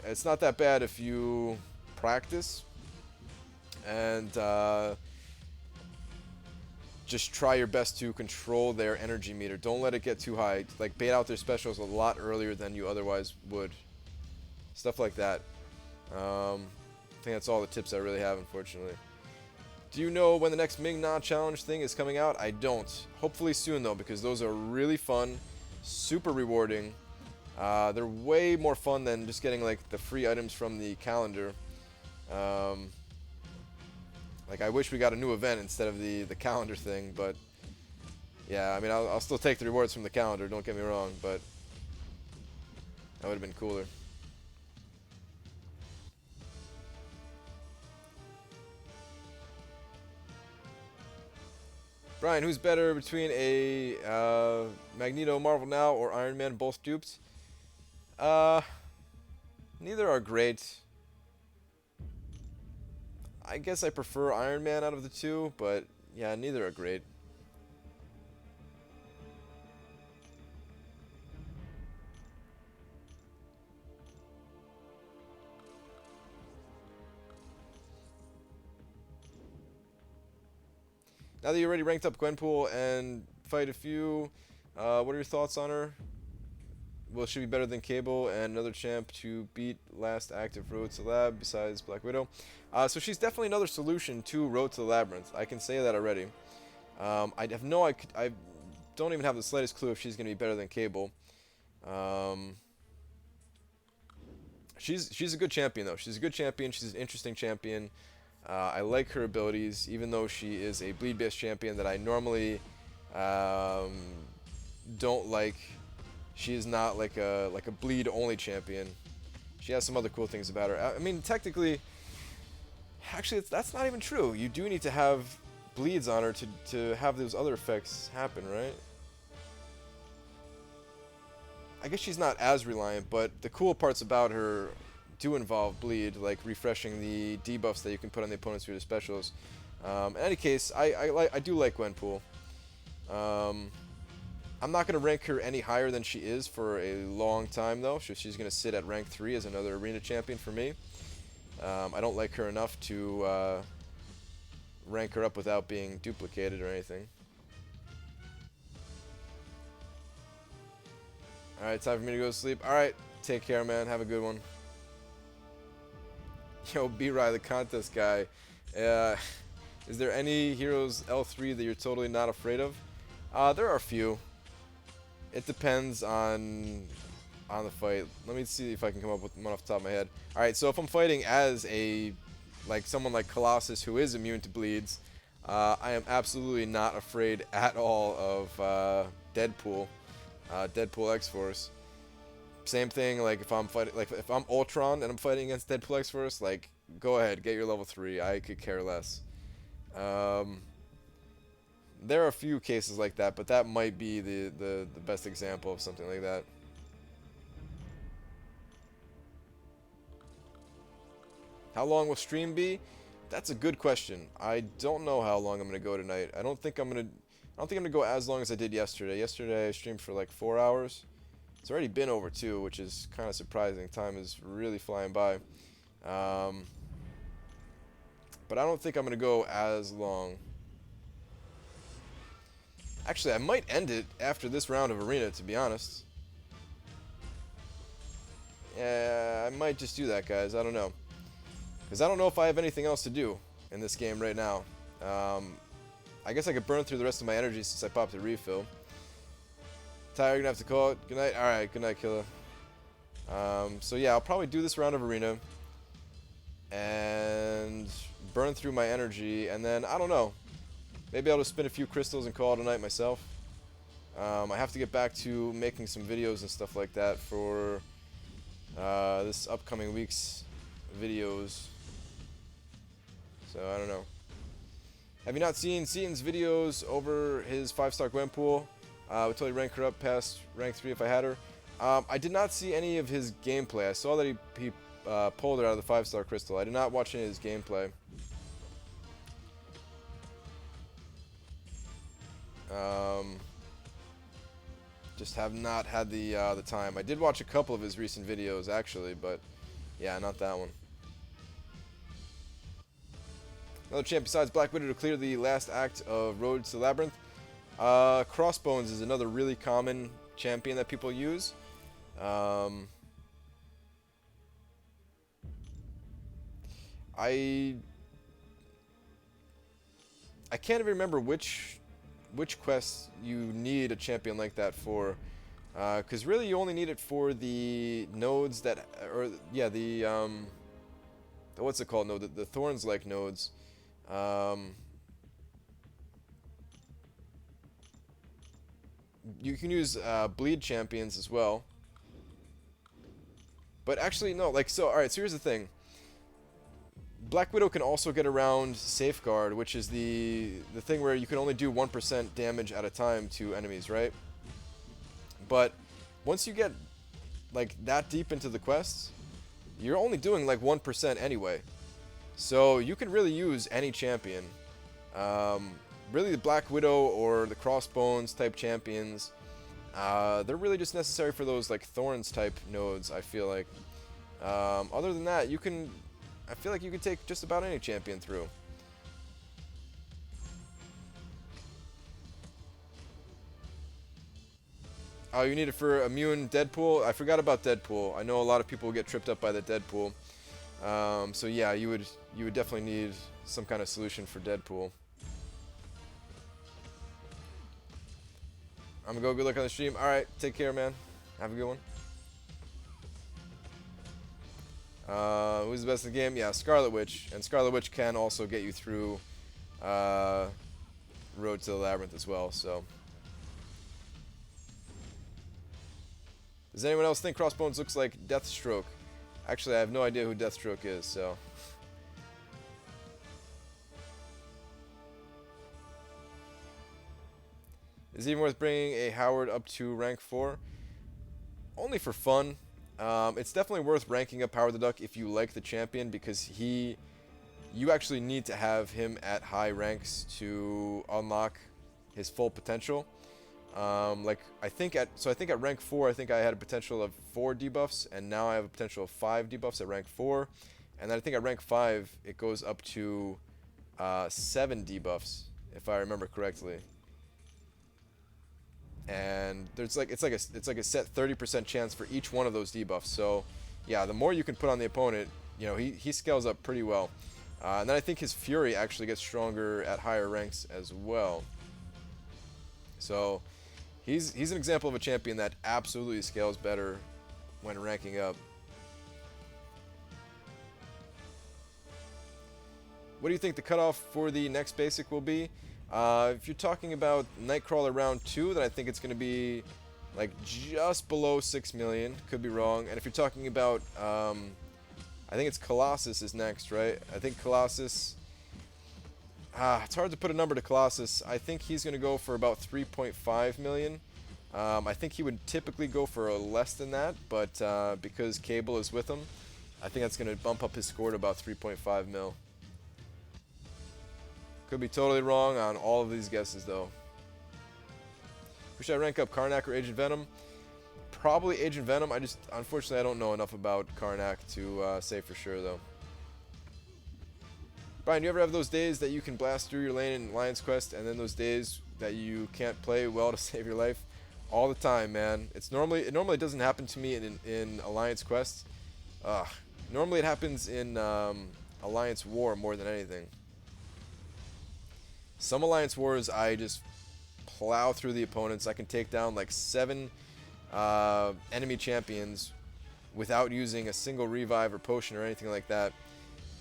it's not that bad if you practice. and just try your best to control their energy meter. Don't let it get too high. Like, bait out their specials a lot earlier than you otherwise would. Stuff like that. I think that's all the tips I really have, unfortunately. Do you know when the next Ming Na challenge thing is coming out? I don't. Hopefully soon, though, because those are really fun, super rewarding. They're way more fun than just getting, like, the free items from the calendar. Like, I wish we got a new event instead of the calendar thing, but yeah, I mean, I'll still take the rewards from the calendar, don't get me wrong, but that would have been cooler. Brian, who's better between a Magneto Marvel Now or Iron Man, both duped? Neither are great. I guess I prefer Iron Man out of the two, but yeah, neither are great. Now that you already ranked up Gwenpool and fight a few, what are your thoughts on her? Will she be better than Cable and another champ to beat last active Road to Lab besides Black Widow? So she's definitely another solution to Road to the Labyrinth. I can say that already. I don't even have the slightest clue if she's going to be better than Cable. She's a good champion, though. She's a good champion. She's an interesting champion. I like her abilities, even though she is a bleed-based champion that I normally don't like. She is not like a bleed-only champion. She has some other cool things about her. I mean, technically, actually, that's not even true. You do need to have bleeds on her to have those other effects happen, right? I guess she's not as reliant, but the cool parts about her do involve bleed, like refreshing the debuffs that you can put on the opponents through the specials. In any case, I do like Gwenpool. I'm not going to rank her any higher than she is for a long time, though. She's going to sit at rank 3 as another arena champion for me. I don't like her enough to rank her up without being duplicated or anything. Alright, time for me to go to sleep. Alright, take care, man. Have a good one. Yo, B-Ry, the contest guy. Is there any Heroes L3 that you're totally not afraid of? There are a few. It depends on the fight. Let me see if I can come up with one off the top of my head. Alright, so if I'm fighting as someone like Colossus who is immune to bleeds, I am absolutely not afraid at all of Deadpool. Deadpool X-Force. Same thing, like if I'm fighting, like if I'm Ultron and I'm fighting against Deadpool X-Force, like go ahead, get your level 3. I could care less. There are a few cases like that, but that might be the best example of something like that. How long will stream be? That's a good question. I don't know how long I'm gonna go tonight. I don't think I'm gonna go as long as I did yesterday. Yesterday I streamed for like 4 hours. It's already been over 2, which is kind of surprising. Time is really flying by. But I don't think I'm gonna go as long. Actually, I might end it after this round of Arena, to be honest. Yeah, I might just do that, guys. I don't know. Because I don't know if I have anything else to do in this game right now. I guess I could burn through the rest of my energy since I popped a refill. Tyler, you're gonna have to call it. Good night. Alright, good night, Killa. So yeah, I'll probably do this round of Arena. And burn through my energy, and then, I don't know. Maybe I'll just spin a few crystals and call it a night myself. I have to get back to making some videos and stuff like that for this upcoming week's videos. So, I don't know. Have you not seen Seaton's videos over his 5-star Gwenpool? I would totally rank her up past rank 3 if I had her. I did not see any of his gameplay. I saw that he pulled her out of the 5-star crystal. I did not watch any of his gameplay. Just have not had the time. I did watch a couple of his recent videos actually, but yeah, not that one. Another champ besides Black Widow to clear the last act of Road to Labyrinth. Crossbones is another really common champion that people use. I can't even remember which quests you need a champion like that for, because really you only need it for the nodes that, or yeah, the what's it called? No, the thorns like nodes. You can use bleed champions as well. But actually, no, like, so, alright, so here's the thing. Black Widow can also get around Safeguard, which is the thing where you can only do 1% damage at a time to enemies, right? But once you get, like, that deep into the quests, you're only doing, like, 1% anyway. So you can really use any champion. Really, the Black Widow or the Crossbones type champions, they're really just necessary for those, like, Thorns type nodes, I feel like. Other than that, I feel like you could take just about any champion through. Oh, you need it for immune Deadpool? I forgot about Deadpool. I know a lot of people get tripped up by the Deadpool. So yeah, you would definitely need some kind of solution for Deadpool. I'm gonna go good luck on the stream. Alright, take care, man. Have a good one. Who's the best in the game? Yeah, Scarlet Witch. And Scarlet Witch can also get you through Road to the Labyrinth as well, so. Does anyone else think Crossbones looks like Deathstroke? Actually, I have no idea who Deathstroke is, so. Is it even worth bringing a Howard up to rank 4? Only for fun. It's definitely worth ranking up Howard the Duck if you like the champion, because you actually need to have him at high ranks to unlock his full potential. Like I think at rank 4, I think I had a potential of 4 debuffs, and now I have a potential of 5 debuffs at rank 4, and then I think at rank 5 it goes up to 7 debuffs if I remember correctly. And there's like it's like a set 30% chance for each one of those debuffs. So yeah, the more you can put on the opponent, you know, he scales up pretty well. And then I think his Fury actually gets stronger at higher ranks as well. So he's an example of a champion that absolutely scales better when ranking up. What do you think the cutoff for the next basic will be? If you're talking about Nightcrawler round 2, then I think it's going to be like just below 6 million. Could be wrong. And if you're talking about, I think it's Colossus is next, right? I think Colossus, it's hard to put a number to Colossus. I think he's going to go for about 3.5 million. I think he would typically go for less than that, but because Cable is with him, I think that's going to bump up his score to about 3.5 mil. Could be totally wrong on all of these guesses, though. Who should I rank up, Karnak or Agent Venom? Probably Agent Venom. Unfortunately, I don't know enough about Karnak to say for sure, though. Brian, do you ever have those days that you can blast through your lane in Alliance Quest, and then those days that you can't play well to save your life? All the time, man. It normally doesn't happen to me in Alliance Quest. Normally it happens in Alliance War more than anything. Some Alliance Wars, I just plow through the opponents. I can take down like 7 enemy champions without using a single revive or potion or anything like that.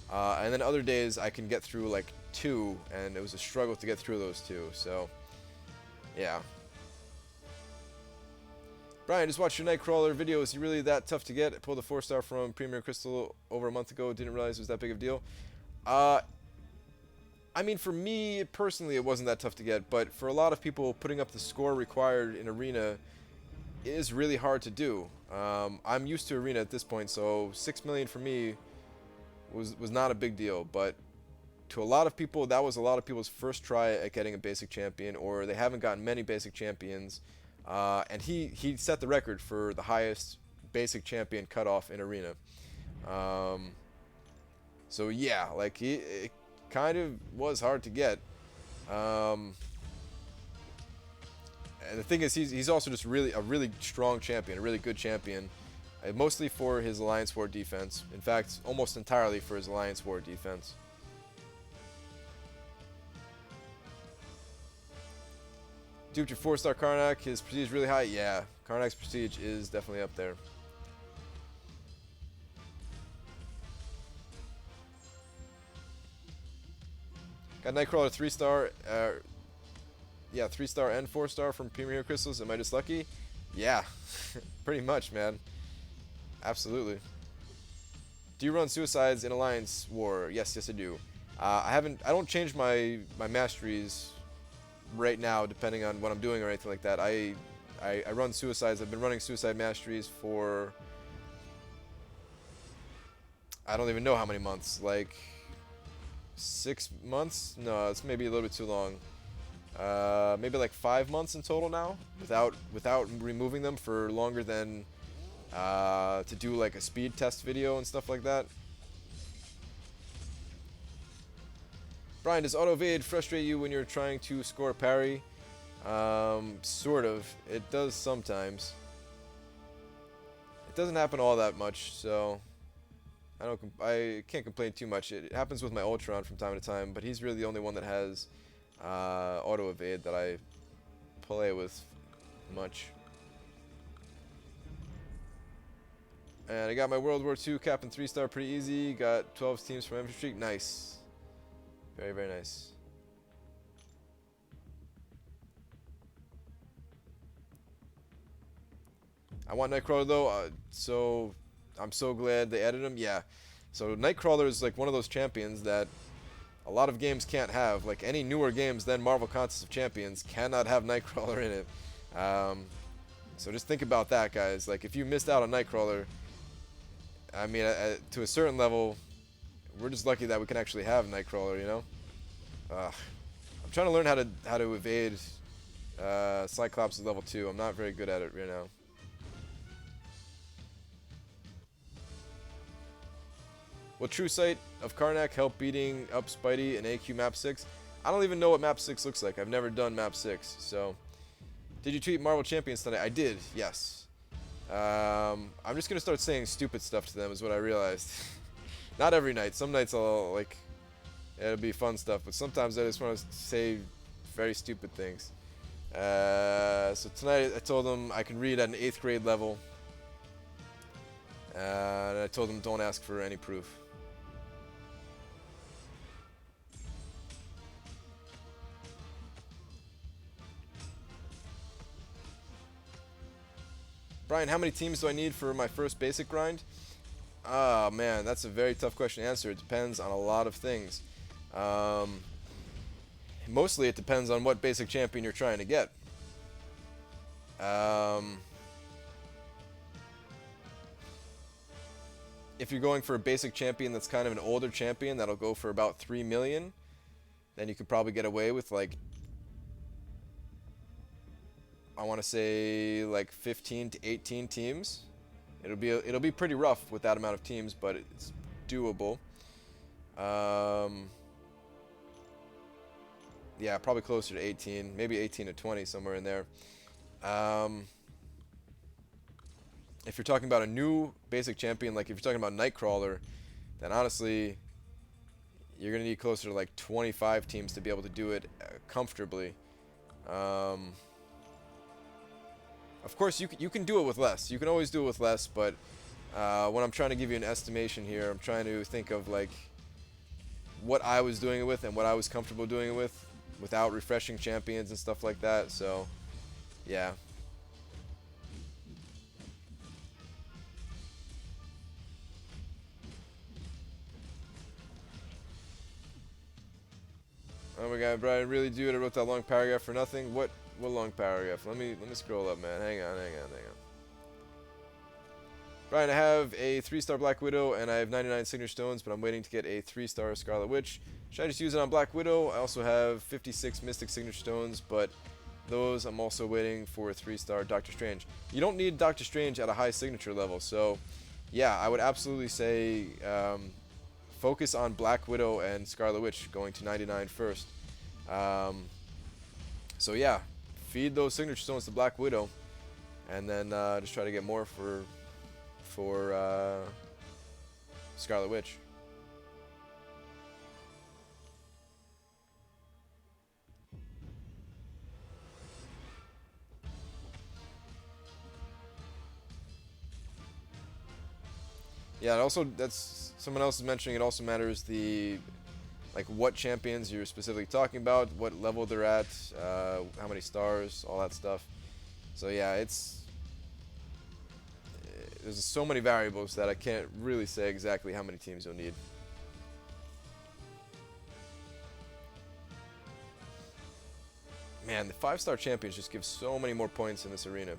And then other days I can get through like 2, and it was a struggle to get through those 2. So, yeah. Brian, just watched your Nightcrawler video. Is he really that tough to get? I pulled a 4-star from Premier Crystal over a month ago. Didn't realize it was that big of a deal. I mean, for me personally, it wasn't that tough to get, but for a lot of people, putting up the score required in Arena is really hard to do. I'm used to Arena at this point, so 6 million for me was not a big deal, but to a lot of people, that was a lot of people's first try at getting a basic champion, or they haven't gotten many basic champions, and he set the record for the highest basic champion cutoff in Arena. So yeah, like kind of was hard to get. And the thing is, he's also just a really strong champion, a really good champion. Mostly for his Alliance War defense. In fact, almost entirely for his Alliance War defense. Duped your 4-star Karnak. His prestige is really high. Yeah, Karnak's prestige is definitely up there. Got Nightcrawler 3-star. Yeah, 3-star and 4-star from Premier Hero Crystals. Am I just lucky? Yeah, pretty much, man. Absolutely. Do you run suicides in Alliance War? Yes, I do. I don't change my masteries right now, depending on what I'm doing or anything like that. I run suicides. I've been running suicide masteries for I don't even know how many months. Like 6 months? No, it's maybe a little bit too long. Maybe like 5 months in total now, without removing them for longer than to do like a speed test video and stuff like that. Brian, does auto evade frustrate you when you're trying to score a parry? Sort of. It does sometimes. It doesn't happen all that much, so I can't complain too much. It happens with my Ultron from time to time, but he's really the only one that has auto evade that I play with much. And I got my World War II Captain 3-star pretty easy. Got 12 teams from Infantry. Nice. Very, very nice. I want Nightcrawler though, so I'm so glad they added him. Yeah. So Nightcrawler is like one of those champions that a lot of games can't have. Like any newer games than Marvel Contest of Champions cannot have Nightcrawler in it. So just think about that, guys. Like if you missed out on Nightcrawler, I mean, to a certain level, we're just lucky that we can actually have Nightcrawler, you know? I'm trying to learn how to evade Cyclops' level 2. I'm not very good at it right now. Will True Sight of Karnak help beating up Spidey in AQ Map 6? I don't even know what Map 6 looks like. I've never done Map 6, so... Did you tweet Marvel Champions tonight? I did, yes. I'm just gonna start saying stupid stuff to them is what I realized. Not every night. Some nights I'll like it'll be fun stuff, but sometimes I just want to say very stupid things. So tonight I told them I can read at an 8th grade level, and I told them don't ask for any proof. Brian, how many teams do I need for my first basic grind? Ah, man, that's a very tough question to answer. It depends on a lot of things. Mostly it depends on what basic champion you're trying to get. If you're going for a basic champion that's kind of an older champion that'll go for about 3 million, then you could probably get away with like, I want to say like 15 to 18 teams. It'll be pretty rough with that amount of teams, but it's doable. Yeah, probably closer to 18, maybe 18 to 20, somewhere in there. If you're talking about a new basic champion, like if you're talking about Nightcrawler, then honestly, you're gonna need closer to like 25 teams to be able to do it comfortably. Of course, you can do it with less. You can always do it with less, but when I'm trying to give you an estimation here, I'm trying to think of like what I was doing it with and what I was comfortable doing it with without refreshing champions and stuff like that. So, yeah. Oh my god, Brian, really dude, I wrote that long paragraph for nothing. What long paragraph? Let me scroll up, man. Hang on. Brian, I have a 3-star Black Widow and I have 99 Signature Stones, but I'm waiting to get a 3-star Scarlet Witch. Should I just use it on Black Widow? I also have 56 Mystic Signature Stones, but those I'm also waiting for a 3-star Doctor Strange. You don't need Doctor Strange at a high signature level, so yeah, I would absolutely say focus on Black Widow and Scarlet Witch going to 99 first. So yeah, feed those signature stones to Black Widow, and then just try to get more for Scarlet Witch. Yeah, it also, that's someone else is mentioning, it also matters like what champions you're specifically talking about, what level they're at, how many stars, all that stuff. So yeah, there's so many variables that I can't really say exactly how many teams you'll need. Man, the 5-star champions just give so many more points in this arena.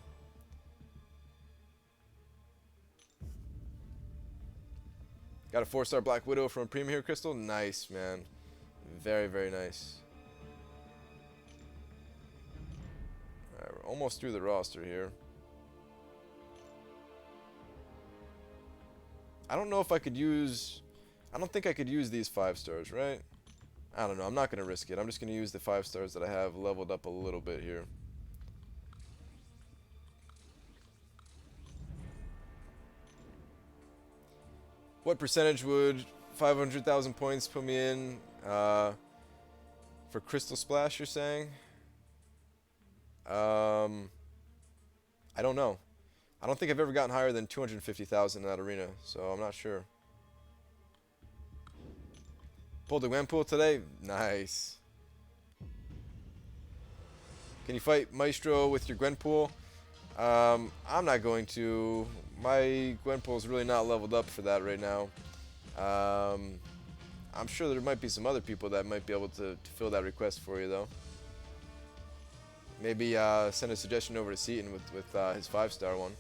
Got a 4-star Black Widow from Premium here, Crystal. Nice, man. Very, very nice. Alright, we're almost through the roster here. I don't know if I could use... I don't think I could use these 5 stars, right? I don't know. I'm not going to risk it. I'm just going to use the 5 stars that I have leveled up a little bit here. What percentage would 500,000 points put me in for Crystal Splash, you're saying? I don't know. I don't think I've ever gotten higher than 250,000 in that arena, so I'm not sure. Pulled the Gwenpool today? Nice. Can you fight Maestro with your Gwenpool? I'm not going to. My Gwenpool is really not leveled up for that right now. I'm sure there might be some other people that might be able to fill that request for you, though. Maybe send a suggestion over to Seaton with his 5-star one.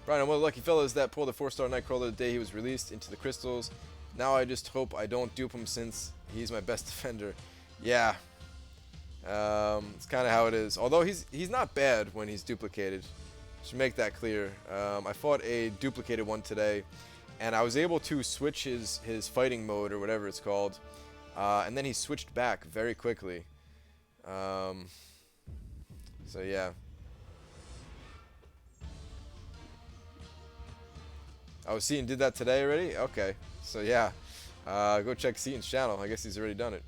Brian, I'm one of the lucky fellas that pulled a 4-star Nightcrawler the day he was released into the crystals. Now I just hope I don't dupe him since he's my best defender. Yeah. It's kind of how it is. Although he's not bad when he's duplicated. Should make that clear. I fought a duplicated one today, and I was able to switch his fighting mode or whatever it's called, and then he switched back very quickly. So yeah. Oh, Seaton did that today already? Okay. So yeah. Go check Seaton's channel. I guess he's already done it.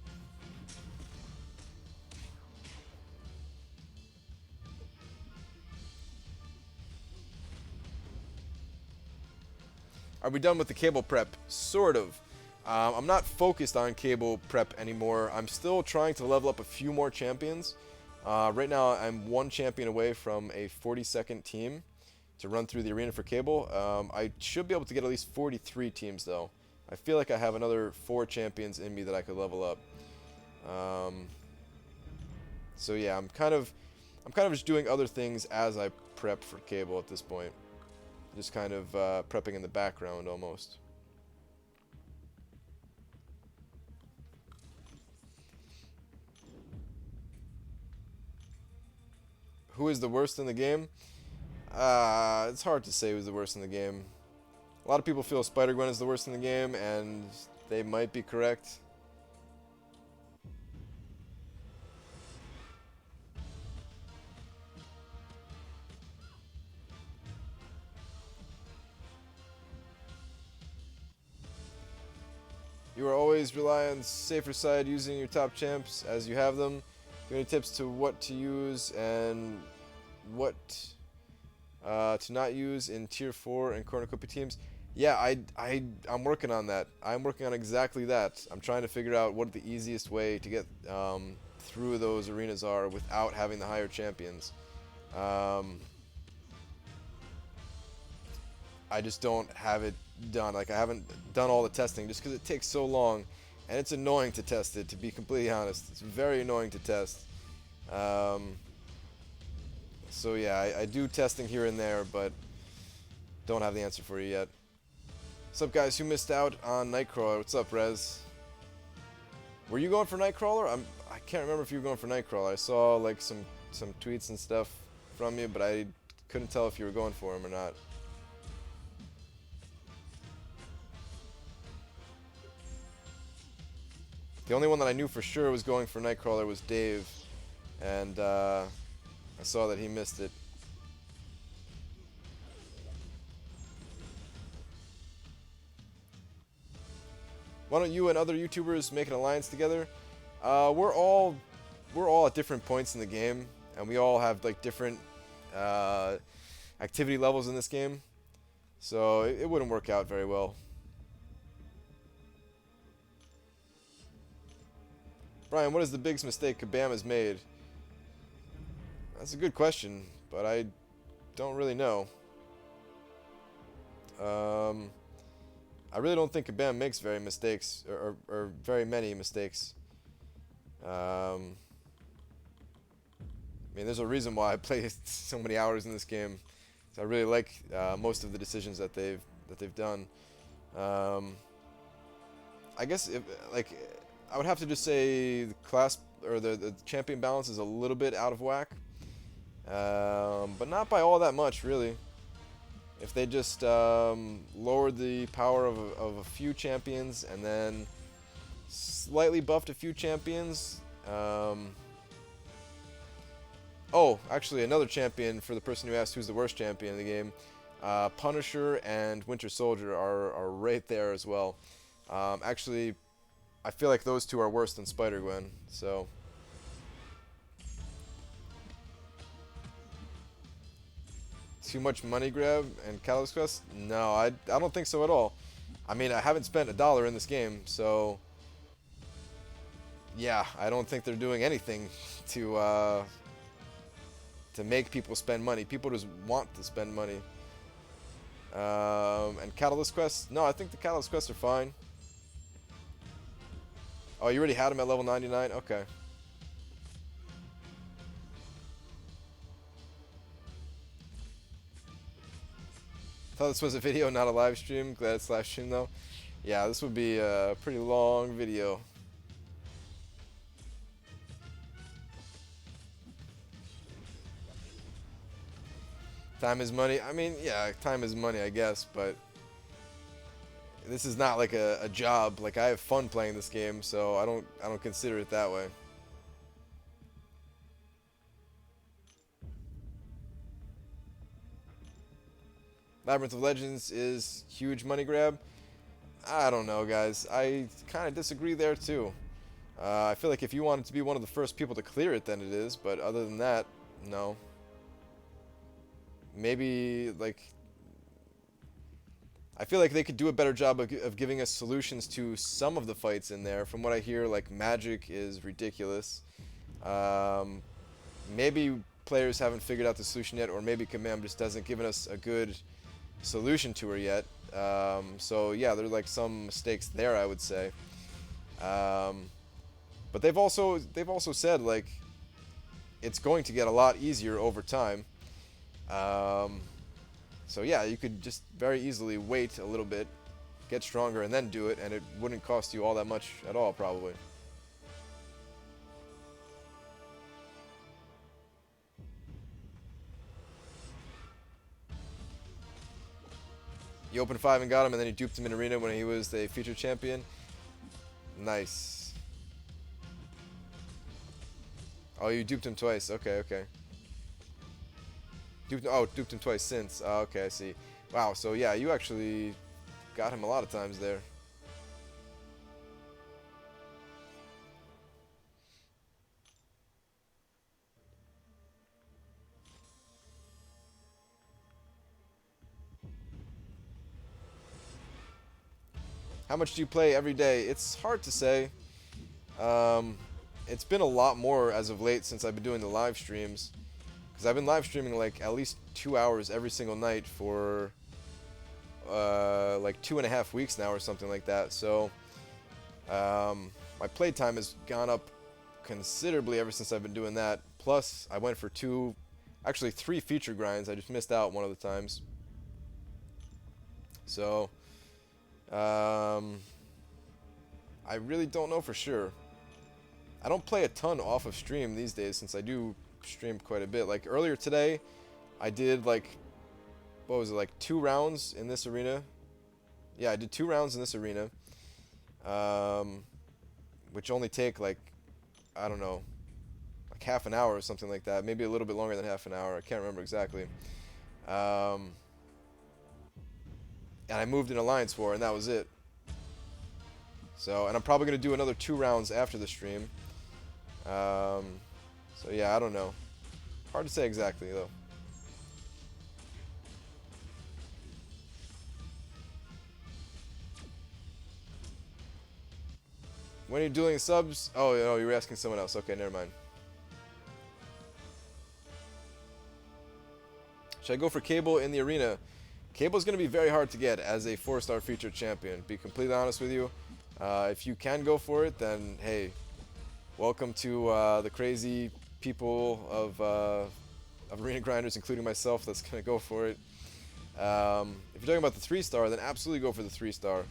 Are we done with the cable prep? Sort of. I'm not focused on cable prep anymore. I'm still trying to level up a few more champions. Right now, I'm 1 champion away from a 42nd team to run through the arena for cable. I should be able to get at least 43 teams, though. I feel like I have another 4 champions in me that I could level up. So yeah, I'm kind of just doing other things as I prep for cable at this point. Just kind of prepping in the background almost. Who is the worst in the game? It's hard to say who's the worst in the game. A lot of people feel Spider-Gwen is the worst in the game, and they might be correct. You are always rely on safer side using your top champs as you have them. Do you have any tips to what to use and what to not use in Tier 4 and Cornucopia teams? Yeah, I'm working on that. I'm working on exactly that. I'm trying to figure out what the easiest way to get through those arenas are without having the higher champions. I just don't have it done. Like, I haven't done all the testing just because it takes so long, and it's annoying to test it, to be completely honest. It's very annoying to test. So yeah, I do testing here and there, but don't have the answer for you yet. What's up, guys? Who missed out on Nightcrawler? What's up, Rez? Were you going for Nightcrawler? I can't remember if you were going for Nightcrawler. I saw like some tweets and stuff from you, but I couldn't tell if you were going for him or not. The only one that I knew for sure was going for Nightcrawler was Dave, and I saw that he missed it. Why don't you and other YouTubers make an alliance together? We're all at different points in the game, and we all have like different activity levels in this game, so it wouldn't work out very well. Brian, what is the biggest mistake Kabam has made? That's a good question, but I don't really know. I really don't think Kabam makes very mistakes, or very many mistakes. I mean, there's a reason why I play so many hours in this game. So I really like most of the decisions that they've done. I guess I would have to just say the class or the champion balance is a little bit out of whack, but not by all that much, really. If they just lowered the power of a few champions and then slightly buffed a few champions. Oh, actually, another champion for the person who asked who's the worst champion in the game. Punisher and Winter Soldier are right there as well. Actually, I feel like those two are worse than Spider-Gwen, so... Too much money grab and Catalyst Quest? No, I don't think so at all. I mean, I haven't spent $1 in this game, so... Yeah, I don't think they're doing anything to make people spend money. People just want to spend money. And Catalyst Quests? No, I think the Catalyst Quests are fine. Oh, you already had them at level 99? Okay. I thought this was a video, not a live stream. Glad it's live stream though. Yeah, this would be a pretty long video. Time is money. I mean, yeah, time is money, I guess, but this is not like a job. Like, I have fun playing this game, so I don't consider it that way. Labyrinth of Legends is huge money grab. I don't know, guys. I kind of disagree there too. I feel like if you wanted to be one of the first people to clear it, then it is. But other than that, no. Maybe, like... I feel like they could do a better job of giving us solutions to some of the fights in there. From what I hear, like, magic is ridiculous. Maybe players haven't figured out the solution yet, or maybe Kabam just hasn't given us a good solution to her yet. So yeah, there are like some mistakes there, I would say. But they've also said like it's going to get a lot easier over time. So yeah, you could just very easily wait a little bit, get stronger, and then do it, and it wouldn't cost you all that much at all, probably. You opened 5 and got him, and then you duped him in Arena when he was the featured champion. Nice. Oh, you duped him twice. Okay, okay. Duped him twice since. Oh, okay, I see. Wow, so yeah, you actually got him a lot of times there. How much do you play every day? It's hard to say. It's been a lot more as of late since I've been doing the live streams. Because I've been live streaming like at least 2 hours every single night for like 2.5 weeks now or something like that. So my playtime has gone up considerably ever since I've been doing that. Plus I went for 3 feature grinds. I just missed out one of the times. So I really don't know for sure. I don't play a ton off of stream these days since I do stream quite a bit. Like earlier today, I did like, what was it, like 2 rounds in this arena? Yeah, I did 2 rounds in this arena. which only take like, I don't know, like half an hour or something like that. Maybe a little bit longer than half an hour. I can't remember exactly. And I moved in Alliance War, and that was it. So, and I'm probably going to do another 2 rounds after the stream. So yeah, I don't know. Hard to say exactly, though. When are you doing subs? Oh, no, you were asking someone else. Okay, never mind. Should I go for Cable in the arena? Cable's going to be very hard to get as a 4-star featured champion. Be completely honest with you. If you can go for it, then hey, welcome to the crazy people of arena grinders, including myself, that's going to go for it. If you're talking about the 3-star, then absolutely go for the 3-star.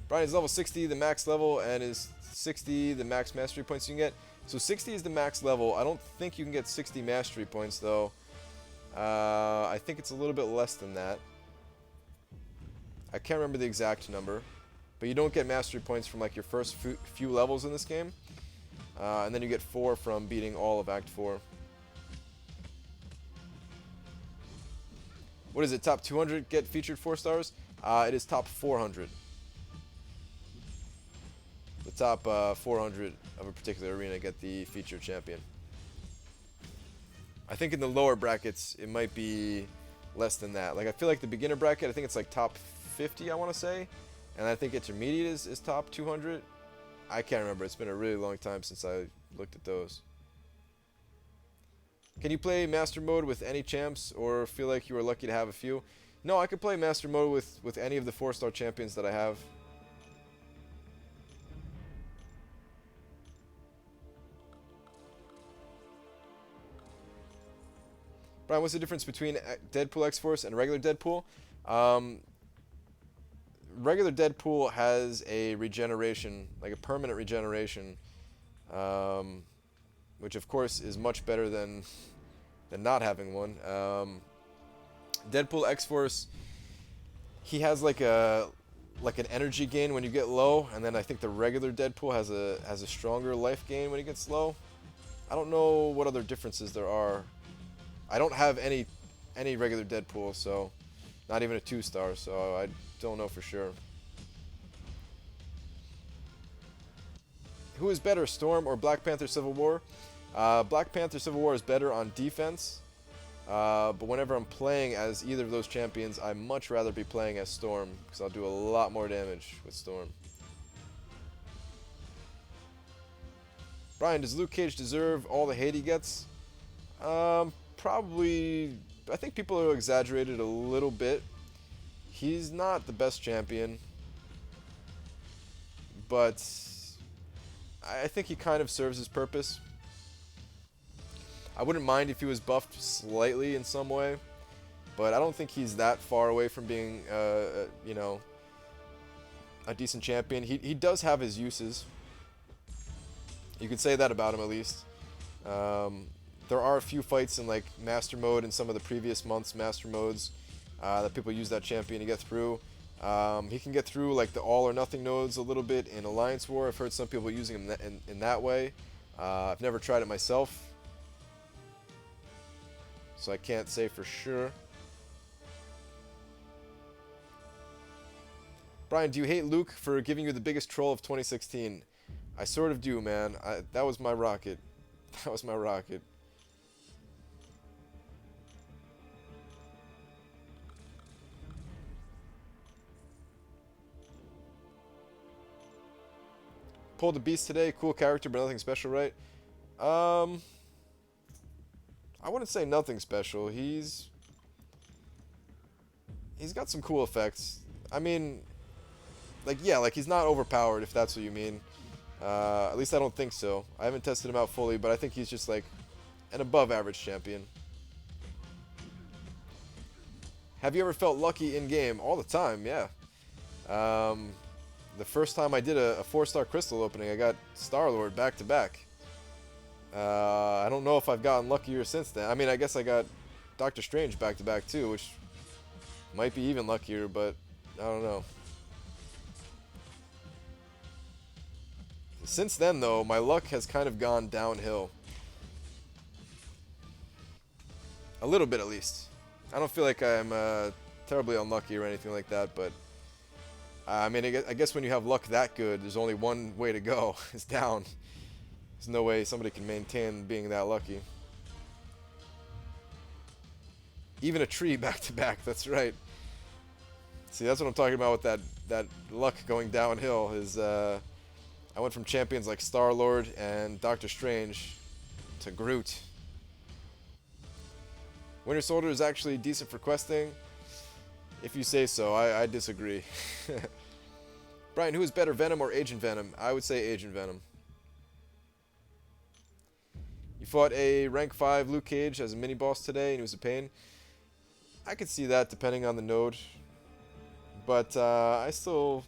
Brian is level 60, the max level, and is 60 the max mastery points you can get. So 60 is the max level. I don't think you can get 60 mastery points, though. I think it's a little bit less than that. I can't remember the exact number. But you don't get mastery points from like your first few levels in this game. And then you get 4 from beating all of Act 4. What is it? Top 200 get featured 4 stars? It is top 400. The top 400 of a particular arena get the featured champion. I think in the lower brackets, it might be less than that. Like, I feel like the beginner bracket, I think it's like top 50, I want to say. And I think intermediate is top 200. I can't remember. It's been a really long time since I looked at those. Can you play Master Mode with any champs, or feel like you were lucky to have a few? No, I could play Master Mode with any of the 4-star champions that I have. Brian, what's the difference between Deadpool X-Force and regular Deadpool? Regular Deadpool has a regeneration, like a permanent regeneration, which of course is much better than not having one. Deadpool X-Force, he has like an energy gain when you get low, and then I think the regular Deadpool has a stronger life gain when he gets low. I don't know what other differences there are. I don't have any regular Deadpool, so not even a 2-star, so I don't know for sure. Who is better, Storm or Black Panther Civil War? Black Panther Civil War is better on defense, but whenever I'm playing as either of those champions, I much rather be playing as Storm, because I'll do a lot more damage with Storm. Brian, does Luke Cage deserve all the hate he gets? Probably. I think people are exaggerated a little bit. He's not the best champion, but I think he kind of serves his purpose. I wouldn't mind if he was buffed slightly in some way, but I don't think he's that far away from being, you know, a decent champion. He does have his uses. You could say that about him at least. There are a few fights in like Master Mode and some of the previous months' Master Modes that people use that champion to get through. He can get through like the all or nothing nodes a little bit in Alliance War. I've heard some people using him in that way. I've never tried it myself, so I can't say for sure. Brian, do you hate Luke for giving you the biggest troll of 2016? I sort of do, man. That was my rocket. That was my rocket. Pulled the Beast today. Cool character, but nothing special, right? I wouldn't say nothing special. He's got some cool effects. I mean, like, yeah, like he's not overpowered, if that's what you mean. At least I don't think so. I haven't tested him out fully, but I think he's just like an above average champion. Have you ever felt lucky in game? All the time, yeah. The first time I did a 4-star crystal opening, I got Star-Lord back to back. I don't know if I've gotten luckier since then. I mean, I guess I got Doctor Strange back to back too, which might be even luckier, but I don't know. Since then, though, my luck has kind of gone downhill. A little bit, at least. I don't feel like I'm terribly unlucky or anything like that, but I mean, I guess when you have luck that good, there's only one way to go. It's down. There's no way somebody can maintain being that lucky. Even a tree back to back, that's right. See, that's what I'm talking about with that luck going downhill is I went from champions like Star-Lord and Doctor Strange to Groot. Winter Soldier is actually decent for questing. If you say so, I disagree. Brian, who is better, Venom or Agent Venom? I would say Agent Venom. You fought a rank 5 Luke Cage as a mini-boss today, and he was a pain. I could see that depending on the node. But I still...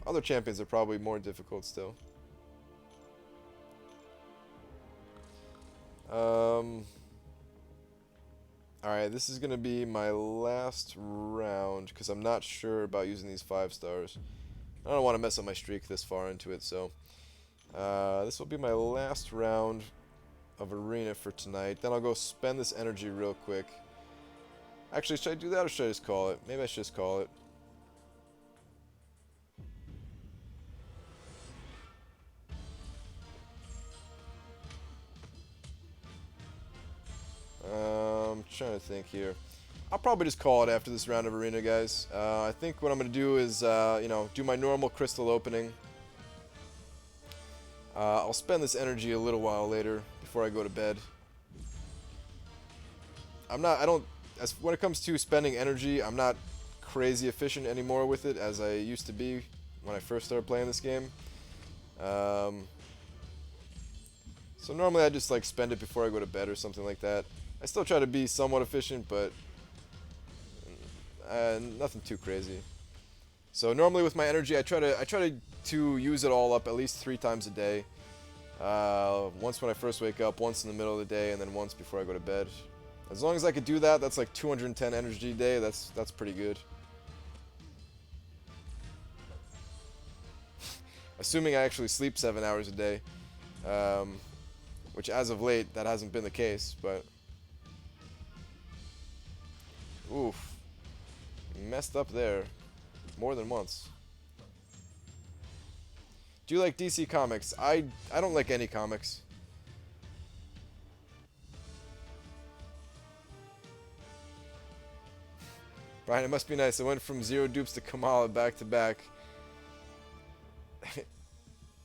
Other champions are probably more difficult still. Alright, this is going to be my last round, because I'm not sure about using these 5 stars. I don't want to mess up my streak this far into it, so... this will be my last round of Arena for tonight. Then I'll go spend this energy real quick. Actually, should I do that or should I just call it? Maybe I should just call it. I'm trying to think here. I'll probably just call it after this round of Arena, guys. I think what I'm going to do is, you know, do my normal crystal opening. I'll spend this energy a little while later before I go to bed. When it comes to spending energy, I'm not crazy efficient anymore with it as I used to be when I first started playing this game. So normally I just like spend it before I go to bed or something like that. I still try to be somewhat efficient, but nothing too crazy. So normally with my energy, I try to use it all up at least 3 times a day. Once when I first wake up, once in the middle of the day, and then once before I go to bed. As long as I could do that, that's like 210 energy a day. That's pretty good. Assuming I actually sleep 7 hours a day, which as of late that hasn't been the case, but oof, messed up there more than once. Do you like DC Comics? I don't like any comics. Brian, it must be nice. I went from 0 dupes to Kamala back to back.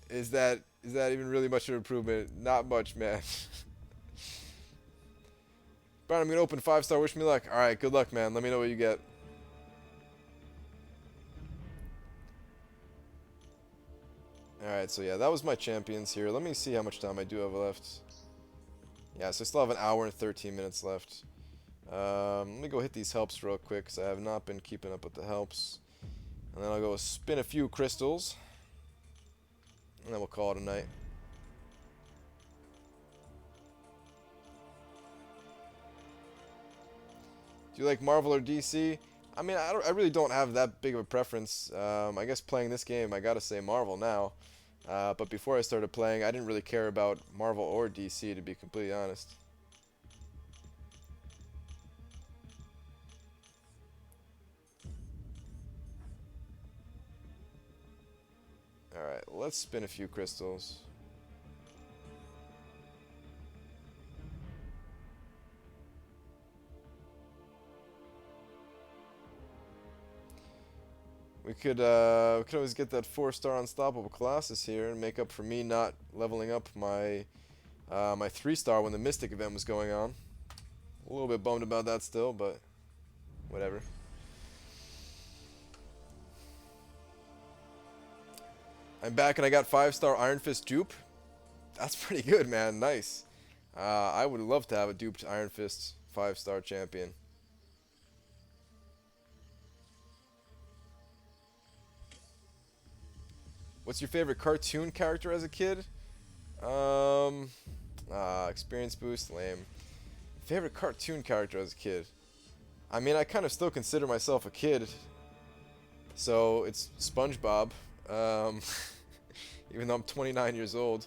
Is that even really much of an improvement? Not much, man. Brian, I'm gonna open 5-star. Wish me luck. All right, good luck, man. Let me know what you get. Alright, so yeah, that was my champions here. Let me see how much time I do have left. Yeah, so I still have an hour and 13 minutes left. Let me go hit these helps real quick, because I have not been keeping up with the helps. And then I'll go spin a few crystals. And then we'll call it a night. Do you like Marvel or DC? I mean, I really don't have that big of a preference. I guess playing this game, I gotta say Marvel now. But before I started playing, I didn't really care about Marvel or DC, to be completely honest. Alright, let's spin a few crystals. We could always get that 4-star Unstoppable Colossus here and make up for me not leveling up my my 3-star when the Mystic event was going on. A little bit bummed about that still, but whatever. I'm back and I got 5-star Iron Fist dupe. That's pretty good, man. Nice. I would love to have a duped Iron Fist 5-star champion. What's your favorite cartoon character as a kid? Experience boost, lame. Favorite cartoon character as a kid? I mean, I kind of still consider myself a kid, so it's SpongeBob. Um, even though I'm 29 years old.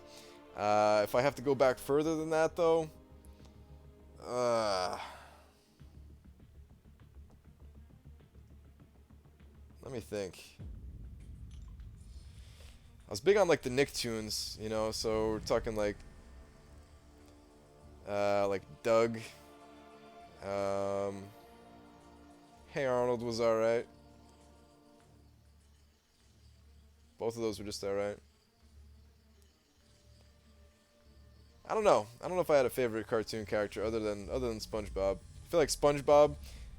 If I have to go back further than that, though, uh, let me think. I was big on like the Nicktoons, you know, so we're talking like Doug. Um, Hey Arnold was alright. Both of those were just alright. I don't know. I don't know if I had a favorite cartoon character other than SpongeBob. I feel like SpongeBob,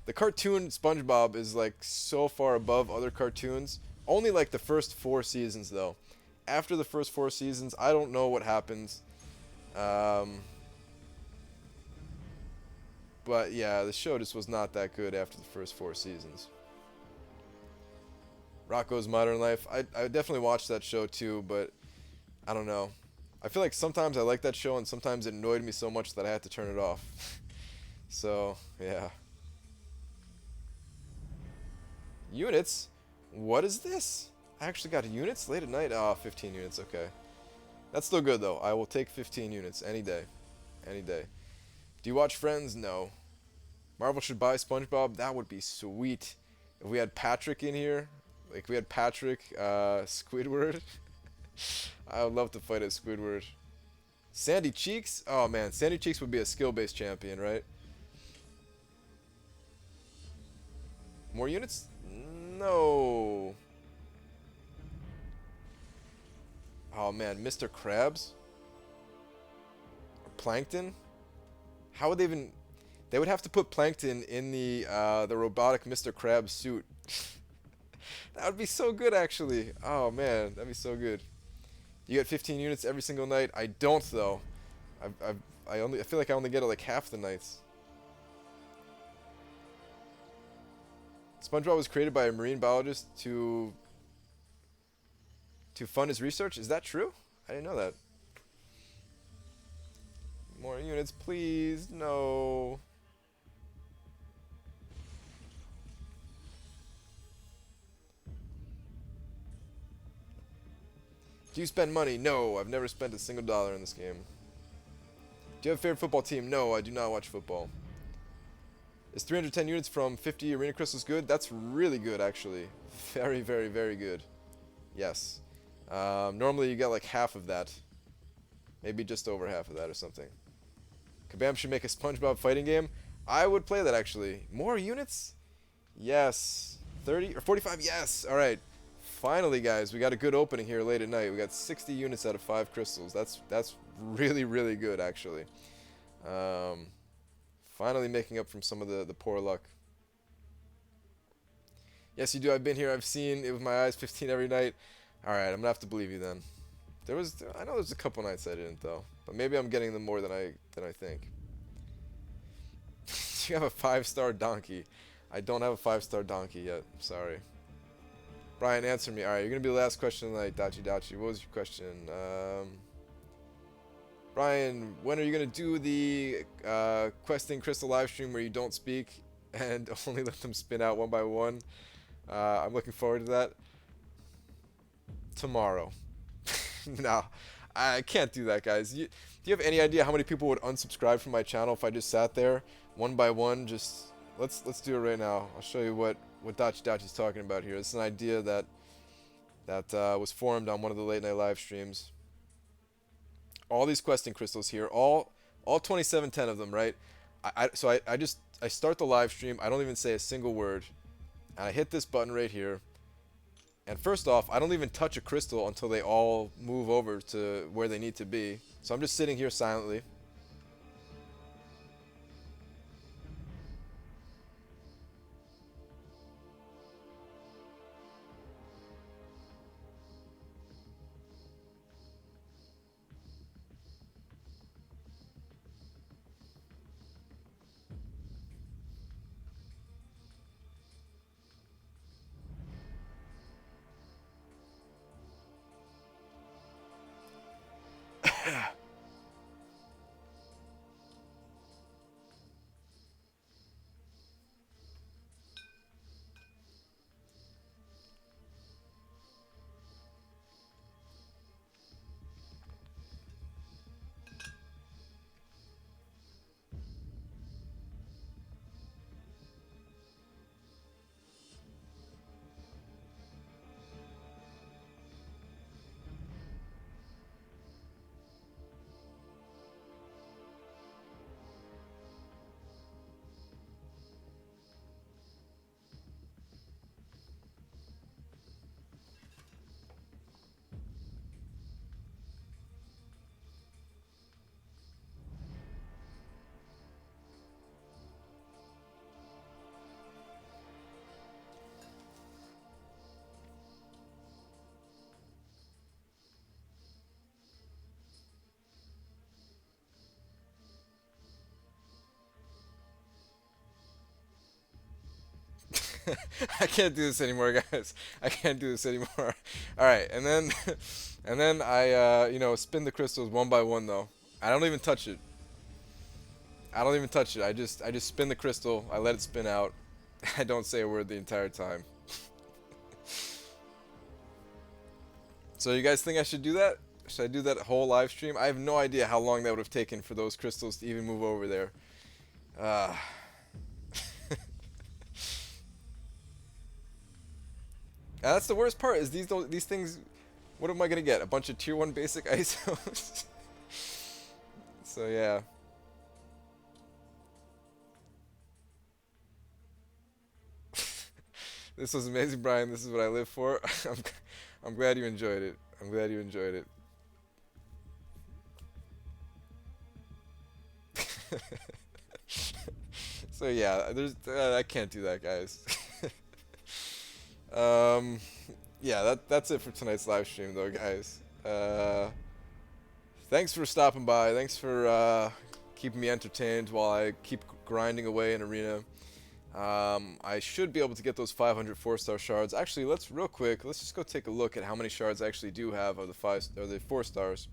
the cartoon SpongeBob is like so far above other cartoons. Only like the first 4 seasons though. After the first 4 seasons, I don't know what happens. Um, but yeah, the show just was not that good after the first 4 seasons. Rocko's Modern Life. I definitely watched that show too, but I don't know. I feel like sometimes I like that show and sometimes it annoyed me so much that I had to turn it off. So, yeah. Units? What is this? I actually got units late at night? Oh, 15 units, okay. That's still good though. I will take 15 units any day. Any day. Do you watch Friends? No. Marvel should buy SpongeBob? That would be sweet. If we had Patrick in here, like we had Patrick, Squidward. I would love to fight as Squidward. Sandy Cheeks? Oh man, Sandy Cheeks would be a skill-based champion, right? More units? No. Oh man, Mr. Krabs? Plankton? How would they even... They would have to put Plankton in the robotic Mr. Krabs suit. That would be so good, actually. Oh man, that'd be so good. You get 15 units every single night. I don't though. I feel like I only get it like half the nights. SpongeBob was created by a marine biologist to fund his research. Is that true? I didn't know that. More units, please. No. Do you spend money? No, I've never spent a single dollar in this game. Do you have a favorite football team? No, I do not watch football. Is 310 units from 50 arena crystals good? That's really good, actually. Very, very, very good. Yes. Normally you get like half of that. Maybe just over half of that or something. Kabam should make a SpongeBob fighting game. I would play that, actually. More units? Yes. 30 or 45? Yes. All right. Finally, guys, we got a good opening here late at night. We got 60 units out of 5 crystals. That's really, really good, actually. Finally making up from some of the poor luck. Yes, you do. I've been here. I've seen it with my eyes. 15 every night. All right, I'm gonna have to believe you then. I know there's a couple nights I didn't though, but maybe I'm getting them more than I think. You have a 5-star donkey. I don't have a 5-star donkey yet. Sorry. Brian, answer me. Alright, you're going to be the last question tonight, Dachi. What was your question? Brian, when are you going to do the questing crystal live stream where you don't speak and only let them spin out one by one? I'm looking forward to that. Tomorrow. No, I can't do that, guys. Do you have any idea how many people would unsubscribe from my channel if I just sat there one by one? Just let's do it right now. I'll show you what Dachi's talking about here. It's an idea that was formed on one of the late night live streams. All these questing crystals here, all 2710 of them, right? So I start the live stream. I don't even say a single word, and I hit this button right here. And first off, I don't even touch a crystal until they all move over to where they need to be. So I'm just sitting here silently. I can't do this anymore, guys. I can't do this anymore. All right, and then, and then I, spin the crystals one by one though. I don't even touch it. I don't even touch it. I just spin the crystal. I let it spin out. I don't say a word the entire time. So you guys think I should do that? Should I do that whole live stream? I have no idea how long that would have taken for those crystals to even move over there. Uh, that's the worst part. Is these things? What am I gonna get? A bunch of tier 1 basic ISOs. So yeah. This was amazing, Brian. This is what I live for. I'm glad you enjoyed it. I'm glad you enjoyed it. So yeah, there's I can't do that, guys. um, yeah, that's it for tonight's live stream, though, guys. Thanks for stopping by. Thanks for keeping me entertained while I keep grinding away in arena. I should be able to get those 500 4-star shards. Actually, let's just go take a look at how many shards I actually do have of the 4 stars.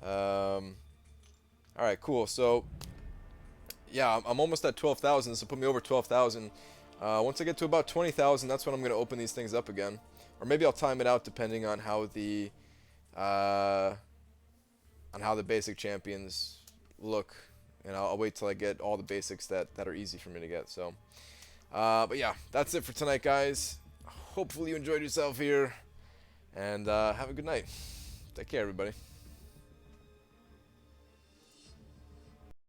All right, cool. So, yeah, I'm almost at 12,000. So put me over 12,000. Once I get to about 20,000, that's when I'm gonna open these things up again, or maybe I'll time it out depending on how the basic champions look, and I'll wait till I get all the basics that are easy for me to get. So, but yeah, that's it for tonight, guys. Hopefully you enjoyed yourself here, and have a good night. Take care, everybody.